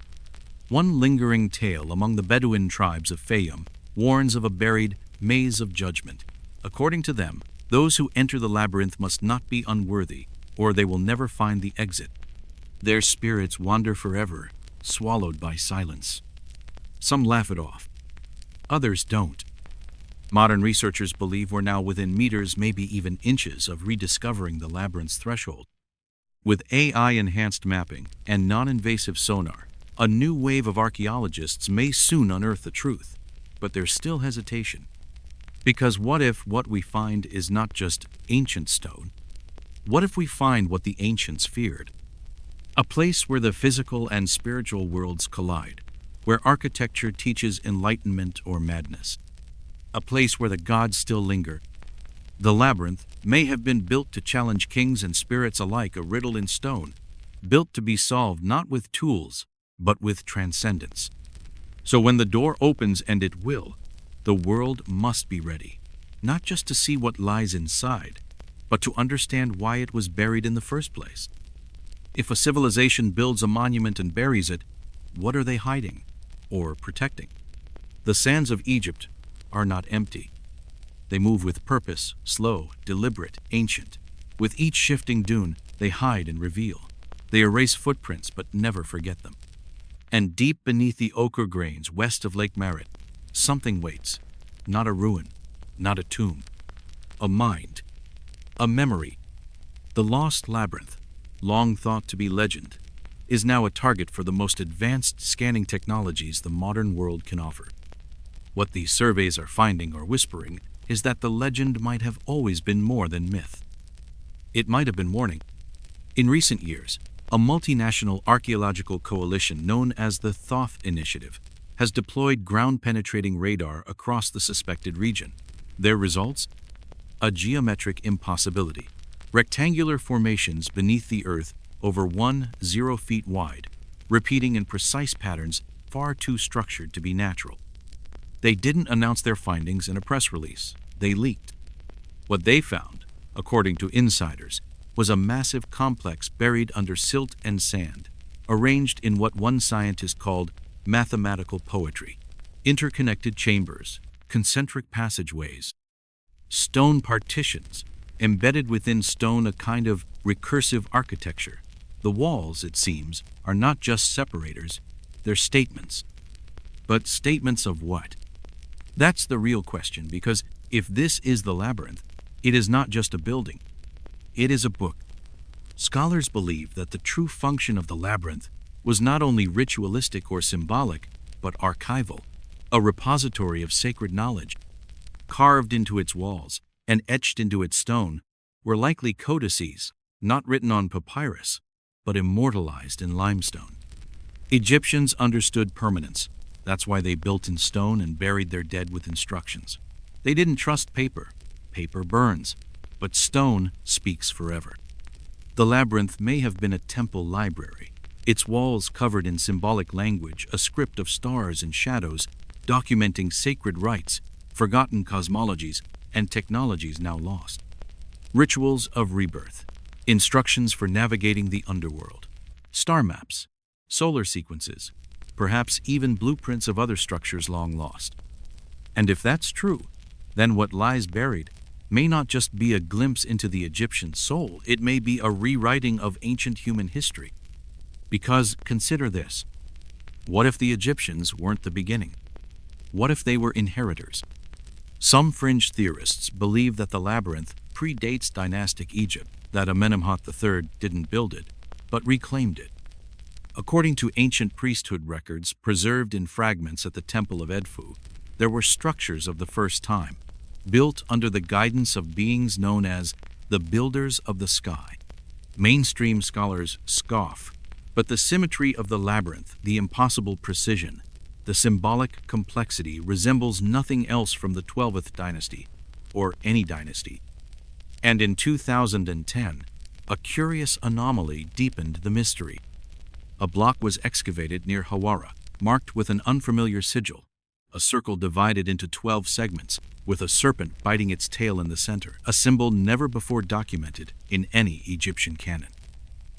One lingering tale among the Bedouin tribes of Fayum warns of a buried maze of judgment. According to them, those who enter the labyrinth must not be unworthy, or they will never find the exit. Their spirits wander forever, swallowed by silence. Some laugh it off. Others don't. Modern researchers believe we're now within meters, maybe even inches, of rediscovering the labyrinth's threshold. With AI-enhanced mapping and non-invasive sonar, a new wave of archaeologists may soon unearth the truth. But there's still hesitation. Because what if what we find is not just ancient stone? What if we find what the ancients feared? A place where the physical and spiritual worlds collide, where architecture teaches enlightenment or madness. A place where the gods still linger. The labyrinth may have been built to challenge kings and spirits alike, a riddle in stone, built to be solved not with tools, but with transcendence. So when the door opens, and it will, the world must be ready, not just to see what lies inside, but to understand why it was buried in the first place. If a civilization builds a monument and buries it, what are they hiding or protecting? The sands of Egypt are not empty. They move with purpose, slow, deliberate, ancient. With each shifting dune, they hide and reveal. They erase footprints but never forget them. And deep beneath the ochre grains west of Lake Merritt, something waits. Not a ruin, not a tomb. A mind, a memory. The lost labyrinth, long thought to be legend, is now a target for the most advanced scanning technologies the modern world can offer. What these surveys are finding or whispering is that the legend might have always been more than myth. It might have been warning. In recent years, a multinational archaeological coalition known as the Thoth Initiative has deployed ground-penetrating radar across the suspected region. Their results? A geometric impossibility. Rectangular formations beneath the earth over 10 feet wide, repeating in precise patterns far too structured to be natural. They didn't announce their findings in a press release. They leaked. What they found, according to insiders, was a massive complex buried under silt and sand, arranged in what one scientist called mathematical poetry. Interconnected chambers, concentric passageways, stone partitions, embedded within stone, a kind of recursive architecture. The walls, it seems, are not just separators, they're statements. But statements of what? That's the real question, because if this is the labyrinth, it is not just a building. It is a book. Scholars believe that the true function of the labyrinth was not only ritualistic or symbolic, but archival, a repository of sacred knowledge. Carved into its walls and etched into its stone were likely codices, not written on papyrus, but immortalized in limestone. Egyptians understood permanence. That's why they built in stone and buried their dead with instructions. They didn't trust paper. Paper burns, but stone speaks forever. The labyrinth may have been a temple library, its walls covered in symbolic language, a script of stars and shadows, documenting sacred rites, forgotten cosmologies, and technologies now lost. Rituals of rebirth, instructions for navigating the underworld, star maps, solar sequences, perhaps even blueprints of other structures long lost. And if that's true, then what lies buried may not just be a glimpse into the Egyptian soul, it may be a rewriting of ancient human history. Because consider this, what if the Egyptians weren't the beginning? What if they were inheritors? Some fringe theorists believe that the labyrinth predates dynastic Egypt, that Amenemhat III didn't build it, but reclaimed it. According to ancient priesthood records preserved in fragments at the Temple of Edfu, there were structures of the first time, built under the guidance of beings known as the builders of the sky. Mainstream scholars scoff, but the symmetry of the labyrinth, the impossible precision, the symbolic complexity resembles nothing else from the 12th dynasty, or any dynasty. And in 2010, a curious anomaly deepened the mystery. A block was excavated near Hawara, marked with an unfamiliar sigil, a circle divided into 12 segments, with a serpent biting its tail in the center, a symbol never before documented in any Egyptian canon.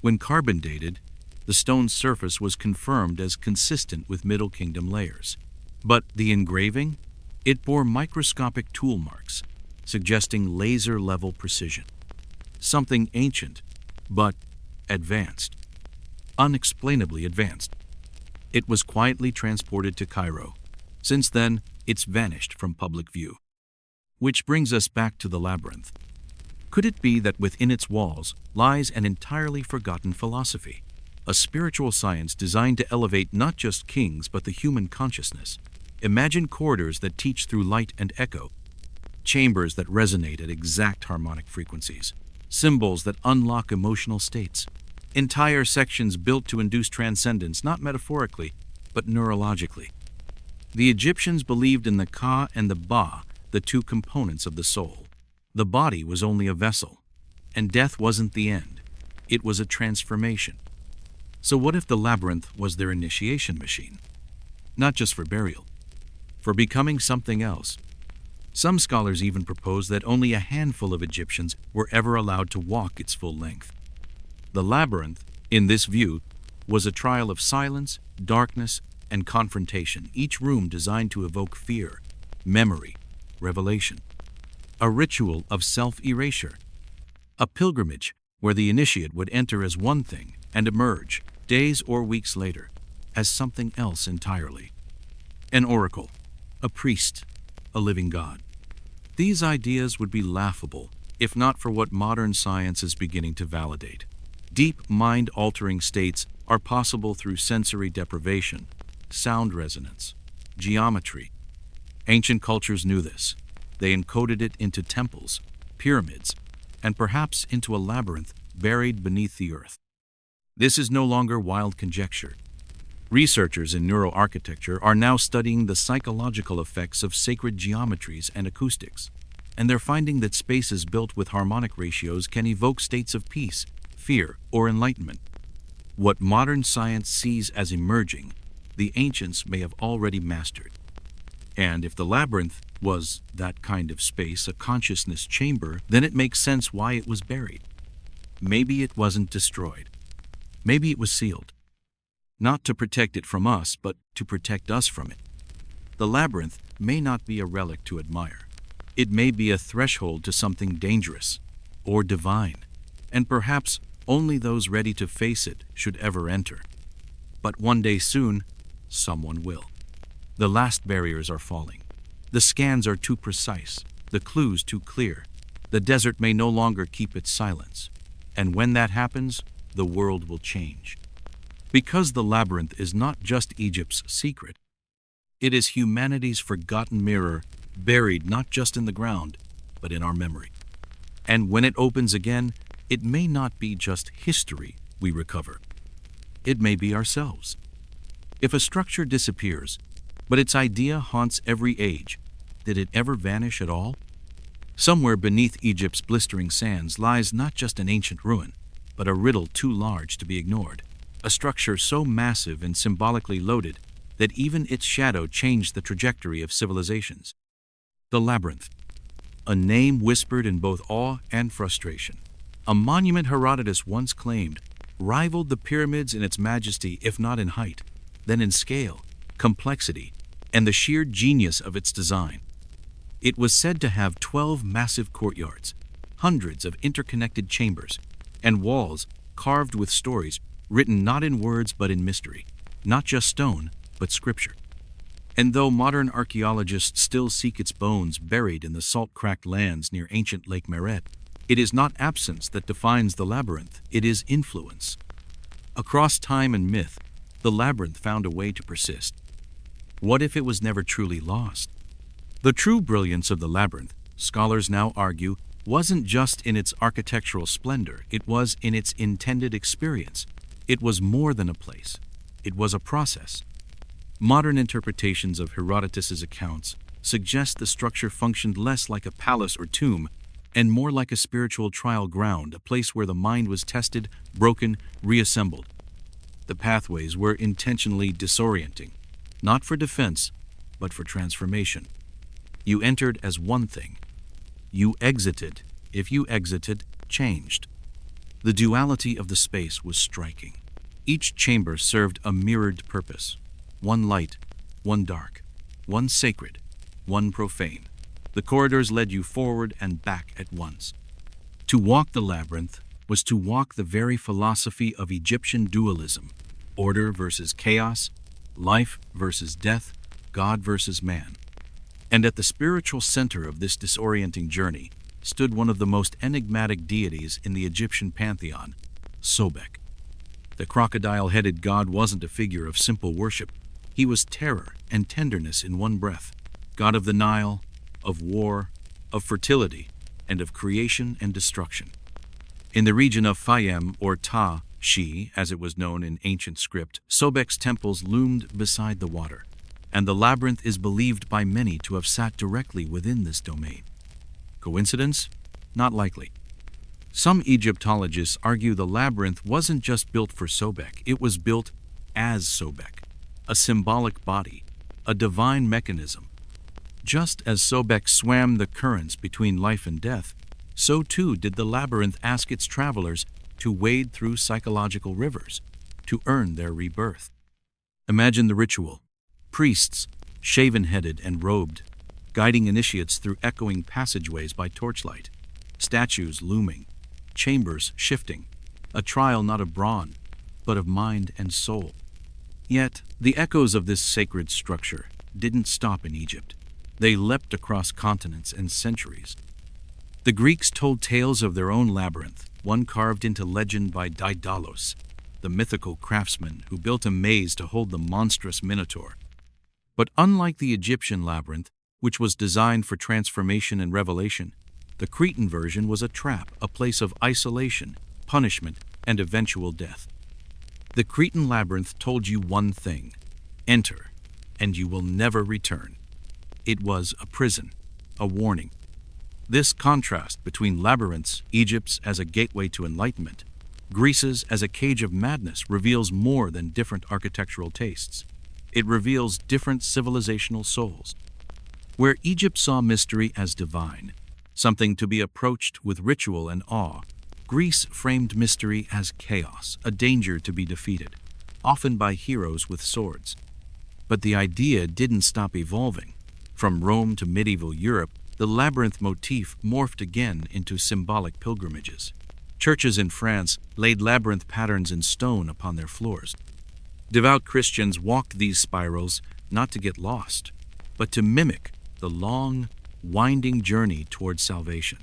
When carbon dated, the stone's surface was confirmed as consistent with Middle Kingdom layers. But the engraving? It bore microscopic tool marks, suggesting laser-level precision. Something ancient, but advanced. Unexplainably advanced. It was quietly transported to Cairo. Since then, it's vanished from public view. Which brings us back to the labyrinth. Could it be that within its walls lies an entirely forgotten philosophy? A spiritual science designed to elevate not just kings but the human consciousness. Imagine corridors that teach through light and echo, chambers that resonate at exact harmonic frequencies, symbols that unlock emotional states, entire sections built to induce transcendence not metaphorically but neurologically. The Egyptians believed in the Ka and the Ba, the two components of the soul. The body was only a vessel, and death wasn't the end. It was a transformation. So what if the labyrinth was their initiation machine? Not just for burial, for becoming something else. Some scholars even propose that only a handful of Egyptians were ever allowed to walk its full length. The labyrinth, in this view, was a trial of silence, darkness, and confrontation, each room designed to evoke fear, memory, revelation. A ritual of self-erasure. A pilgrimage where the initiate would enter as one thing and emerge, days or weeks later, as something else entirely. An oracle, a priest, a living god. These ideas would be laughable if not for what modern science is beginning to validate. Deep mind-altering states are possible through sensory deprivation, sound resonance, geometry. Ancient cultures knew this. They encoded it into temples, pyramids, and perhaps into a labyrinth buried beneath the earth. This is no longer wild conjecture. Researchers in neuroarchitecture are now studying the psychological effects of sacred geometries and acoustics, and they're finding that spaces built with harmonic ratios can evoke states of peace, fear, or enlightenment. What modern science sees as emerging, the ancients may have already mastered. And if the labyrinth was that kind of space, a consciousness chamber, then it makes sense why it was buried. Maybe it wasn't destroyed. Maybe it was sealed. Not to protect it from us, but to protect us from it. The labyrinth may not be a relic to admire. It may be a threshold to something dangerous or divine, and perhaps only those ready to face it should ever enter. But one day soon, someone will. The last barriers are falling. The scans are too precise, the clues too clear. The desert may no longer keep its silence. And when that happens, the world will change. Because the labyrinth is not just Egypt's secret, it is humanity's forgotten mirror, buried not just in the ground, but in our memory. And when it opens again, it may not be just history we recover. It may be ourselves. If a structure disappears, but its idea haunts every age, did it ever vanish at all? Somewhere beneath Egypt's blistering sands lies not just an ancient ruin, but a riddle too large to be ignored. A structure so massive and symbolically loaded that even its shadow changed the trajectory of civilizations. The labyrinth, a name whispered in both awe and frustration. A monument Herodotus once claimed rivaled the pyramids in its majesty, if not in height, then in scale, complexity, and the sheer genius of its design. It was said to have 12 massive courtyards, hundreds of interconnected chambers, and walls carved with stories written not in words but in mystery, not just stone, but scripture. And though modern archaeologists still seek its bones buried in the salt-cracked lands near ancient Lake Meret, it is not absence that defines the labyrinth, it is influence. Across time and myth, the labyrinth found a way to persist. What if it was never truly lost? The true brilliance of the labyrinth, scholars now argue, wasn't just in its architectural splendor, it was in its intended experience. It was more than a place. It was a process. Modern interpretations of Herodotus's accounts suggest the structure functioned less like a palace or tomb and more like a spiritual trial ground, a place where the mind was tested, broken, reassembled. The pathways were intentionally disorienting, not for defense, but for transformation. You entered as one thing. You exited, if you exited, changed. The duality of the space was striking. Each chamber served a mirrored purpose. One light, one dark, one sacred, one profane. The corridors led you forward and back at once. To walk the labyrinth was to walk the very philosophy of Egyptian dualism: order versus chaos, life versus death, God versus man. And at the spiritual center of this disorienting journey stood one of the most enigmatic deities in the Egyptian pantheon, Sobek. The crocodile-headed god wasn't a figure of simple worship. He was terror and tenderness in one breath, god of the Nile, of war, of fertility, and of creation and destruction. In the region of Fayum, or Ta-Shi, as it was known in ancient script, Sobek's temples loomed beside the water, and the labyrinth is believed by many to have sat directly within this domain. Coincidence? Not likely. Some Egyptologists argue the labyrinth wasn't just built for Sobek, it was built as Sobek, a symbolic body, a divine mechanism. Just as Sobek swam the currents between life and death, so too did the labyrinth ask its travelers to wade through psychological rivers, to earn their rebirth. Imagine the ritual. Priests, shaven-headed and robed, guiding initiates through echoing passageways by torchlight, statues looming, chambers shifting, a trial not of brawn, but of mind and soul. Yet, the echoes of this sacred structure didn't stop in Egypt. They leapt across continents and centuries. The Greeks told tales of their own labyrinth, one carved into legend by Daedalus, the mythical craftsman who built a maze to hold the monstrous Minotaur. But unlike the Egyptian labyrinth, which was designed for transformation and revelation, the Cretan version was a trap, a place of isolation, punishment, and eventual death. The Cretan labyrinth told you one thing: enter, and you will never return. It was a prison, a warning. This contrast between labyrinths, Egypt's as a gateway to enlightenment, Greece's as a cage of madness, reveals more than different architectural tastes. It reveals different civilizational souls. Where Egypt saw mystery as divine, something to be approached with ritual and awe, Greece framed mystery as chaos, a danger to be defeated, often by heroes with swords. But the idea didn't stop evolving. From Rome to medieval Europe, the labyrinth motif morphed again into symbolic pilgrimages. Churches in France laid labyrinth patterns in stone upon their floors. Devout Christians walked these spirals not to get lost, but to mimic the long, winding journey towards salvation.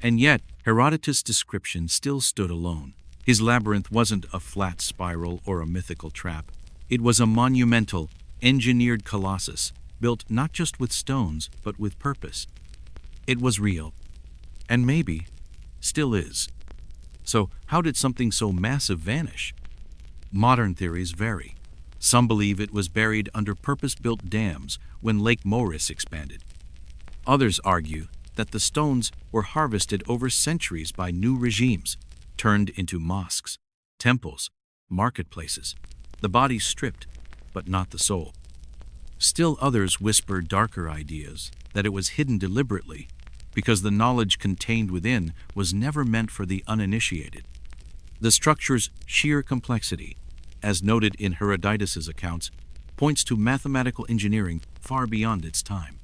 And yet, Herodotus' description still stood alone. His labyrinth wasn't a flat spiral or a mythical trap. It was a monumental, engineered colossus, built not just with stones, but with purpose. It was real, and maybe still is. So, how did something so massive vanish? Modern theories vary. Some believe it was buried under purpose-built dams when Lake Moeris expanded. Others argue that the stones were harvested over centuries by new regimes, turned into mosques, temples, marketplaces, the body stripped, but not the soul. Still others whisper darker ideas, that it was hidden deliberately, because the knowledge contained within was never meant for the uninitiated. The structure's sheer complexity, as noted in Herodotus' accounts, points to mathematical engineering far beyond its time.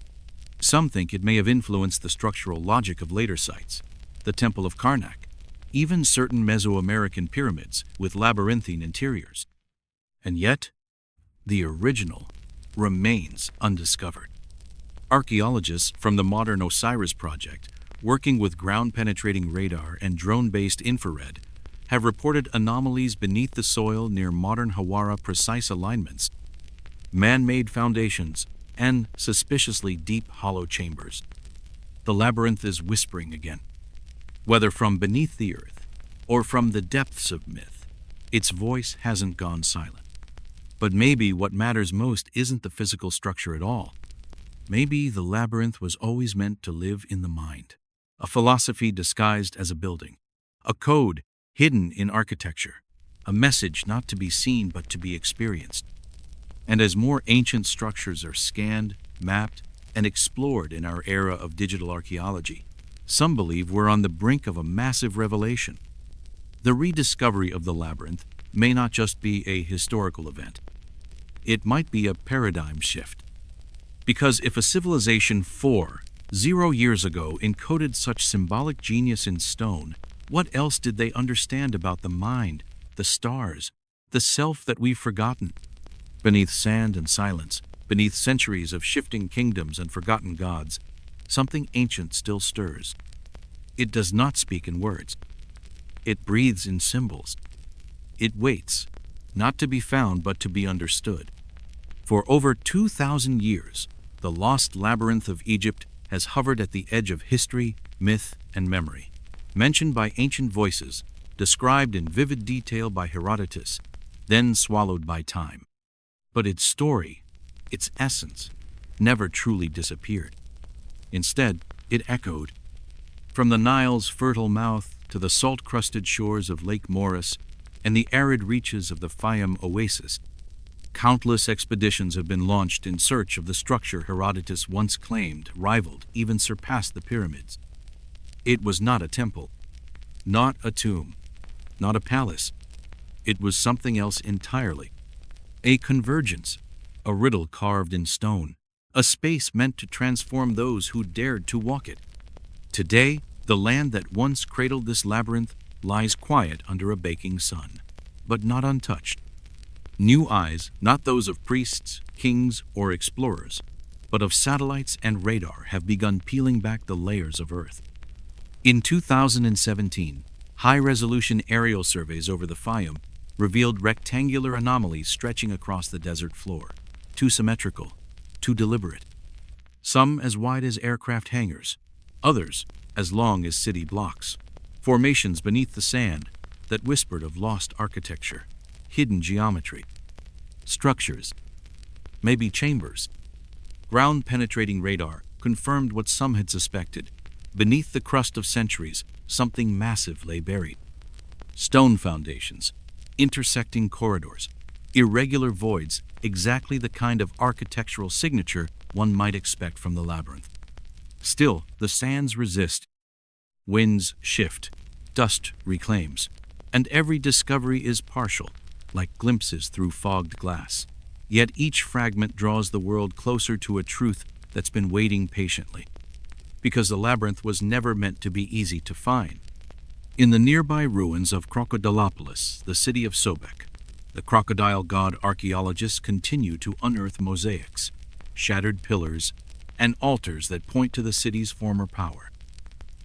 Some think it may have influenced the structural logic of later sites, the Temple of Karnak, even certain Mesoamerican pyramids with labyrinthine interiors. And yet, the original remains undiscovered. Archaeologists from the modern OSIRIS project, working with ground-penetrating radar and drone-based infrared, have reported anomalies beneath the soil near modern Hawara precise alignments, man-made foundations, and suspiciously deep hollow chambers. The labyrinth is whispering again. Whether from beneath the earth or from the depths of myth, its voice hasn't gone silent. But maybe what matters most isn't the physical structure at all. Maybe the labyrinth was always meant to live in the mind, a philosophy disguised as a building, a code hidden in architecture, a message not to be seen but to be experienced. And as more ancient structures are scanned, mapped, and explored in our era of digital archaeology, some believe we're on the brink of a massive revelation. The rediscovery of the labyrinth may not just be a historical event. It might be a paradigm shift. Because if a civilization 4,000 years ago encoded such symbolic genius in stone, what else did they understand about the mind, the stars, the self that we've forgotten? Beneath sand and silence, Beneath centuries of shifting kingdoms and forgotten gods, something ancient still stirs. It does not speak in words. It breathes in symbols. It waits, not to be found but to be understood. For over 2,000 years, the lost labyrinth of Egypt has hovered at the edge of history, myth, and memory. Mentioned by ancient voices, described in vivid detail by Herodotus, then swallowed by time. But its story, its essence, never truly disappeared. Instead, it echoed. From the Nile's fertile mouth to the salt-crusted shores of Lake Moeris and the arid reaches of the Fayum oasis, countless expeditions have been launched in search of the structure Herodotus once claimed, rivaled, even surpassed the pyramids. It was not a temple, not a tomb, not a palace. It was something else entirely. A convergence, a riddle carved in stone, a space meant to transform those who dared to walk it. Today, the land that once cradled this labyrinth lies quiet under a baking sun, but not untouched. New eyes, not those of priests, kings, or explorers, but of satellites and radar, have begun peeling back the layers of Earth. In 2017, high-resolution aerial surveys over the Fayum revealed rectangular anomalies stretching across the desert floor, too symmetrical, too deliberate. Some as wide as aircraft hangars, others as long as city blocks. Formations beneath the sand that whispered of lost architecture, hidden geometry. Structures, maybe chambers. Ground-penetrating radar confirmed what some had suspected. Beneath the crust of centuries, something massive lay buried. Stone foundations, intersecting corridors, irregular voids, exactly the kind of architectural signature one might expect from the labyrinth. Still, the sands resist. Winds shift, dust reclaims, and every discovery is partial, like glimpses through fogged glass. Yet each fragment draws the world closer to a truth that's been waiting patiently. Because the labyrinth was never meant to be easy to find. In the nearby ruins of Crocodilopolis, the city of Sobek, the crocodile god archaeologists continue to unearth mosaics, shattered pillars, and altars that point to the city's former power.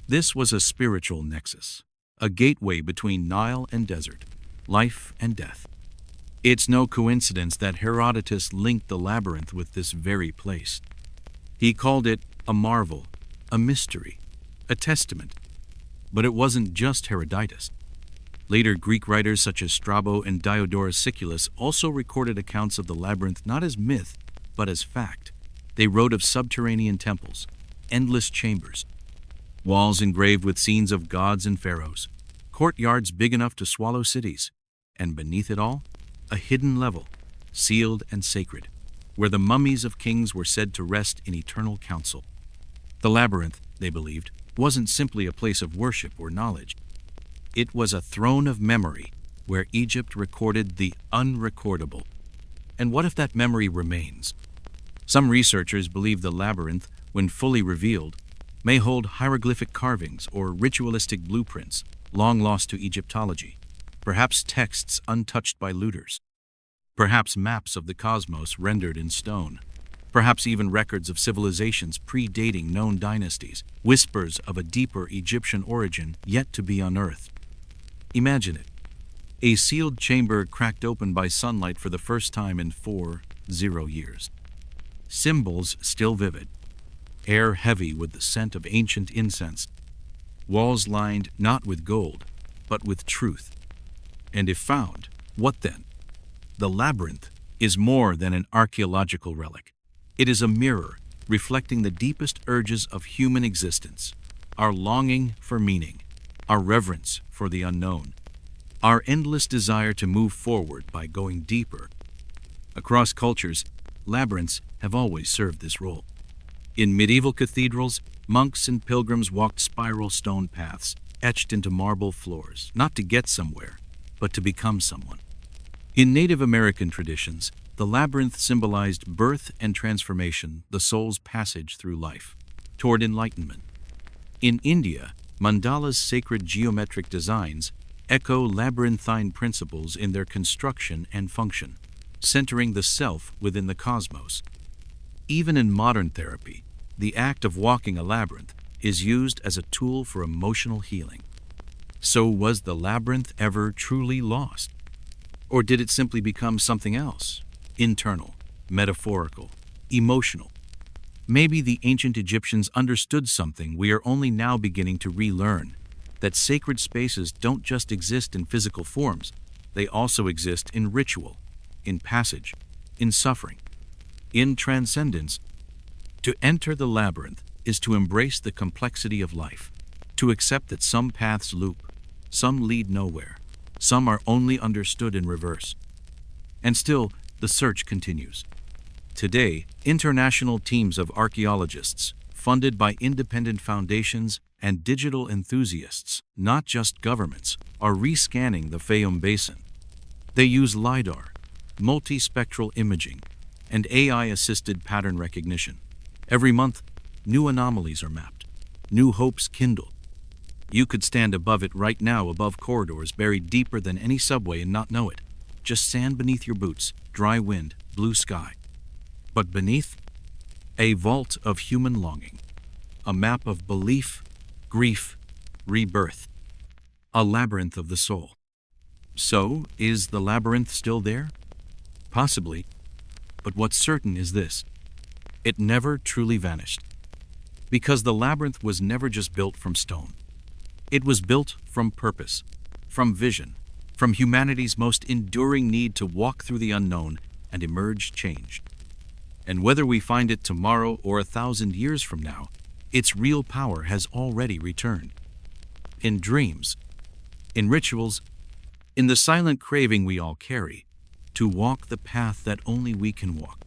This was a spiritual nexus, a gateway between Nile and desert, life and death. It's no coincidence that Herodotus linked the labyrinth with this very place. He called it a marvel, a mystery, a testament. But it wasn't just Herodotus. Later Greek writers such as Strabo and Diodorus Siculus also recorded accounts of the labyrinth not as myth, but as fact. They wrote of subterranean temples, endless chambers, walls engraved with scenes of gods and pharaohs, courtyards big enough to swallow cities, and beneath it all, a hidden level, sealed and sacred, where the mummies of kings were said to rest in eternal council. The labyrinth, they believed, wasn't simply a place of worship or knowledge. It was a throne of memory where Egypt recorded the unrecordable. And what if that memory remains? Some researchers believe the labyrinth, when fully revealed, may hold hieroglyphic carvings or ritualistic blueprints long lost to Egyptology, perhaps texts untouched by looters, perhaps maps of the cosmos rendered in stone, perhaps even records of civilizations predating known dynasties, whispers of a deeper Egyptian origin yet to be unearthed. Imagine it. A sealed chamber cracked open by sunlight for the first time in 40 years. Symbols still vivid. Air heavy with the scent of ancient incense. Walls lined not with gold, but with truth. And if found, what then? The labyrinth is more than an archaeological relic. It is a mirror reflecting the deepest urges of human existence, our longing for meaning, our reverence for the unknown, our endless desire to move forward by going deeper. Across cultures, labyrinths have always served this role. In medieval cathedrals, monks and pilgrims walked spiral stone paths, etched into marble floors, not to get somewhere, but to become someone. In Native American traditions, the labyrinth symbolized birth and transformation, the soul's passage through life, toward enlightenment. In India, mandala's sacred geometric designs echo labyrinthine principles in their construction and function, centering the self within the cosmos. Even in modern therapy, the act of walking a labyrinth is used as a tool for emotional healing. So was the labyrinth ever truly lost? Or did it simply become something else? Internal, metaphorical, emotional. Maybe the ancient Egyptians understood something we are only now beginning to relearn, that sacred spaces don't just exist in physical forms, they also exist in ritual, in passage, in suffering, in transcendence. To enter the labyrinth is to embrace the complexity of life, to accept that some paths loop, some lead nowhere, some are only understood in reverse. And still, the search continues. Today, international teams of archaeologists, funded by independent foundations and digital enthusiasts, not just governments, are rescanning the Fayum Basin. They use LiDAR, multispectral imaging, and AI-assisted pattern recognition. Every month, new anomalies are mapped, new hopes kindled. You could stand above it right now, above corridors buried deeper than any subway, and not know it. Just sand beneath your boots, dry wind, blue sky. But beneath, a vault of human longing, a map of belief, grief, rebirth, a labyrinth of the soul. So, is the labyrinth still there? Possibly, but what's certain is this: it never truly vanished. Because the labyrinth was never just built from stone. It was built from purpose, from vision, from humanity's most enduring need to walk through the unknown and emerge changed. And whether we find it tomorrow or 1,000 years from now, its real power has already returned. In dreams, in rituals, in the silent craving we all carry, to walk the path that only we can walk.